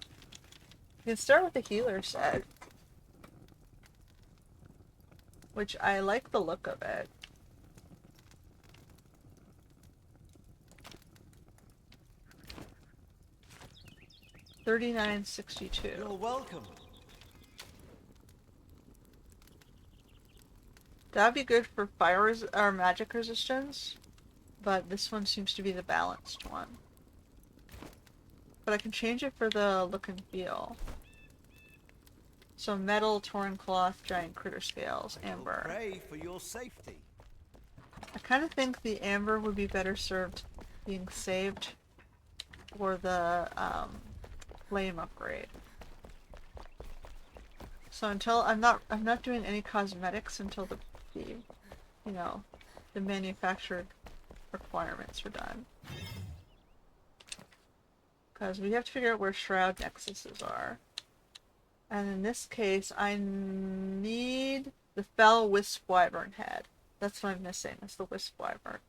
You can start with the healer set. Which I like the look of it. $39.62. You're welcome. That'd be good for fire or magic resistance, but this one seems to be the balanced one. But I can change it for the look and feel. So metal, torn cloth, giant critter scales, amber. Pray for your safety. I kind of think the amber would be better served being saved for the flame upgrade. So until I'm not doing any cosmetics until the you know, the manufactured requirements are done. Because we have to figure out where shroud nexuses are. And in this case, I need the fell wisp wyvern head. That's what I'm missing, is the wisp wyvern.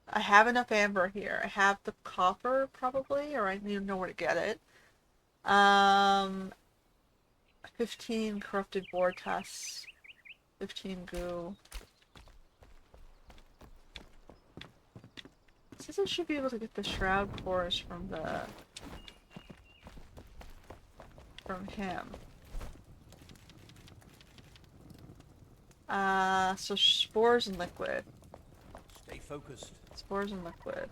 I have enough amber here. I have the copper, probably, or I need to know where to get it. 15 corrupted boar tusks. 15 goo. It says I should be able to get the shroud cores from him. So spores and liquid. Stay focused. Spores and liquid.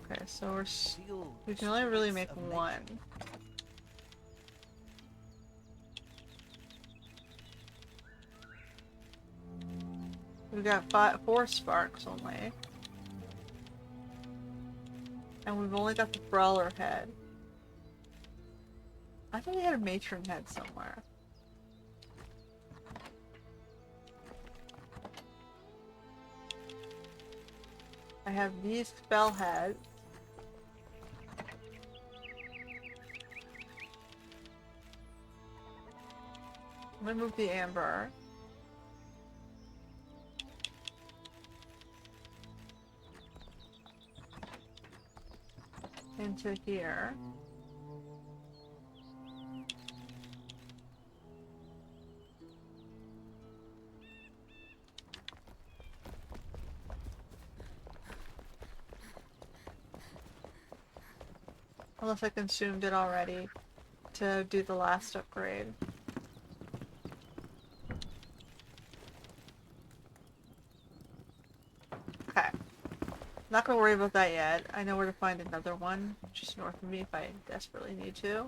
Okay, so we can only really make one. We got 4 sparks only. And we've only got the brawler head. I thought we had a matron head somewhere. I have these spell heads. I'm gonna move the amber. Into here. Unless I consumed it already to do the last upgrade. Okay. Not gonna worry about that yet. I know where to find another one, just north of me if I desperately need to.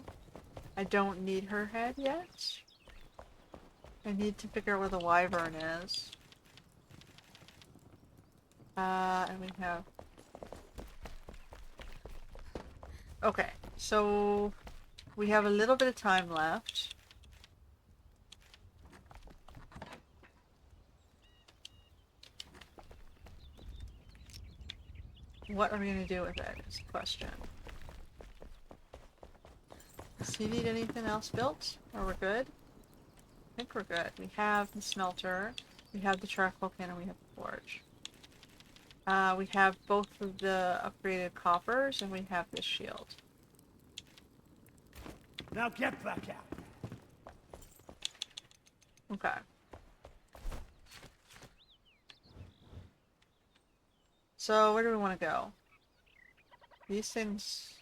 I don't need her head yet. I need to figure out where the wyvern is. And we have... Okay, so we have a little bit of time left. What are we going to do with it is the question. Does he need anything else built? Or we're good? I think we're good. We have the smelter, we have the charcoal can, and we have the forge. We have both of the upgraded coppers, and we have this shield. Now get back out. Okay. So, where do we want to go? These things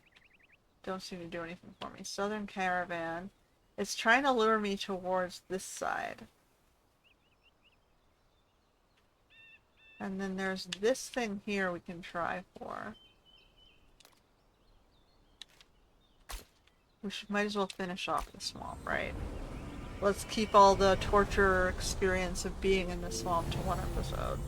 don't seem to do anything for me. Southern Caravan. It's trying to lure me towards this side. And then there's this thing here we can try for. Might as well finish off the swamp, right? Let's keep all the torture experience of being in the swamp to one episode.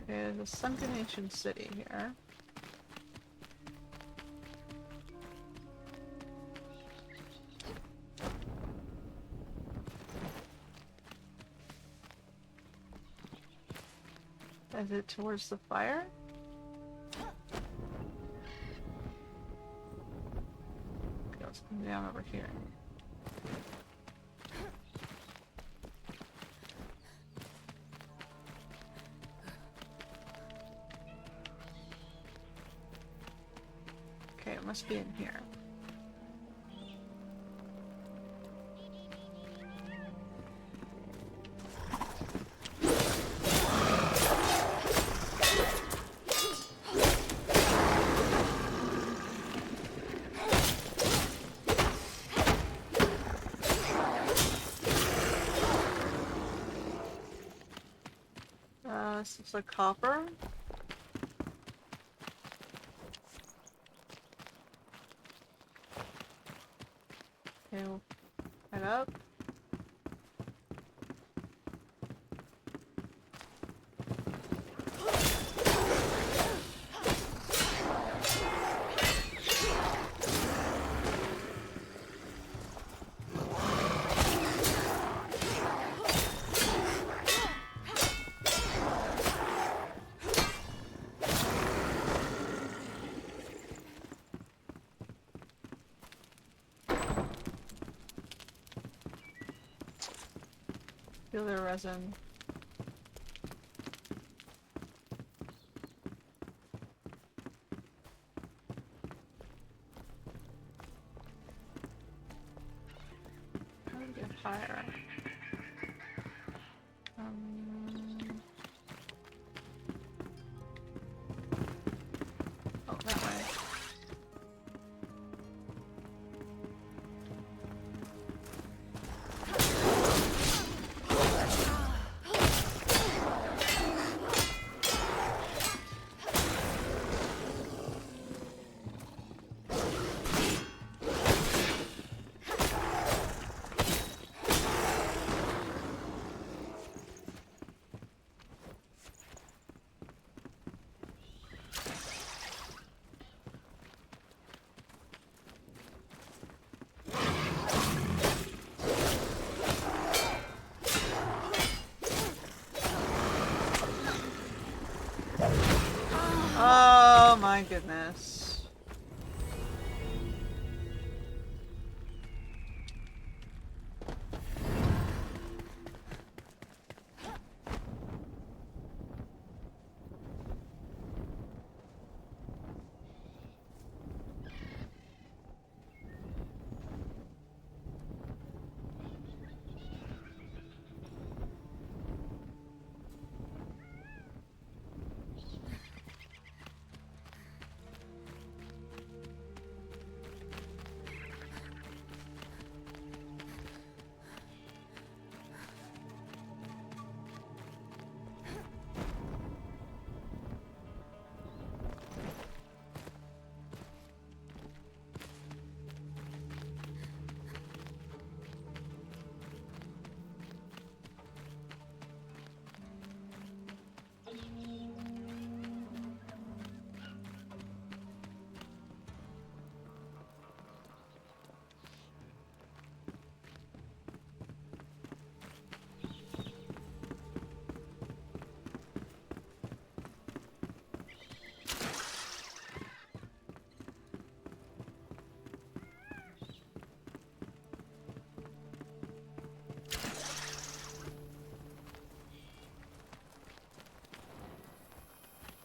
Okay, there's a sunken ancient city here. Is it towards the fire? Okay, let's come down over here. Okay, it must be in here. This looks like copper. Okay, we'll head up. Feel their resin. How do we get higher? my goodness.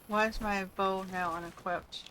Why is my bow now unequipped?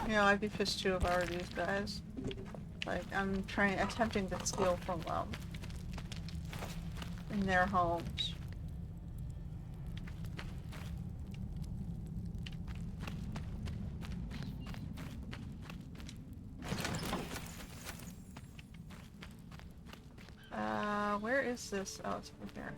You know, I'd be pissed too if I were these guys. Like, I'm attempting to steal from them. In their homes. Where is this? Oh, it's over here.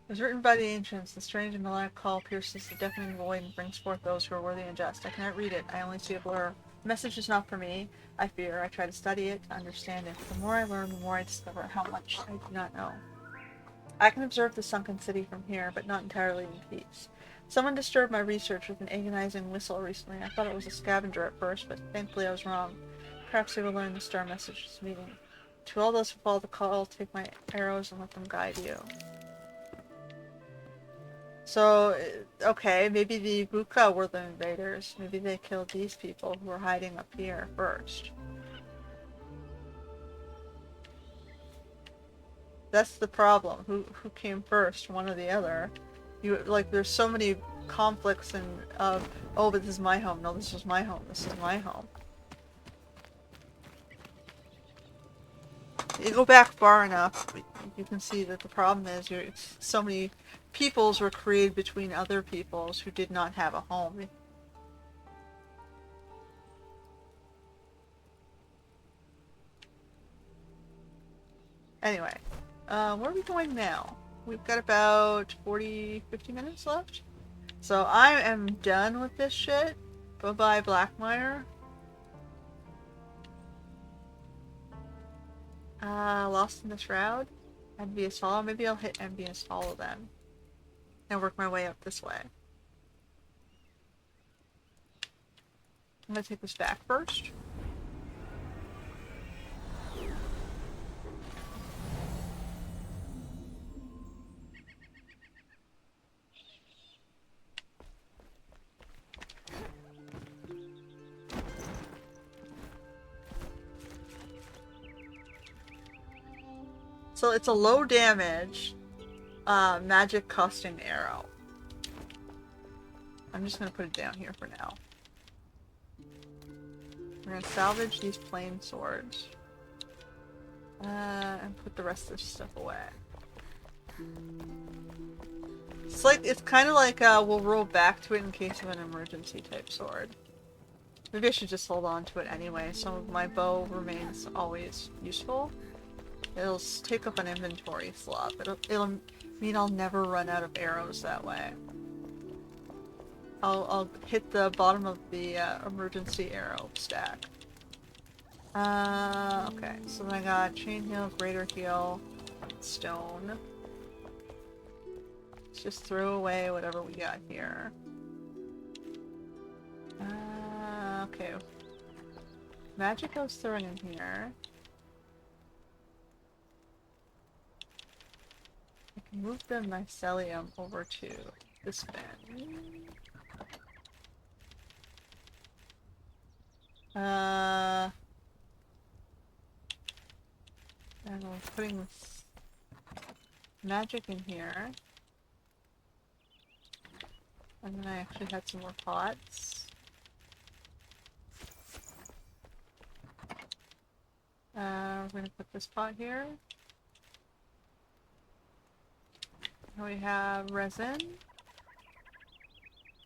It was written by the ancients. The strange and melodic call pierces the deafening void and brings forth those who are worthy and just. I cannot read it. I only see a blur. The message is not for me. I fear. I try to study it, to understand it. The more I learn, the more I discover how much I do not know. I can observe the sunken city from here, but not entirely in peace. Someone disturbed my research with an agonizing whistle recently. I thought it was a scavenger at first, but thankfully I was wrong. Perhaps they will learn the star message this meeting. To all those who follow the call, take my arrows and let them guide you. So, okay, maybe the Buka were the invaders. Maybe they killed these people who were hiding up here first. That's the problem. Who came first, one or the other? You like there's so many conflicts and oh, but this is my home. No, this is my home. This is my home. You go back far enough, you can see that the problem is so many peoples were created between other peoples who did not have a home. Anyway, where are we going now? We've got about 50 minutes left. So I am done with this shit. Bye-bye, Blackmire. Lost in the Shroud? Envious Hollow? Maybe I'll hit Envious Hollow then. And work my way up this way. I'm gonna take this back first. So it's a low damage, magic costing arrow. I'm just gonna put it down here for now. We're gonna salvage these plain swords. And put the rest of this stuff away. It's kind of like, we'll roll back to it in case of an emergency type sword. Maybe I should just hold on to it anyway. Some of my bow remains always useful. It'll take up an inventory slot, but it'll mean I'll never run out of arrows that way. I'll hit the bottom of the emergency arrow stack. Okay, so then I got chain heal, greater heal, stone. Let's just throw away whatever we got here. Okay. Magic I was throwing in here. I can move the mycelium over to this bin. And I'm putting this magic in here. And then I actually had some more pots. We're gonna put this pot here. Now we have resin,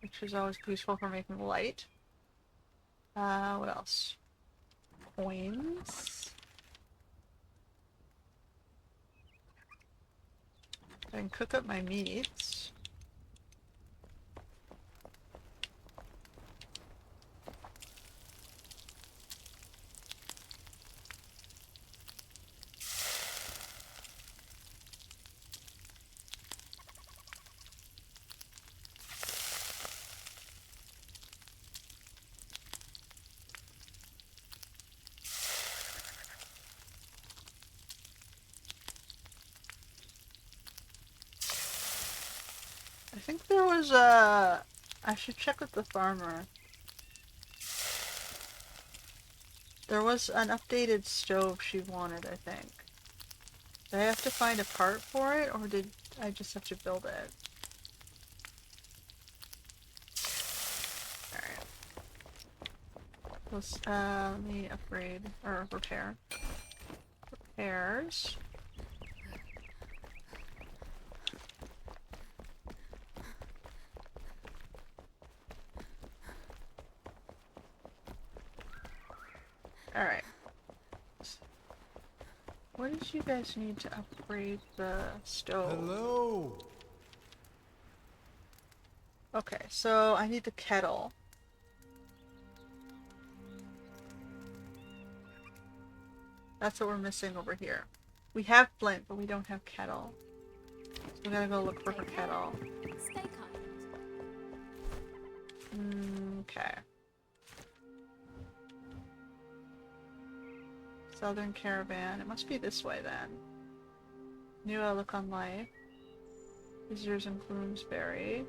which is always useful for making light. What else? Coins. I can cook up my meats. I think there was a... I should check with the farmer. There was an updated stove she wanted, I think. Did I have to find a part for it, or did I just have to build it? Alright. Let me upgrade, or repair. Repairs. Alright. What did you guys need to upgrade the stove? Hello. Okay, so I need the kettle. That's what we're missing over here. We have flint, but we don't have kettle. So we gotta go look for her kettle. Stay kind. Okay. Southern Caravan. It must be this way then. New outlook on life. Visitors in Bloomsbury.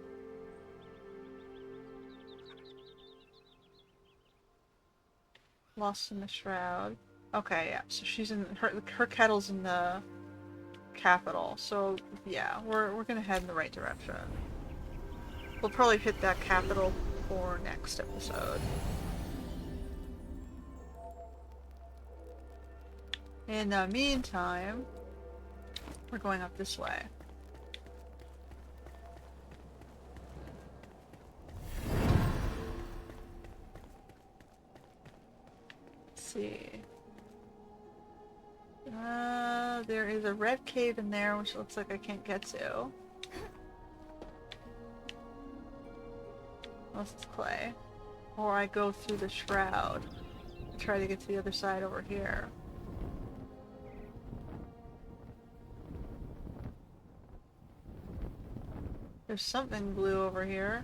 Lost in the Shroud. Okay, yeah. So she's in her kettle's in the capital. So yeah, we're gonna head in the right direction. We'll probably hit that capital for next episode. In the meantime, we're going up this way. Let's see. There is a red cave in there, which looks like I can't get to. Unless it's clay. Or I go through the shroud and try to get to the other side over here. There's something blue over here.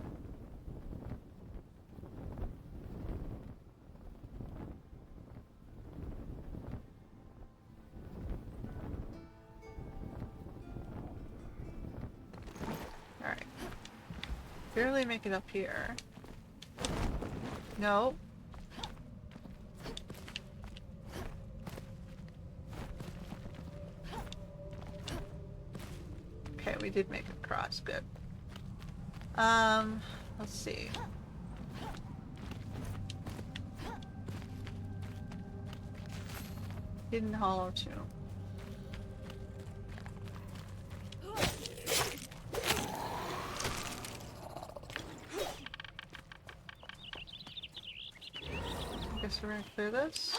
Alright. Barely make it up here. No. Okay, we did make it across. Good. Let's see. Hidden Hollow Tomb. I guess we're gonna clear this.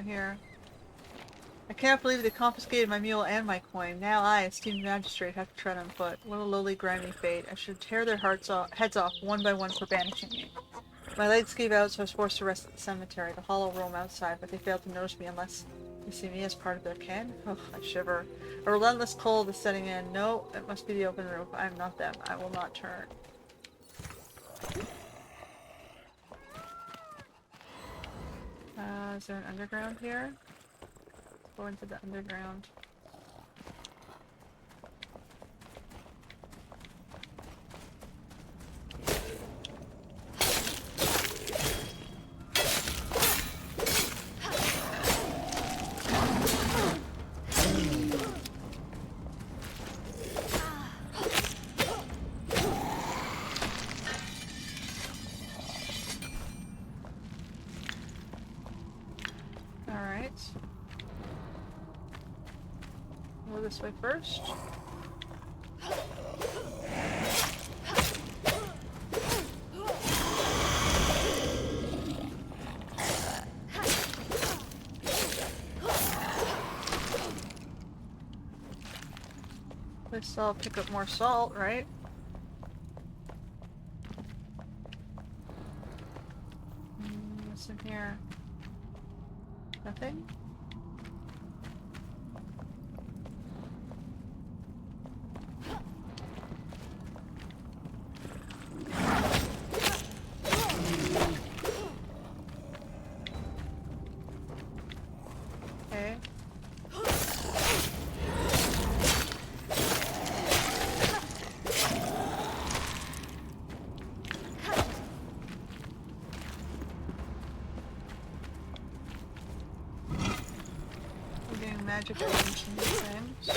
Here. I can't believe they confiscated my mule and my coin. Now I, esteemed magistrate, have to tread on foot. What a lowly, grimy fate. I should tear their heads off one by one for banishing me. My legs gave out, so I was forced to rest at the cemetery. The hollow roam outside, but they failed to notice me unless they see me as part of their kin. Oh, I shiver. A relentless cold is setting in. No, it must be the open roof. I am not them. I will not turn. Is there an underground here? Let's go into the underground. Go this way first. At least I'll pick up more salt, right? What's in here? Nothing? Okay. We're getting magic items from these things.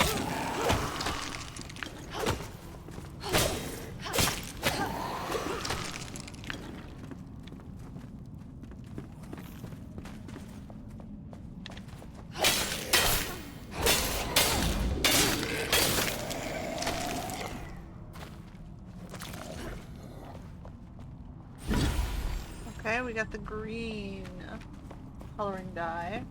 Okay, we got the green coloring dye.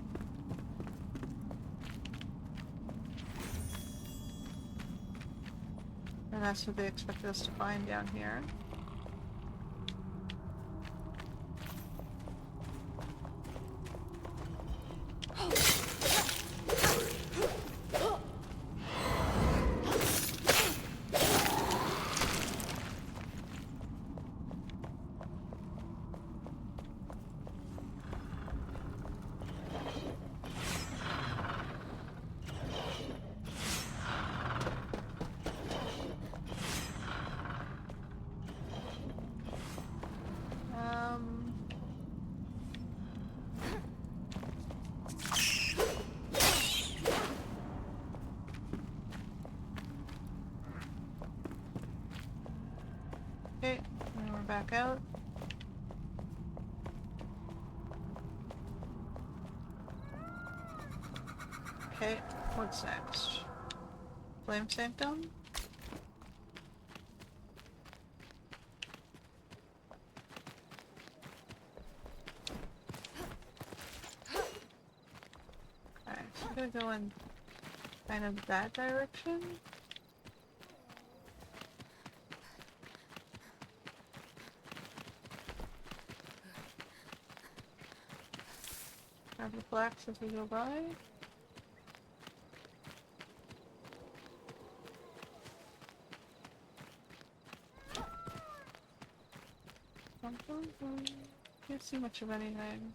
And that's what they expected us to find down here. We're back out. Okay, what's next? Flame Sanctum? Okay, so I'm gonna go in kind of that direction. Grab the flax as we go by. Can't see much of anything.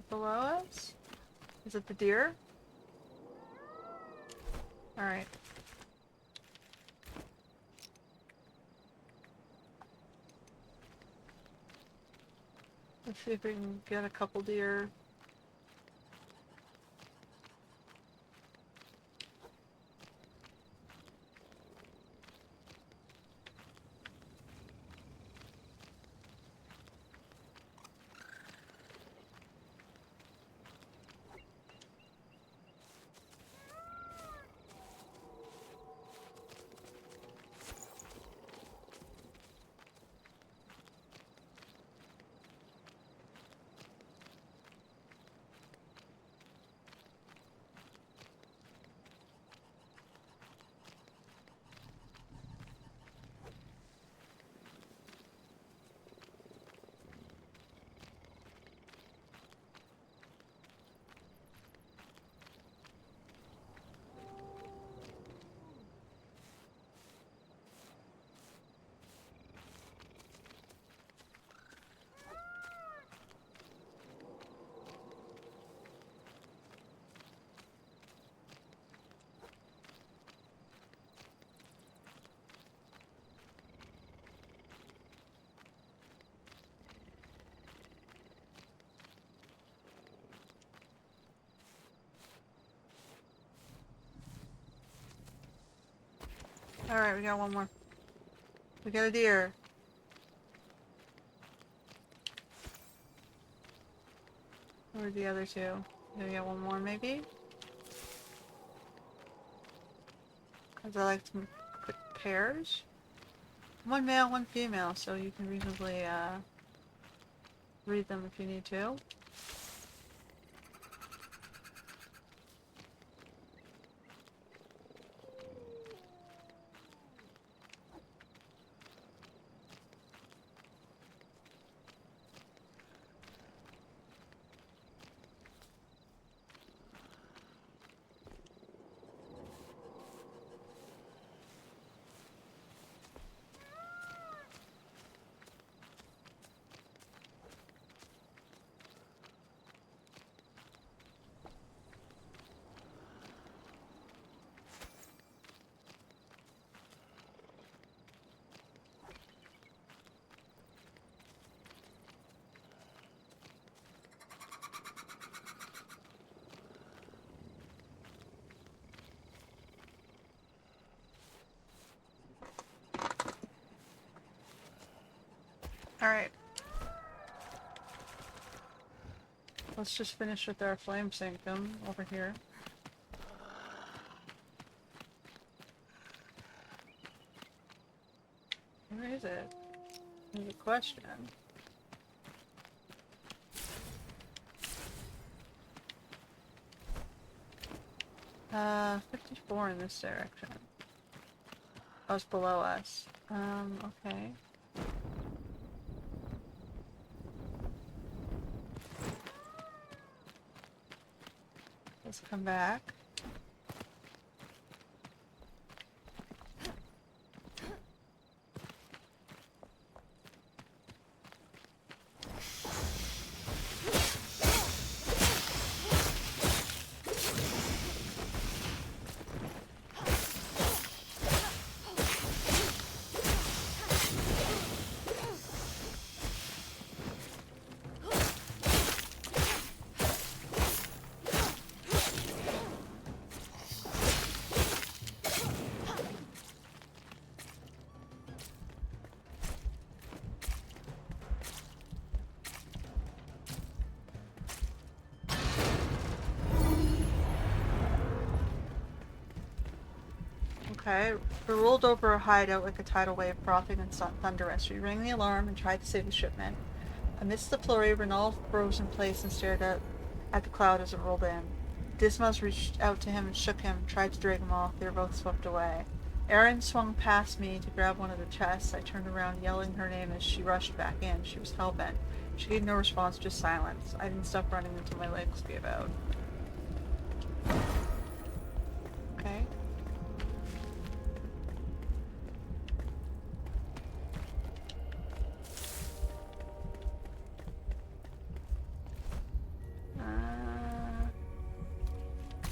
Below us? Is it the deer? Alright. Let's see if we can get a couple deer. Alright, we got one more. We got a deer. Where'd the other two? Did we get one more, maybe? Because I like to put pairs. One male, one female, so you can reasonably, read them if you need to. Alright. Let's just finish with our flame sanctum over here. Where is it? Is a question. 54 in this direction. Oh, it's below us. Okay. Let's come back. Okay, we rolled over a hideout like a tidal wave, frothing and thunderous. We rang the alarm and tried to save the shipment. Amidst the flurry, Renault froze in place and stared at the cloud as it rolled in. Dismas reached out to him and shook him, tried to drag him off. They were both swept away. Erin swung past me to grab one of the chests. I turned around, yelling her name as she rushed back in. She was hellbent. She gave no response, just silence. I didn't stop running until my legs gave out. Okay.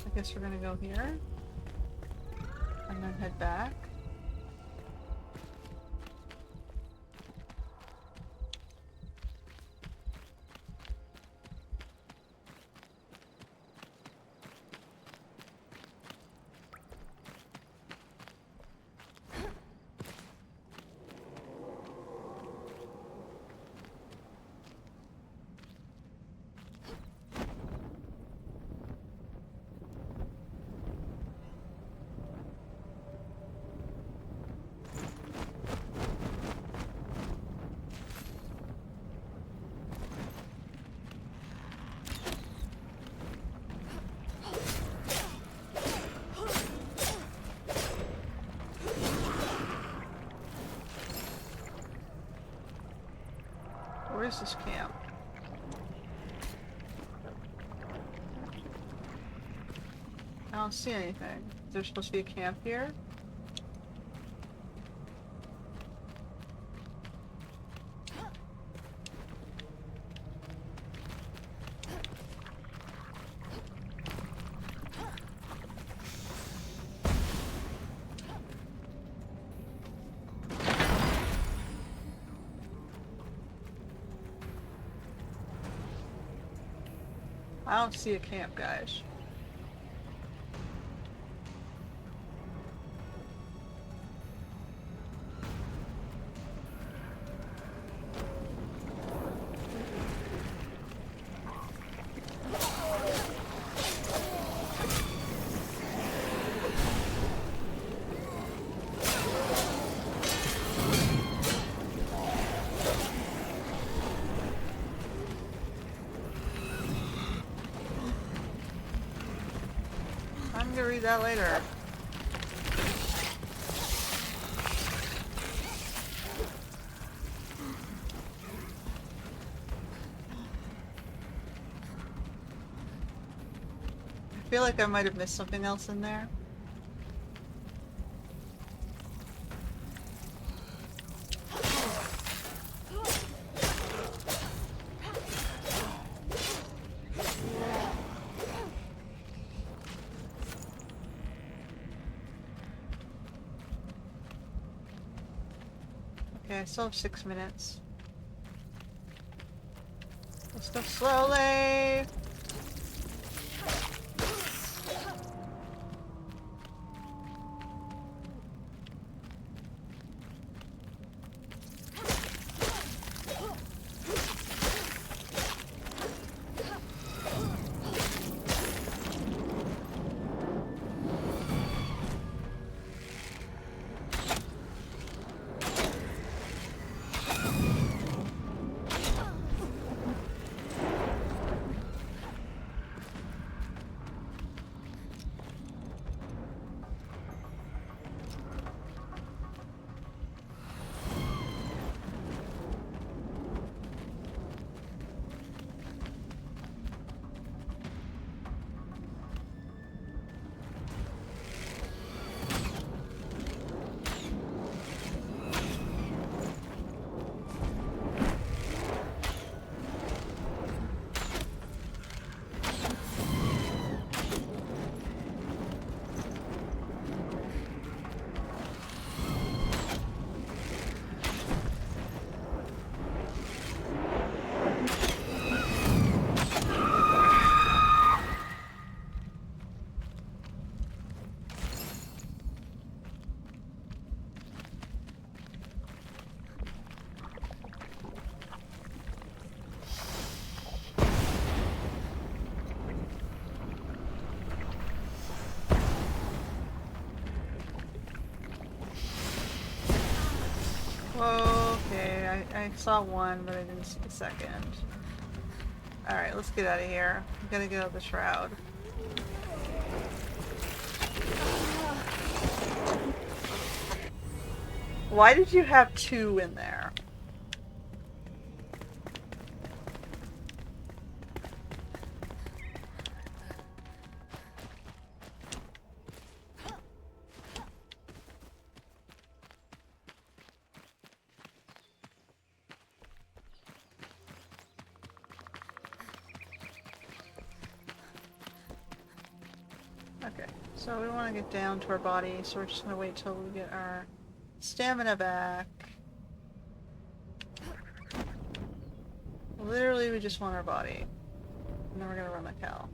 I guess we're gonna go here. And then head back. Where's this camp? I don't see anything. Is there supposed to be a camp here? I don't see a camp, guys. I'm gonna read that later. I feel like I might have missed something else in there. Okay, I still have 6 minutes. Let's go slowly! I saw one, but I didn't see the second. Alright, let's get out of here. We gotta get out of the shroud. Why did you have two in there? Okay, so we want to get down to our body, so we're just going to wait till we get our stamina back. Literally, we just want our body. And then we're going to run like hell.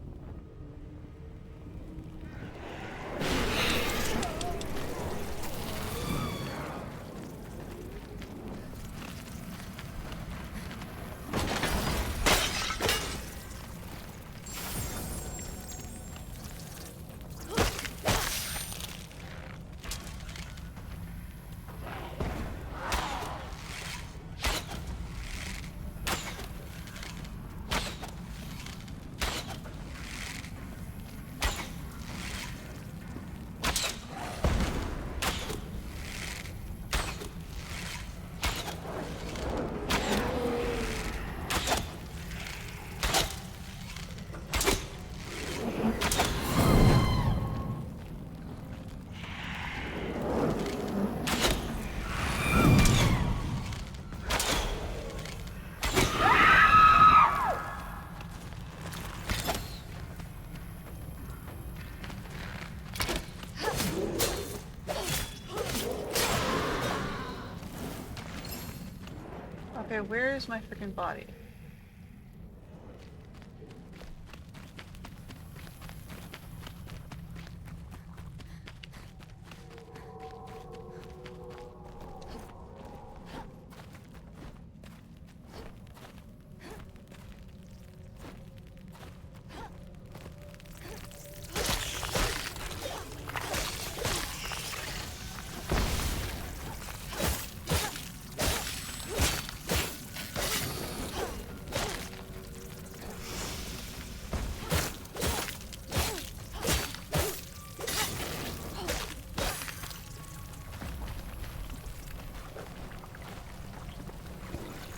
Okay, where is my freaking body?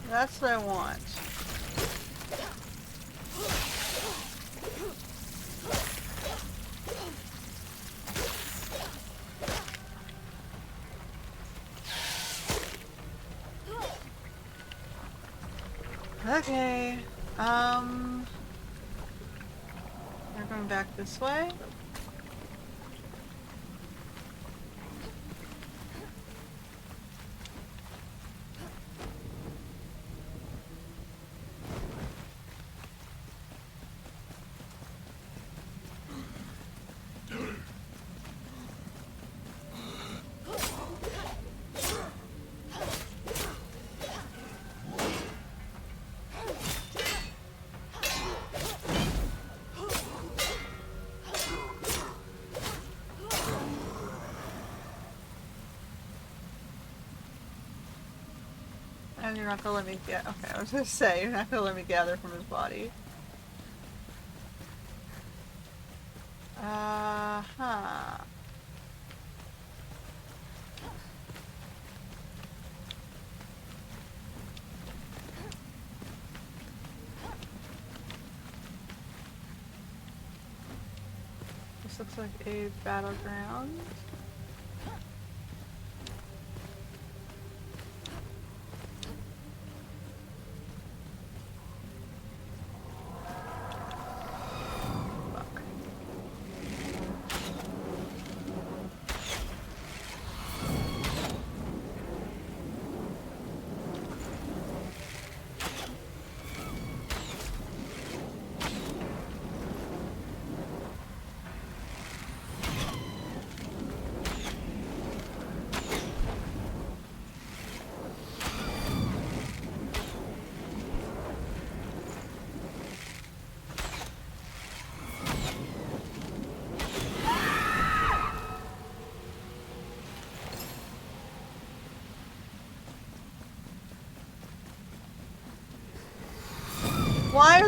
That's what I want. Okay, we're going back this way. And you're not gonna let me get. Okay, I was gonna say, you're not gonna let me gather from his body. Huh. This looks like a battleground.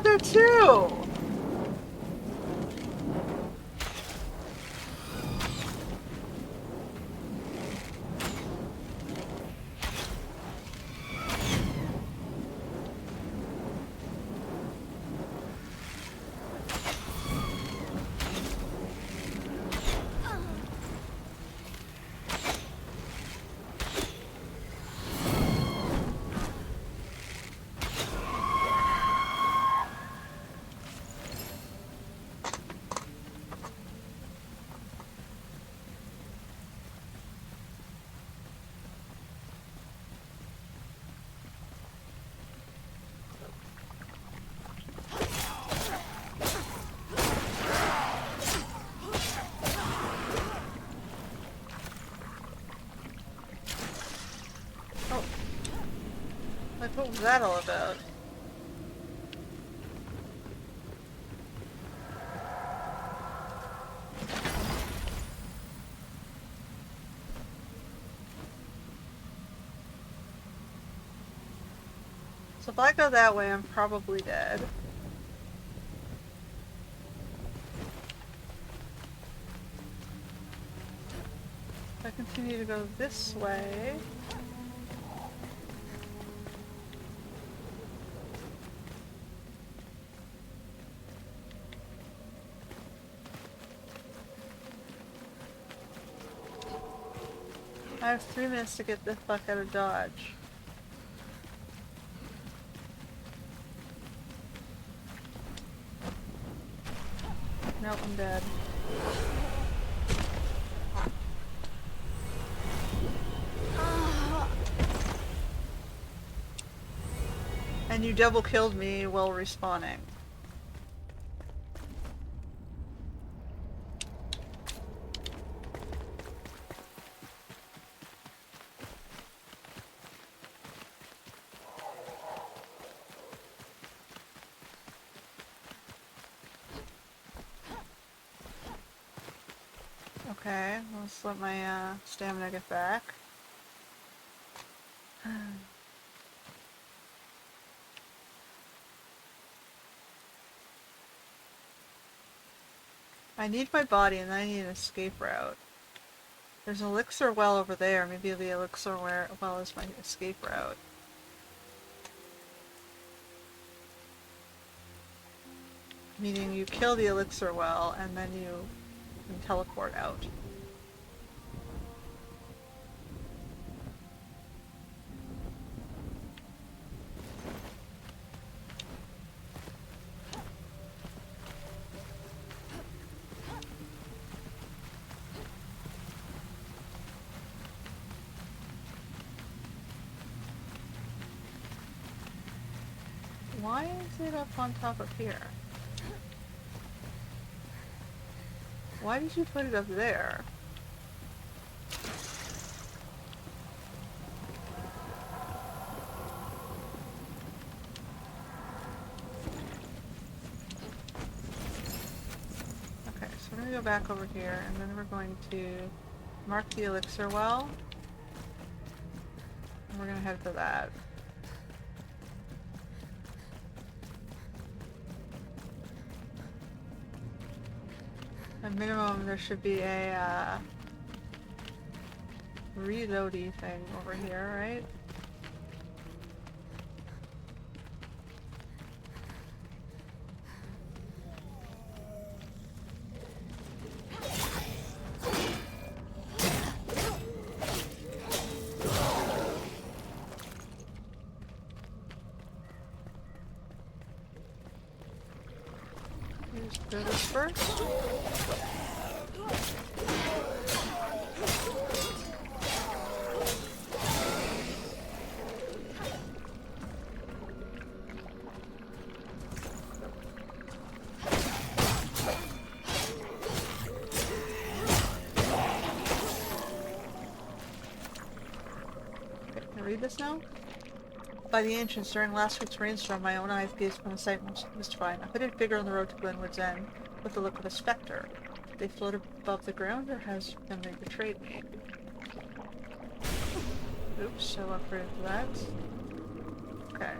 there too! Like, what was that all about? So if I go that way, I'm probably dead. If I continue to go this way... I have 3 minutes to get the fuck out of Dodge. Nope, I'm dead. And you double killed me while respawning. Okay, let's let my stamina get back. I need my body and then I need an escape route. There's an elixir well over there. Maybe the elixir well is my escape route. Meaning you kill the elixir well and then you can teleport out. Why is it up on top of here? Why did you put it up there? Okay, so we're gonna go back over here and then we're going to mark the elixir well. And we're gonna head for that. At minimum, there should be a reloady thing over here, right? Just do this first. Read this now? By the ancients, during last week's rainstorm, my own eyes gazed upon a sight mystifying. A hooded figure on the road to Glenwood's End, with the look of a spectre. Did they float above the ground, or has memory betrayed me? Oops, so upgraded for that. Okay.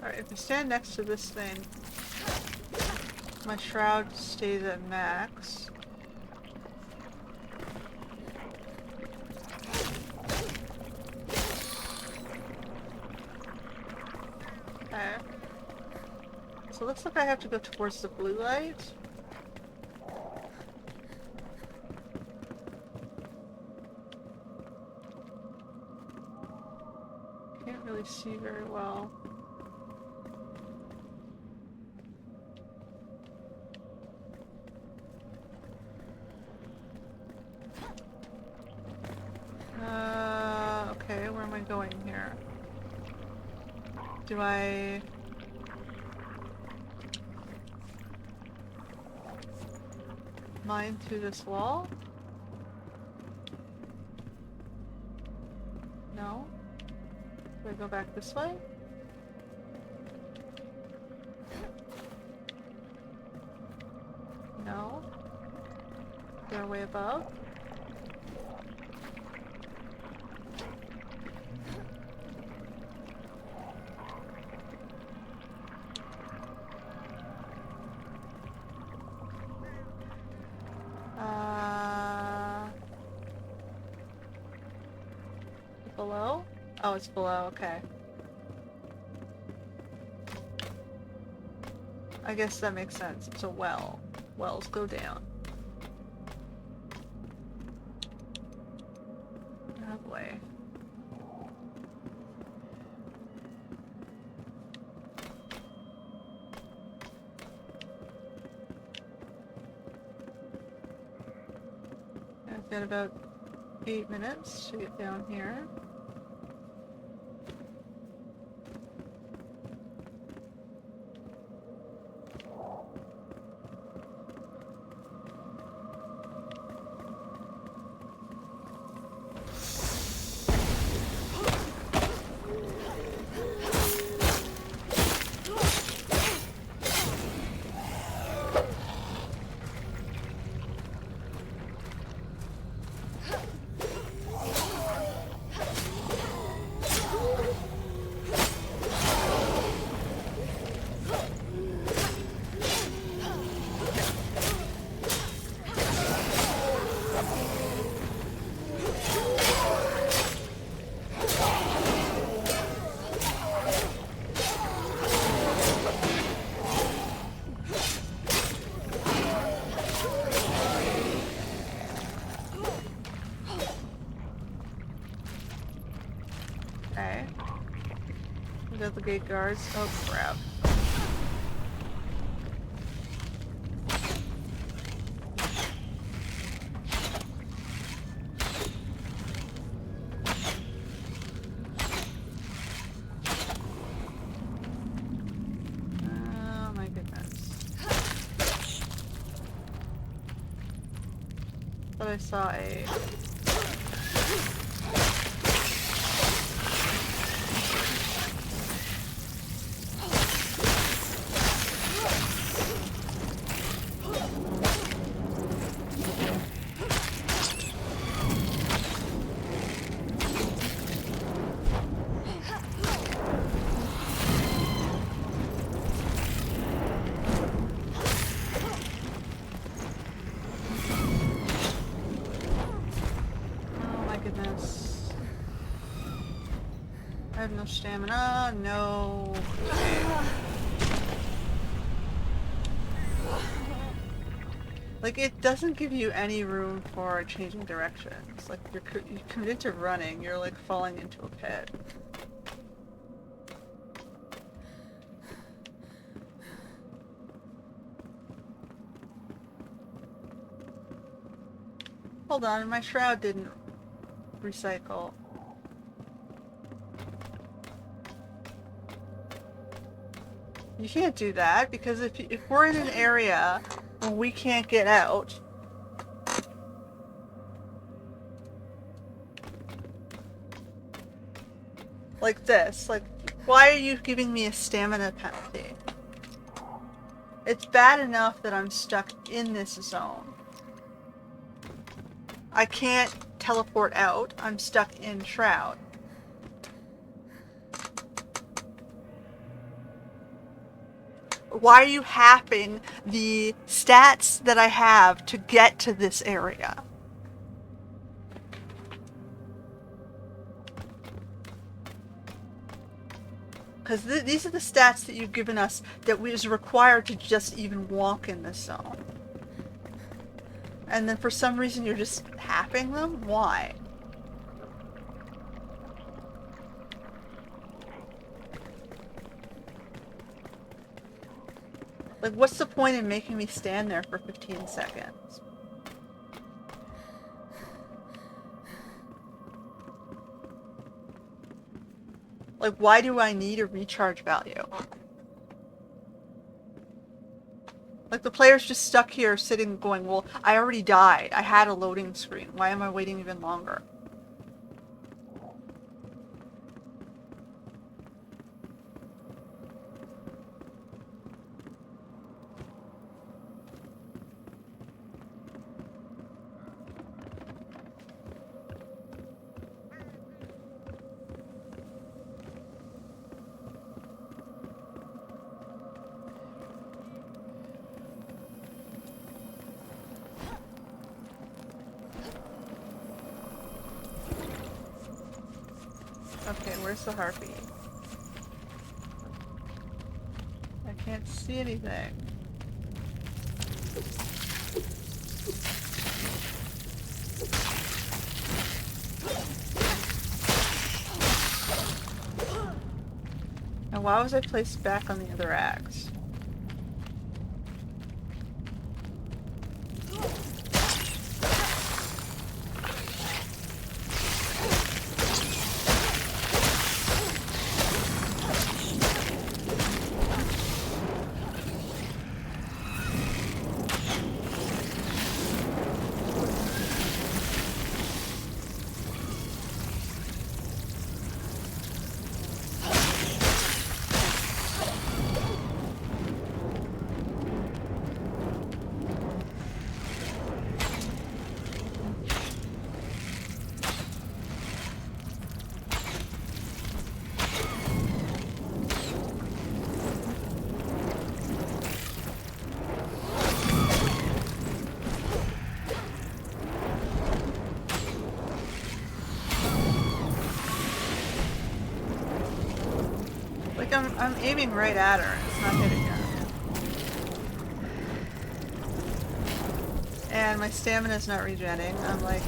Alright, if I stand next to this thing, my shroud stays at max. Okay. So it looks like I have to go towards the blue light. Can't really see very well. Okay, where am I going here? Do I... mine through this wall? No? Do I go back this way? No? Is there a way above? Below? Oh, it's below, okay. I guess that makes sense. It's a well. Wells go down. Oh boy. I've got about 8 minutes to get down here. Okay. We got the gate guards. Oh crap. Oh my goodness. Thought I saw a... Goodness. I have no stamina, no... Like, it doesn't give you any room for changing directions. Like, you commit to running, you're like falling into a pit. Hold on, my shroud didn't recycle. You can't do that because if we're in an area where we can't get out, like this, like why are you giving me a stamina penalty? It's bad enough that I'm stuck in this zone. I can't teleport out. I'm stuck in Shroud. why are you halving the stats that I have to get to this area? Because these are the stats that you've given us that was required to just even walk in this zone. And then for some reason you're just halving them? Why? Like, what's the point in making me stand there for 15 seconds? Like, why do I need a recharge value? Like, the player's just stuck here sitting going, well, I already died. I had a loading screen. Why am I waiting even longer? Okay, where's the harpy? I can't see anything. And why was I placed back on the other axe? Like, I'm aiming right at her and it's not hitting her. And my stamina's not regenning. I'm like...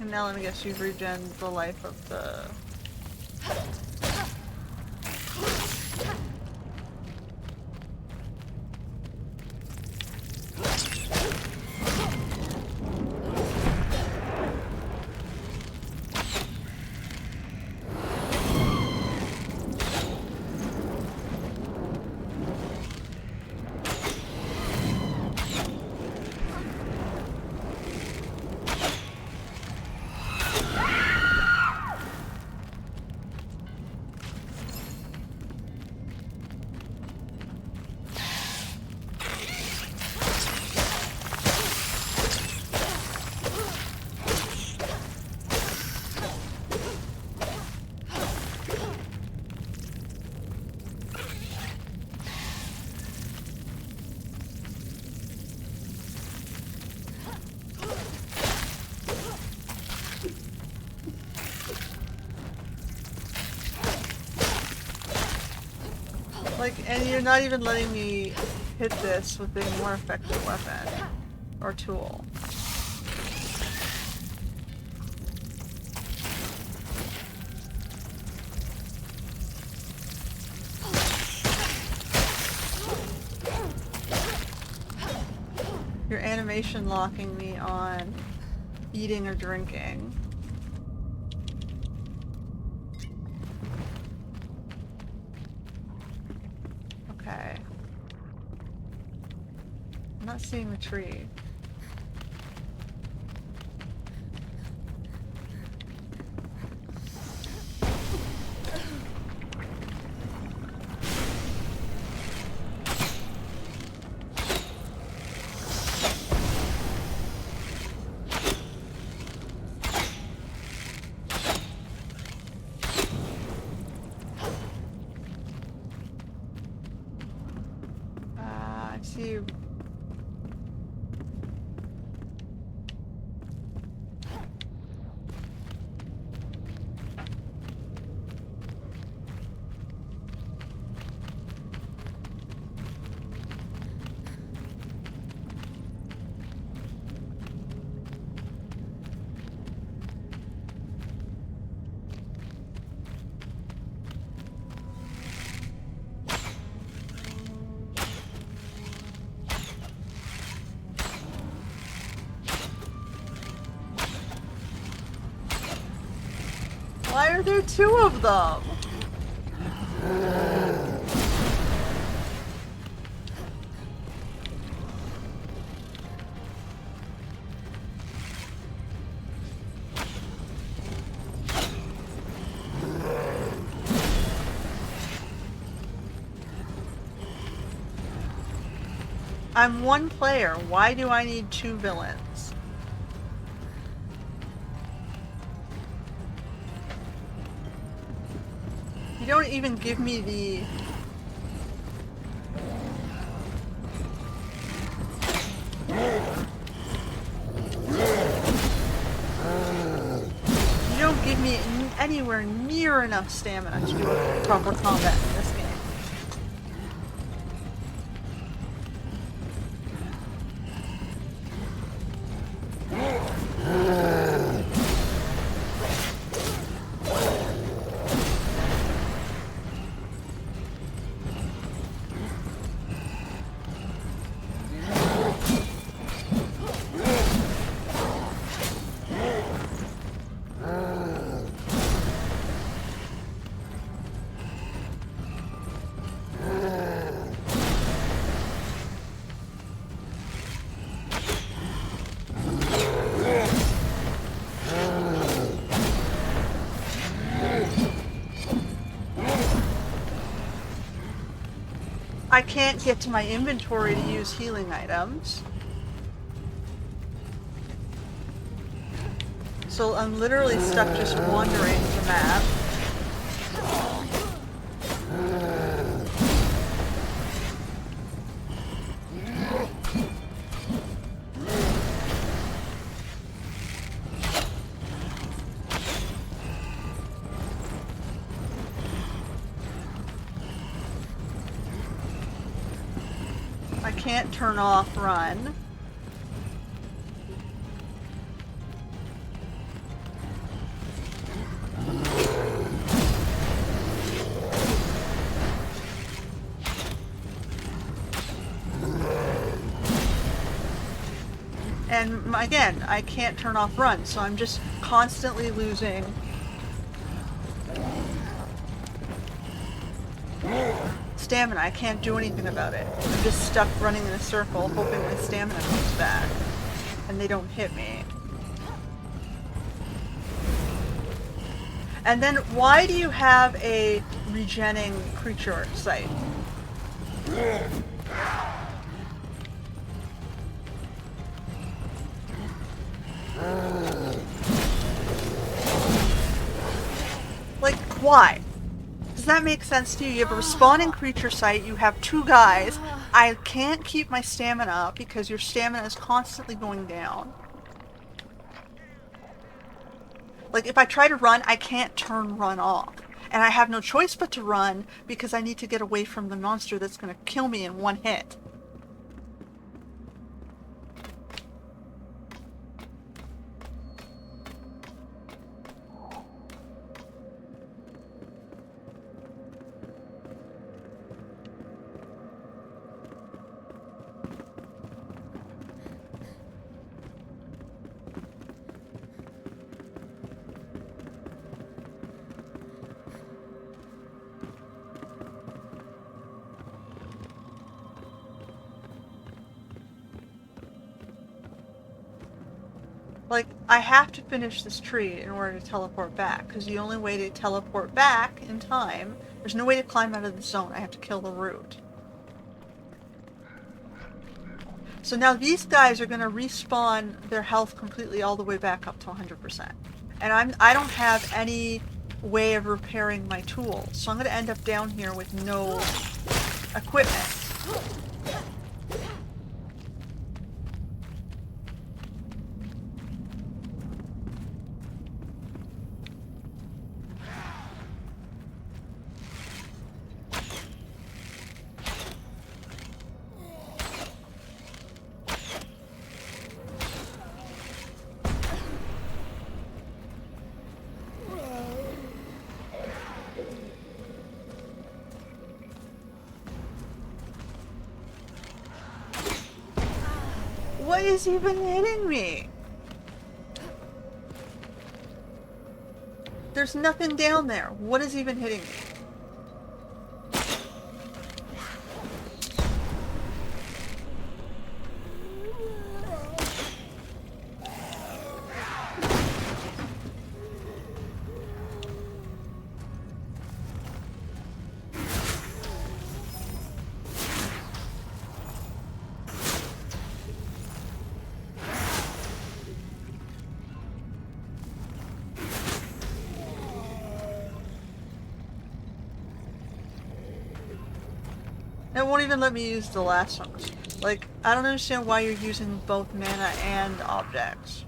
And now let me guess, you've regen the life of the... Like, and you're not even letting me hit this with a more effective weapon or tool. Your animation locking me on eating or drinking. Okay. I'm not seeing the tree. I see you. Why are there two of them? I'm one player. Why do I need two villains? You don't even give me the... You don't give me anywhere near enough stamina to do proper combat in this game. I can't get to my inventory to use healing items. So I'm literally stuck just wandering the map. I can't turn off run. And again, I can't turn off run, so I'm just constantly losing stamina. I can't do anything about it. I'm just stuck running in a circle, hoping my stamina comes back, and they don't hit me. And then, why do you have a regenning creature site? Like, why? Does that make sense to you? You have a respawning creature site, you have two guys. I can't keep my stamina up because your stamina is constantly going down. Like, if I try to run, I can't turn run off. And I have no choice but to run because I need to get away from the monster that's going to kill me in one hit. Like, I have to finish this tree in order to teleport back, because the only way to teleport back in time, there's no way to climb out of the zone. I have to kill the root. So now these guys are going to respawn their health completely all the way back up to 100%. And I don't have any way of repairing my tools, so I'm going to end up down here with no equipment. What is even hitting me? There's nothing down there. What is even hitting me? It won't even let me use the last one. Like, I don't understand why you're using both mana and objects.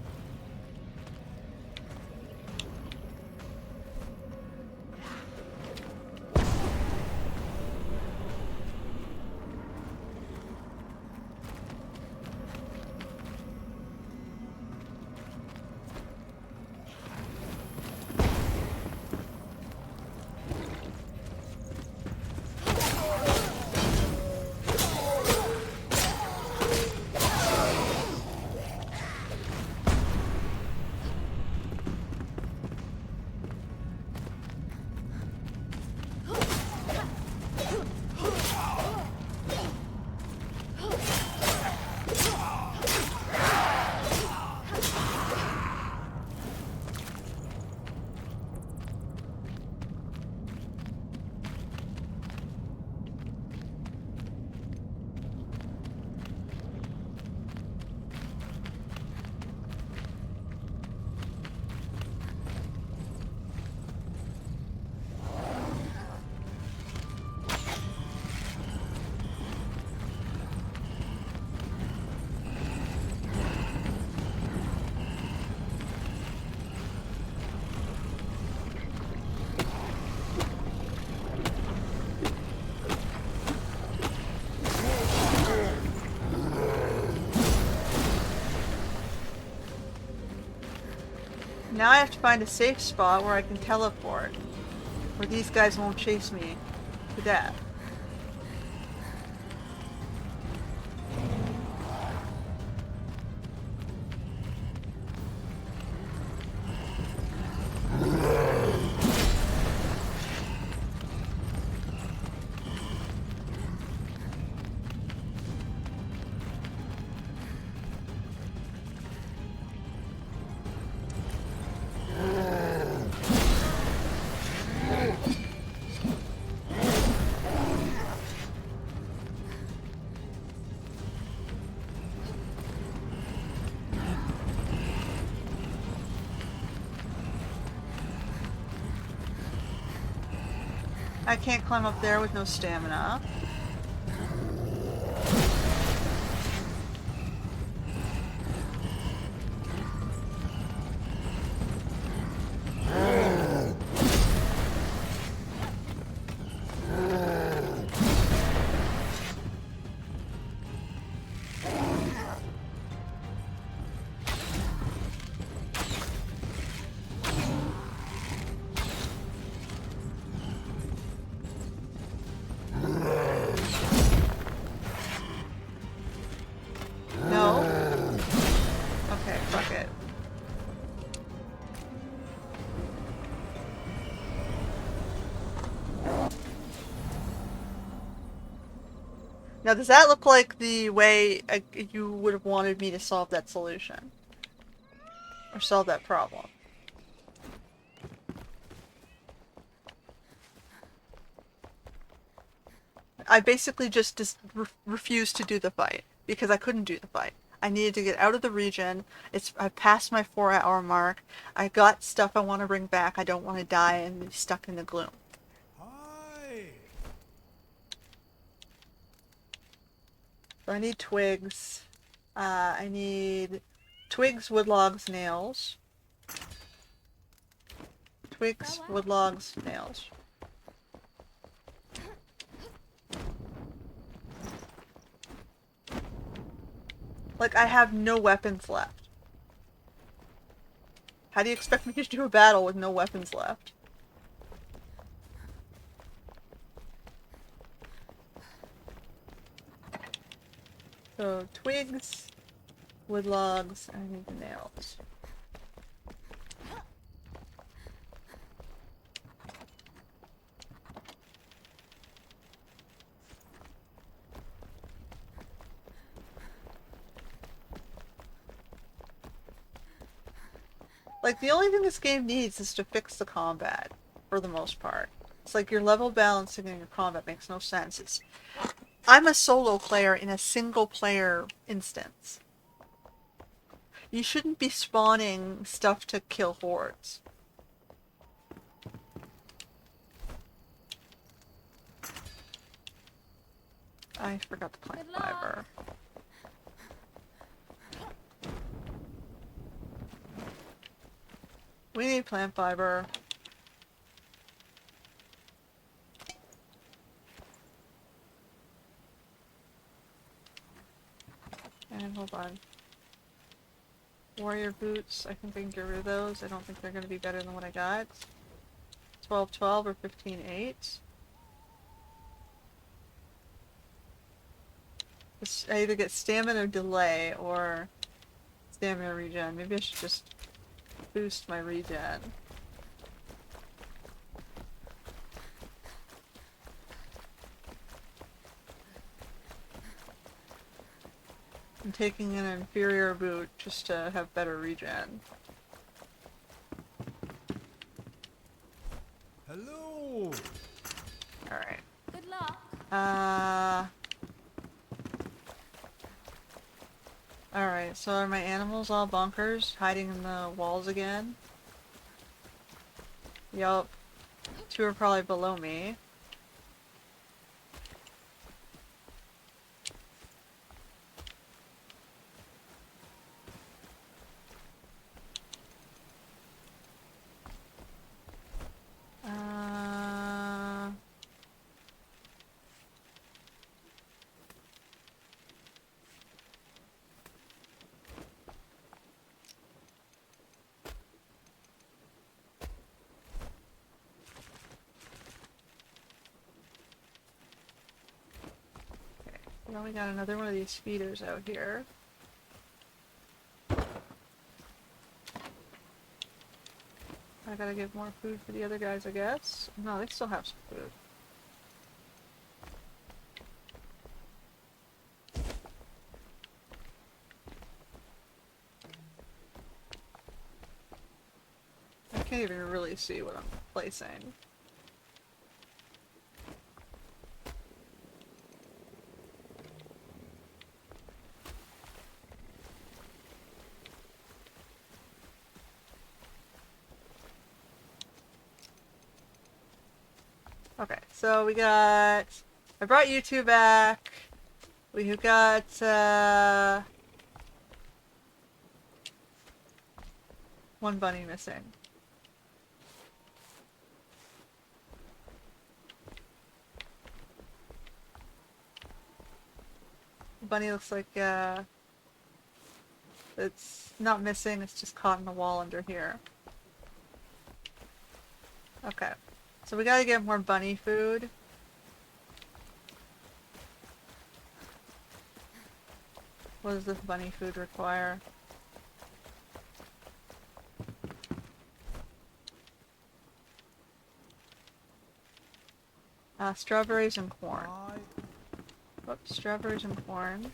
Now I have to find a safe spot where I can teleport, where these guys won't chase me to death. I can't climb up there with no stamina. Okay, fuck it. Now, does that look like the way you would have wanted me to solve that solution? Or solve that problem? I basically just refused to do the fight because I couldn't do the fight. I needed to get out of the region. I passed my 4-hour mark. I got stuff I want to bring back. I don't want to die and be stuck in the gloom. Hi. So I need twigs. I need twigs, wood logs, nails. Twigs, wood logs, nails. Like, I have no weapons left. How do you expect me to do a battle with no weapons left? So, twigs, wood logs, and I need the nails. Like, the only thing this game needs is to fix the combat, for the most part. It's like your level balancing and your combat makes no sense. I'm a solo player in a single player instance. You shouldn't be spawning stuff to kill hordes. I forgot to plant fiber. We need plant fiber. And hold on. Warrior boots, I think I can get rid of those. I don't think they're going to be better than what I got. 12-12 or 15-8. I either get stamina delay or stamina regen. Maybe I should just boost my regen. I'm taking an inferior boot just to have better regen. Hello. Alright. Good luck. Alright, so are my animals all bonkers, hiding in the walls again? Yup. 2 are probably below me. Now we got another one of these feeders out here. I gotta get more food for the other guys, I guess. No, they still have some food. I can't even really see what I'm placing. Okay, so we got... I brought you two back. We've got, one bunny missing. The bunny looks like, it's not missing, it's just caught in the wall under here. Okay. So we gotta get more bunny food. What does this bunny food require? Strawberries and corn. Aye. Oops, strawberries and corn.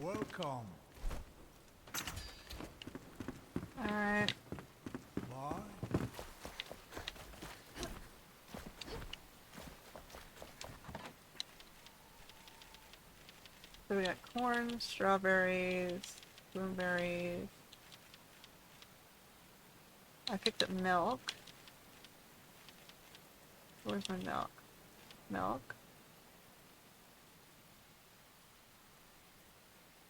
Welcome. Alright. Bye. So we got corn, strawberries, blueberries. I picked up milk. Where's my milk? Milk.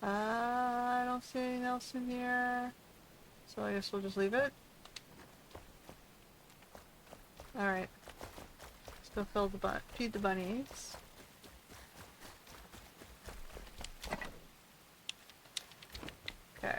I don't see anything else in here. So I guess we'll just leave it. Alright. Let's go fill the feed the bunnies. Okay.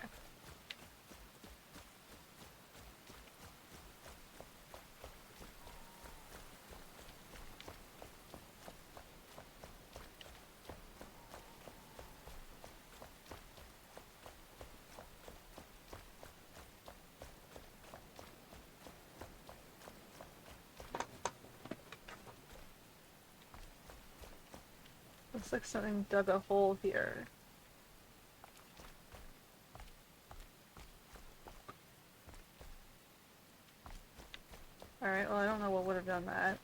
Looks like something dug a hole here. Alright, well I don't know what would have done that.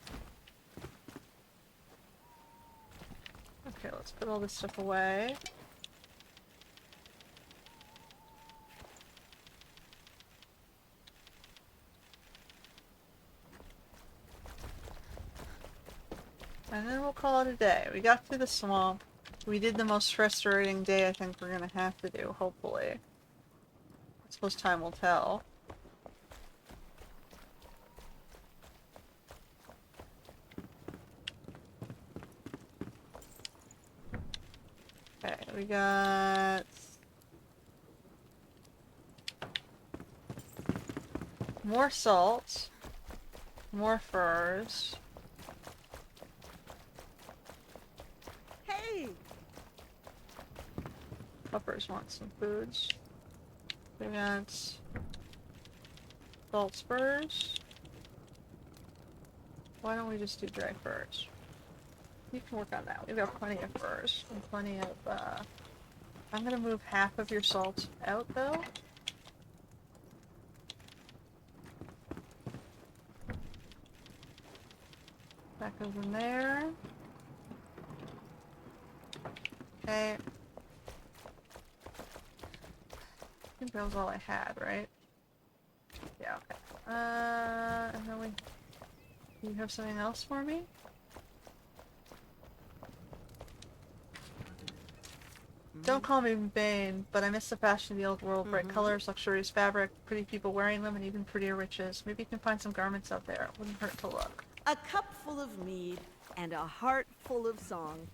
Okay, let's put all this stuff away. And then we'll call it a day. We got through the swamp. We did the most frustrating day I think we're gonna have to do, hopefully. I suppose time will tell. Okay, we got... more salt. More furs. Hey! Puppers want some foods. We got salt spurs. Why don't we just do dry furs? You can work on that. We've got plenty of furs and plenty of, I'm gonna move half of your salt out, though. That goes in there. Okay. I think that was all I had, right? Yeah, okay. And then you have something else for me? Don't call me vain, but I miss the fashion of the old world. Bright colors, luxurious fabric, pretty people wearing them, and even prettier riches. Maybe you can find some garments out there. It wouldn't hurt to look. A cup full of mead and a heart full of song.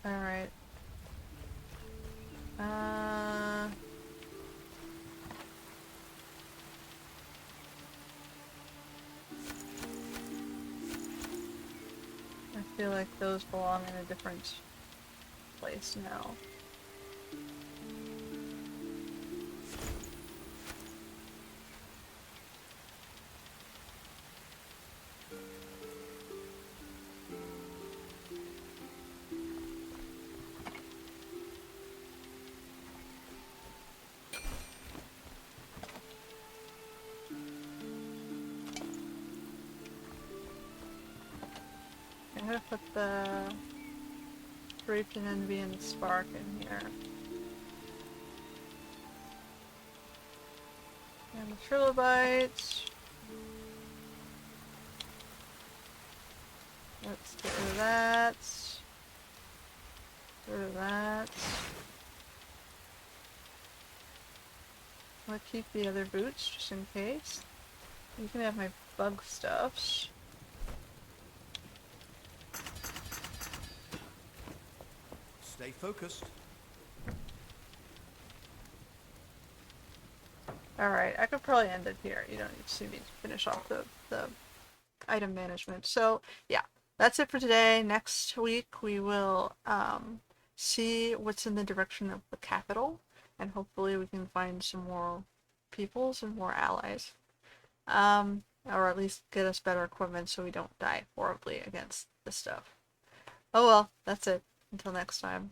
Alright. I feel like those belong in a different place now. I'm gonna put the Draped in Envy and the Spark in here. And the trilobites. Let's get rid of that. Get rid of that. I'll keep the other boots just in case. You can have my bug stuffs. Stay focused. Alright, I could probably end it here. You don't need to see me finish off the item management. So, yeah. that's it for today. Next week we will see what's in the direction of the capital, and hopefully we can find some more peoples and more allies. Or at least get us better equipment so we don't die horribly against this stuff. Oh well, that's it. Until next time.